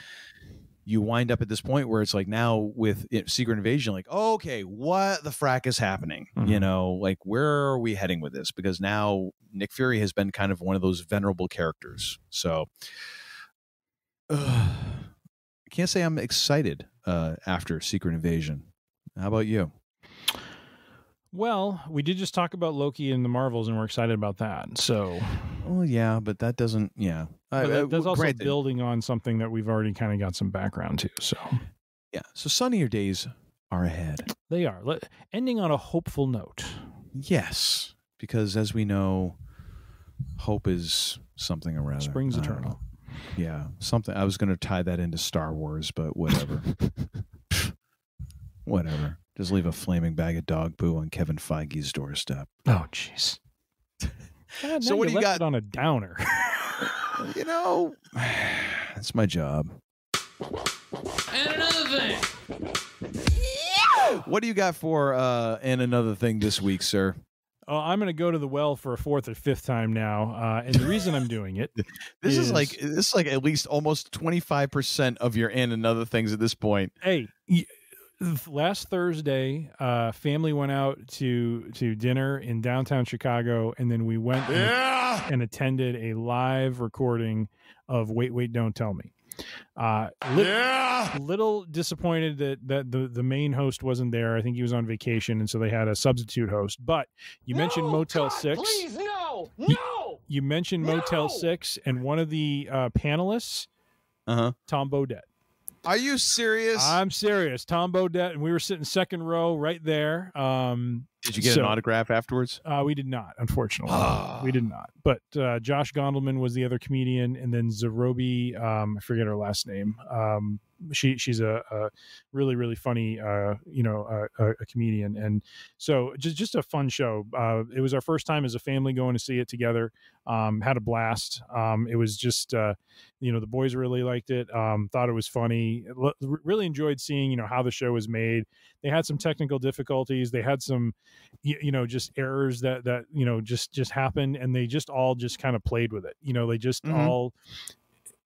you wind up at this point where it's like now with Secret Invasion, like, okay, what the frack is happening? Like, where are we heading with this? Because now Nick Fury has been kind of one of those venerable characters. So I can't say I'm excited after Secret Invasion. How about you? Well, we did just talk about Loki and the Marvels, and we're excited about that. So, yeah, but that doesn't, But that's also building on something that we've already kind of got some background to. So, yeah. So sunnier days are ahead. They are. Ending on a hopeful note. Yes, because as we know, hope is something around. Springs eternal. Yeah, something. I was going to tie that into Star Wars, but whatever. Whatever. Just leave a flaming bag of dog poo on Kevin Feige's doorstep. Oh, jeez. So what do you got on a downer? That's my job. And another thing. What do you got for and another thing this week, sir? I'm going to go to the well for a fourth or fifth time now, and the reason I'm doing it, this is like at least almost 25% of your and another things at this point. Hey. Last Thursday, family went out to dinner in downtown Chicago, and then we went and attended a live recording of Wait, Don't Tell Me. Little disappointed that the main host wasn't there. I think he was on vacation, and so they had a substitute host. But you mentioned Motel 6. Please, no! You mentioned Motel 6, and one of the panelists, Tom Bodett. Are you serious? I'm serious. Tom Bodett, and we were sitting second row right there. Did you get an autograph afterwards? We did not, unfortunately. We did not. But Josh Gondelman was the other comedian, and then Zerobi, I forget her last name. She's a really, really funny, a comedian. And so just a fun show. It was our first time as a family going to see it together. Had a blast. It was just, the boys really liked it. Thought it was funny. Really enjoyed seeing, how the show was made. They had some technical difficulties. They had some, just errors that just happened, and they just all just kind of played with it. They just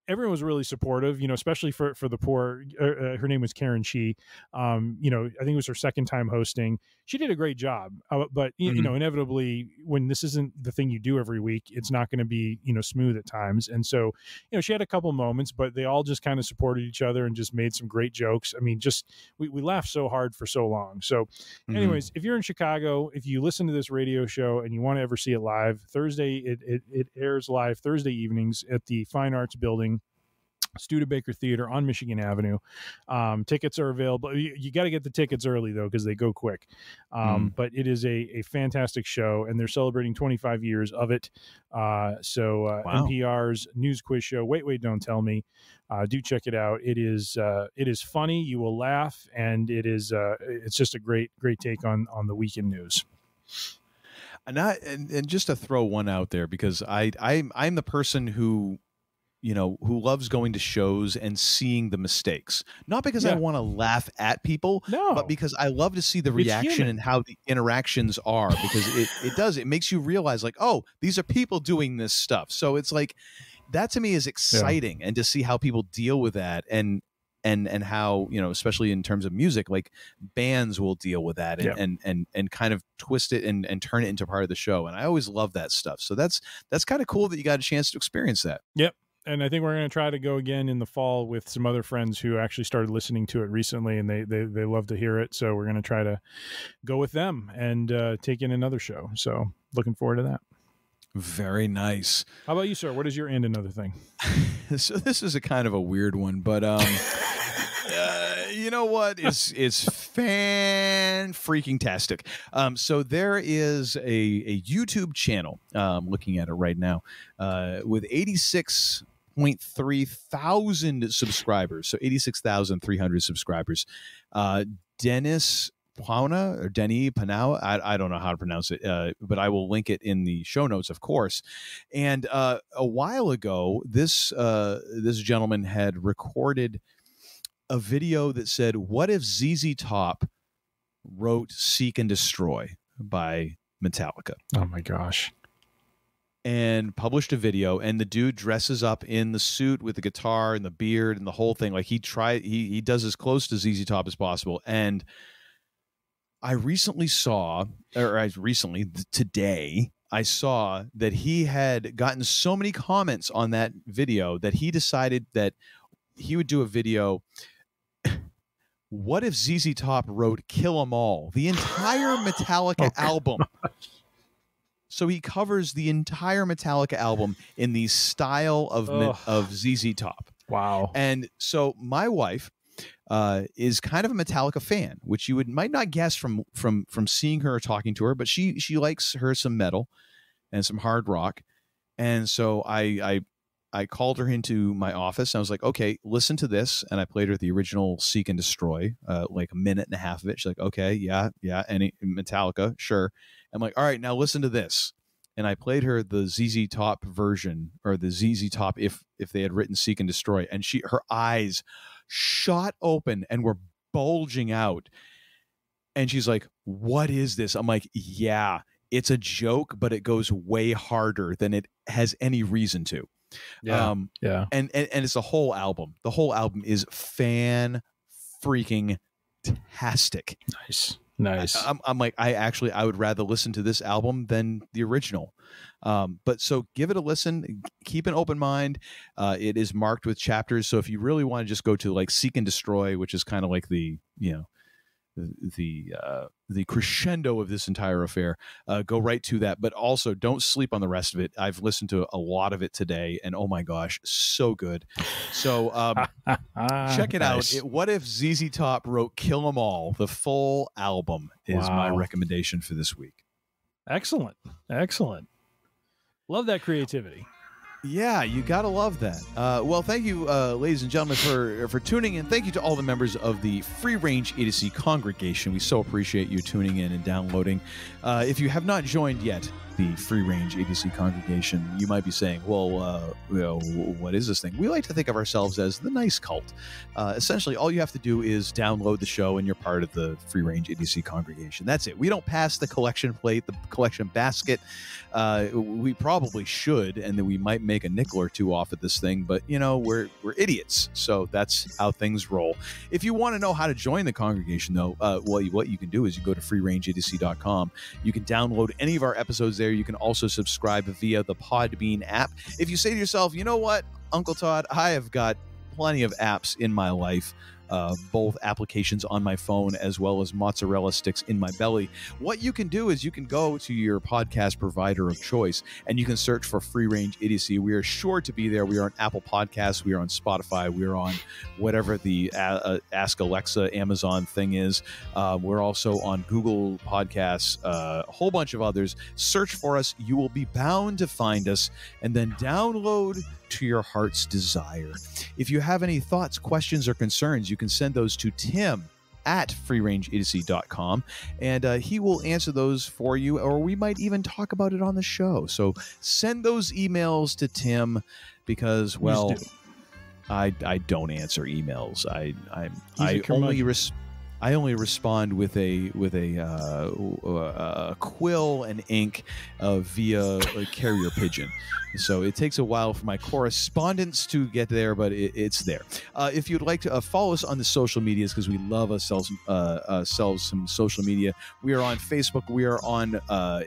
everyone was really supportive, especially for the poor. Her name was Karen Shi. I think it was her second time hosting. She did a great job, but inevitably, when this isn't the thing you do every week, it's not going to be smooth at times. And so, she had a couple moments, but they all just kind of supported each other and just made some great jokes. I mean, just we laughed so hard for so long. So, anyways, if you're in Chicago, if you listen to this radio show and you want to ever see it live, Thursday it airs live Thursday evenings at the Fine Arts Building, Studebaker Theater on Michigan Avenue. Tickets are available. You got to get the tickets early though, because they go quick. But it is a fantastic show, and they're celebrating 25 years of it. Wow. NPR's news quiz show, Wait, Don't Tell Me. Do check it out. It is funny. You will laugh, and it's just a great take on the weekend news. And just to throw one out there, because I'm the person who loves going to shows and seeing the mistakes, not because I want to laugh at people, but because I love to see the reaction and how the interactions are, because it makes you realize, like, oh, these are people doing this stuff. So it's like, that to me is exciting, and to see how people deal with that, and how, especially in terms of music, like bands will deal with that and kind of twist it and turn it into part of the show. And I always love that stuff. So that's kind of cool that you got a chance to experience that. Yep. And I think we're going to try to go again in the fall with some other friends who actually started listening to it recently, and they love to hear it. So we're going to try to go with them and take in another show. So looking forward to that. Very nice. How about you, sir? What is your and another thing? So this is a kind of a weird one, but you know what? It's fan freaking tastic. So there is a YouTube channel, looking at it right now, with 86.3 thousand subscribers. So 86,300 subscribers. Dennis Pauna or Denny Panau. I don't know how to pronounce it, but I will link it in the show notes, of course. And a while ago, this gentleman had recorded a video that said, "What if ZZ Top wrote Seek and Destroy by Metallica?" Oh my gosh. And published a video, and the dude dresses up in the suit with the guitar and the beard and the whole thing. Like he does as close to ZZ Top as possible. And today, I saw that he had gotten so many comments on that video that he decided that he would do a video. What if ZZ Top wrote Kill 'Em All, the entire Metallica album? So he covers the entire Metallica album in the style of ZZ Top. Wow. And so my wife is kind of a Metallica fan, which you might not guess from seeing her or talking to her, but she likes her some metal and some hard rock. And so I called her into my office. And I was like, okay, listen to this. And I played her the original Seek and Destroy, like a minute and a half of it. She's like, okay, yeah. And Metallica, sure. I'm like, all right, now listen to this. And I played her the ZZ Top version, or the ZZ Top if they had written Seek and Destroy. And her eyes shot open and were bulging out. And she's like, what is this? I'm like, yeah, it's a joke, but it goes way harder than it has any reason to. Yeah. And it's a whole album. The whole album is fan freaking tastic. Nice. I'm like, I would rather listen to this album than the original. But so give it a listen. Keep an open mind. It is marked with chapters. So if you really want to just go to like Seek and Destroy, which is kind of like the the crescendo of this entire affair, go right to that. But also, don't sleep on the rest of it. I've listened to a lot of it today, and oh my gosh, so good. So check it out. What if ZZ Top wrote "Kill 'Em All"? The full album is my recommendation for this week. Excellent. Love that creativity. Yeah, you gotta love that. Well, thank you, ladies and gentlemen, for tuning in. Thank you to all the members of the Free Range Idiocy congregation. We so appreciate you tuning in and downloading. If you have not joined yet the Free Range Idiocy congregation, you might be saying, well, what is this thing? We like to think of ourselves as the nice cult. Essentially, all you have to do is download the show and you're part of the Free Range Idiocy congregation. That's it. We don't pass the collection plate, the collection basket. We probably should, and then we might make a nickel or two off of this thing, but we're idiots, so that's how things roll. If you want to know how to join the congregation, though, what you can do is you go to freerangeidiocy.com. You can download any of our episodes there. You can also subscribe via the Podbean app. If you say to yourself, you know what, Uncle Todd, I have got plenty of apps in my life, both applications on my phone as well as mozzarella sticks in my belly. What you can do is you can go to your podcast provider of choice and you can search for Free Range Idiocy. We are sure to be there. We are on Apple Podcasts. We are on Spotify. We are on whatever the Ask Alexa Amazon thing is. We're also on Google Podcasts, a whole bunch of others. Search for us. You will be bound to find us, and then download to your heart's desire. If you have any thoughts, questions, or concerns, you can send those to Tim at freerangeidiocy.com, and he will answer those for you, or we might even talk about it on the show. So send those emails to Tim, because, well, I don't answer emails. I only respond with a quill and ink via a carrier pigeon. So it takes a while for my correspondence to get there, but it's there. If you'd like to follow us on the social medias, because we love ourselves some social media, we are on Facebook, we are on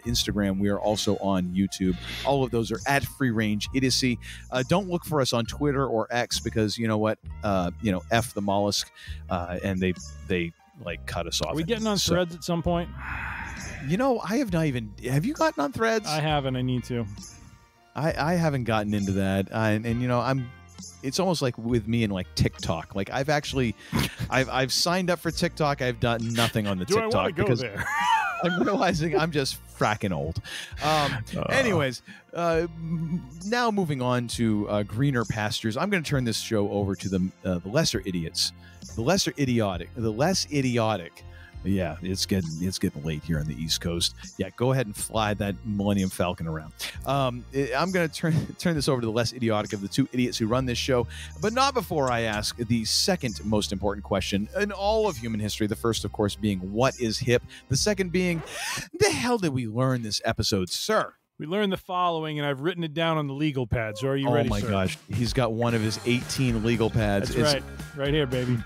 Instagram, we are also on YouTube. All of those are at Free Range Idiocy. Don't look for us on Twitter or X, because you know what, F the mollusk, and they like cut us off. Are we getting on Threads at some point? I have not even. Have you gotten on Threads? I haven't. I need to. I haven't gotten into that, and it's almost like with me and like TikTok. Like I've signed up for TikTok. I've done nothing on the TikTok I want to go because there? I'm realizing I'm just fracking old. Anyways, now moving on to greener pastures. I'm going to turn this show over to the lesser idiots, the less idiotic. Yeah, it's getting late here on the East Coast. Yeah, go ahead and fly that Millennium Falcon around. I'm going to turn this over to the less idiotic of the two idiots who run this show, but not before I ask the second most important question in all of human history. The first, of course, being what is hip. The second being, the hell did we learn this episode, sir? We learned the following, and I've written it down on the legal pad. So are you ready, sir? Oh, my gosh. He's got one of his 18 legal pads. That's right. Right here, baby.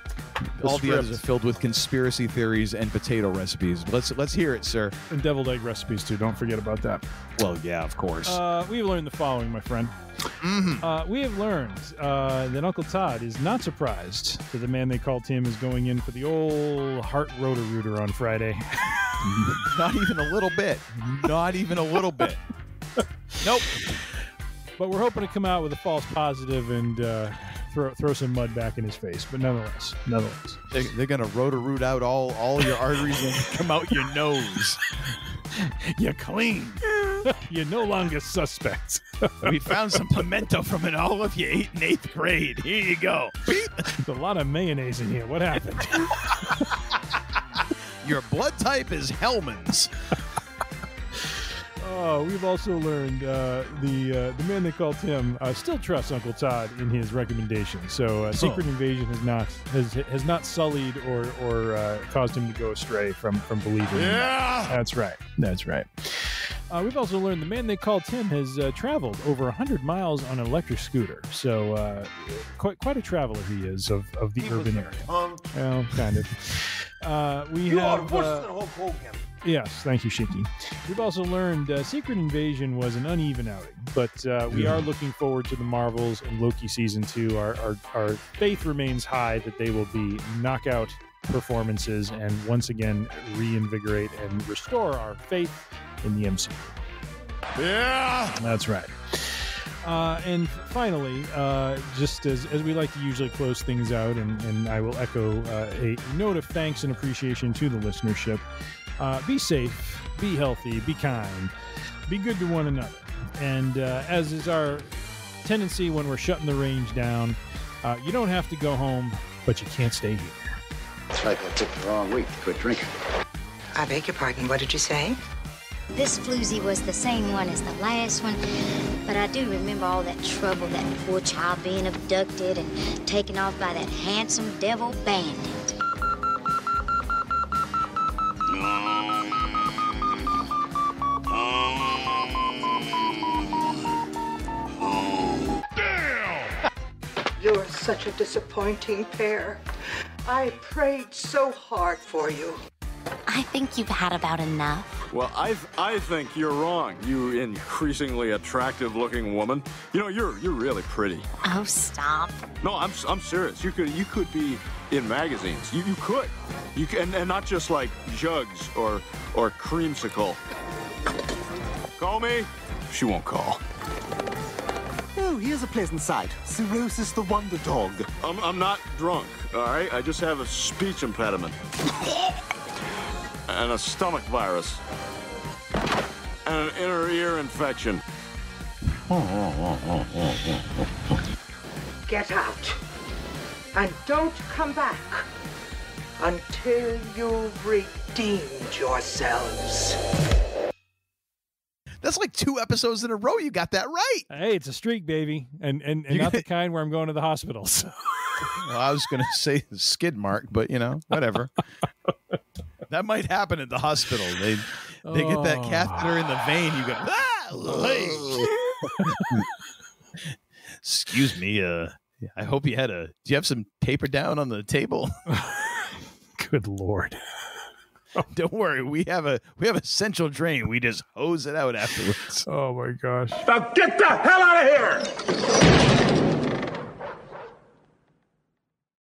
All the others are filled with conspiracy theories and potato recipes. Let's hear it, sir. And deviled egg recipes, too. Don't forget about that. Well, yeah, of course. We have learned the following, my friend. Mm-hmm. We have learned that Uncle Todd is not surprised that the man they call Tim is going in for the old heart rotor-rooter on Friday. Not even a little bit. Not even a little bit. Nope. But we're hoping to come out with a false positive and throw some mud back in his face. But nonetheless. They're going to rotor-root out all your arteries and come out your nose. You're clean. You're no longer suspect. We found some pimento from an all of you ate in 8th grade. Here you go. There's a lot of mayonnaise in here. What happened? Your blood type is Hellman's. We've also learned the man they call Tim still trusts Uncle Todd in his recommendations. So Secret Invasion has not sullied or caused him to go astray from believing. Yeah, that's right. We've also learned the man they call Tim has traveled over 100 miles on an electric scooter. So quite a traveler he is of the urban area. Well, kind of. You are worse than Hulk Hogan. Yes, thank you, Shiki. We've also learned Secret Invasion was an uneven outing, but we are looking forward to the Marvels and Loki Season 2. Our faith remains high that they will be knockout performances and once again reinvigorate and restore our faith in the MCU. Yeah! That's right. And finally, just as we like to usually close things out, and I will echo a note of thanks and appreciation to the listenership. Be safe, be healthy, be kind, be good to one another. And as is our tendency when we're shutting the range down, you don't have to go home, but you can't stay here. It's like I picked the wrong week to quit drinking. I beg your pardon, what did you say? This floozy was the same one as the last one, but I do remember all that trouble, that poor child being abducted and taken off by that handsome devil bandit. You're such a disappointing pair. I prayed so hard for you. I think you've had about enough. Well, I think you're wrong, you increasingly attractive-looking woman. You know, you're really pretty. Oh, stop. No, I'm serious. You could be in magazines. You could. You can, and not just like Jugs or Creamsicle. Call me. She won't call. Oh, here's a pleasant sight. Cirrhosis the Wonder Dog. I'm not drunk, all right? I just have a speech impediment. And a stomach virus. And an inner ear infection. Get out. And don't come back until you've redeemed yourselves. That's like 2 episodes in a row. You got that right. Hey, it's a streak, baby. And not the kind where I'm going to the hospital. So. Well, I was going to say skid mark, but, you know, whatever. That might happen at the hospital. They get that catheter in the vein. You go, excuse me. I hope you had do you have some paper down on the table? Good Lord. Don't worry. We have a central drain. We just hose it out afterwards. Oh my gosh. Now get the hell out of here!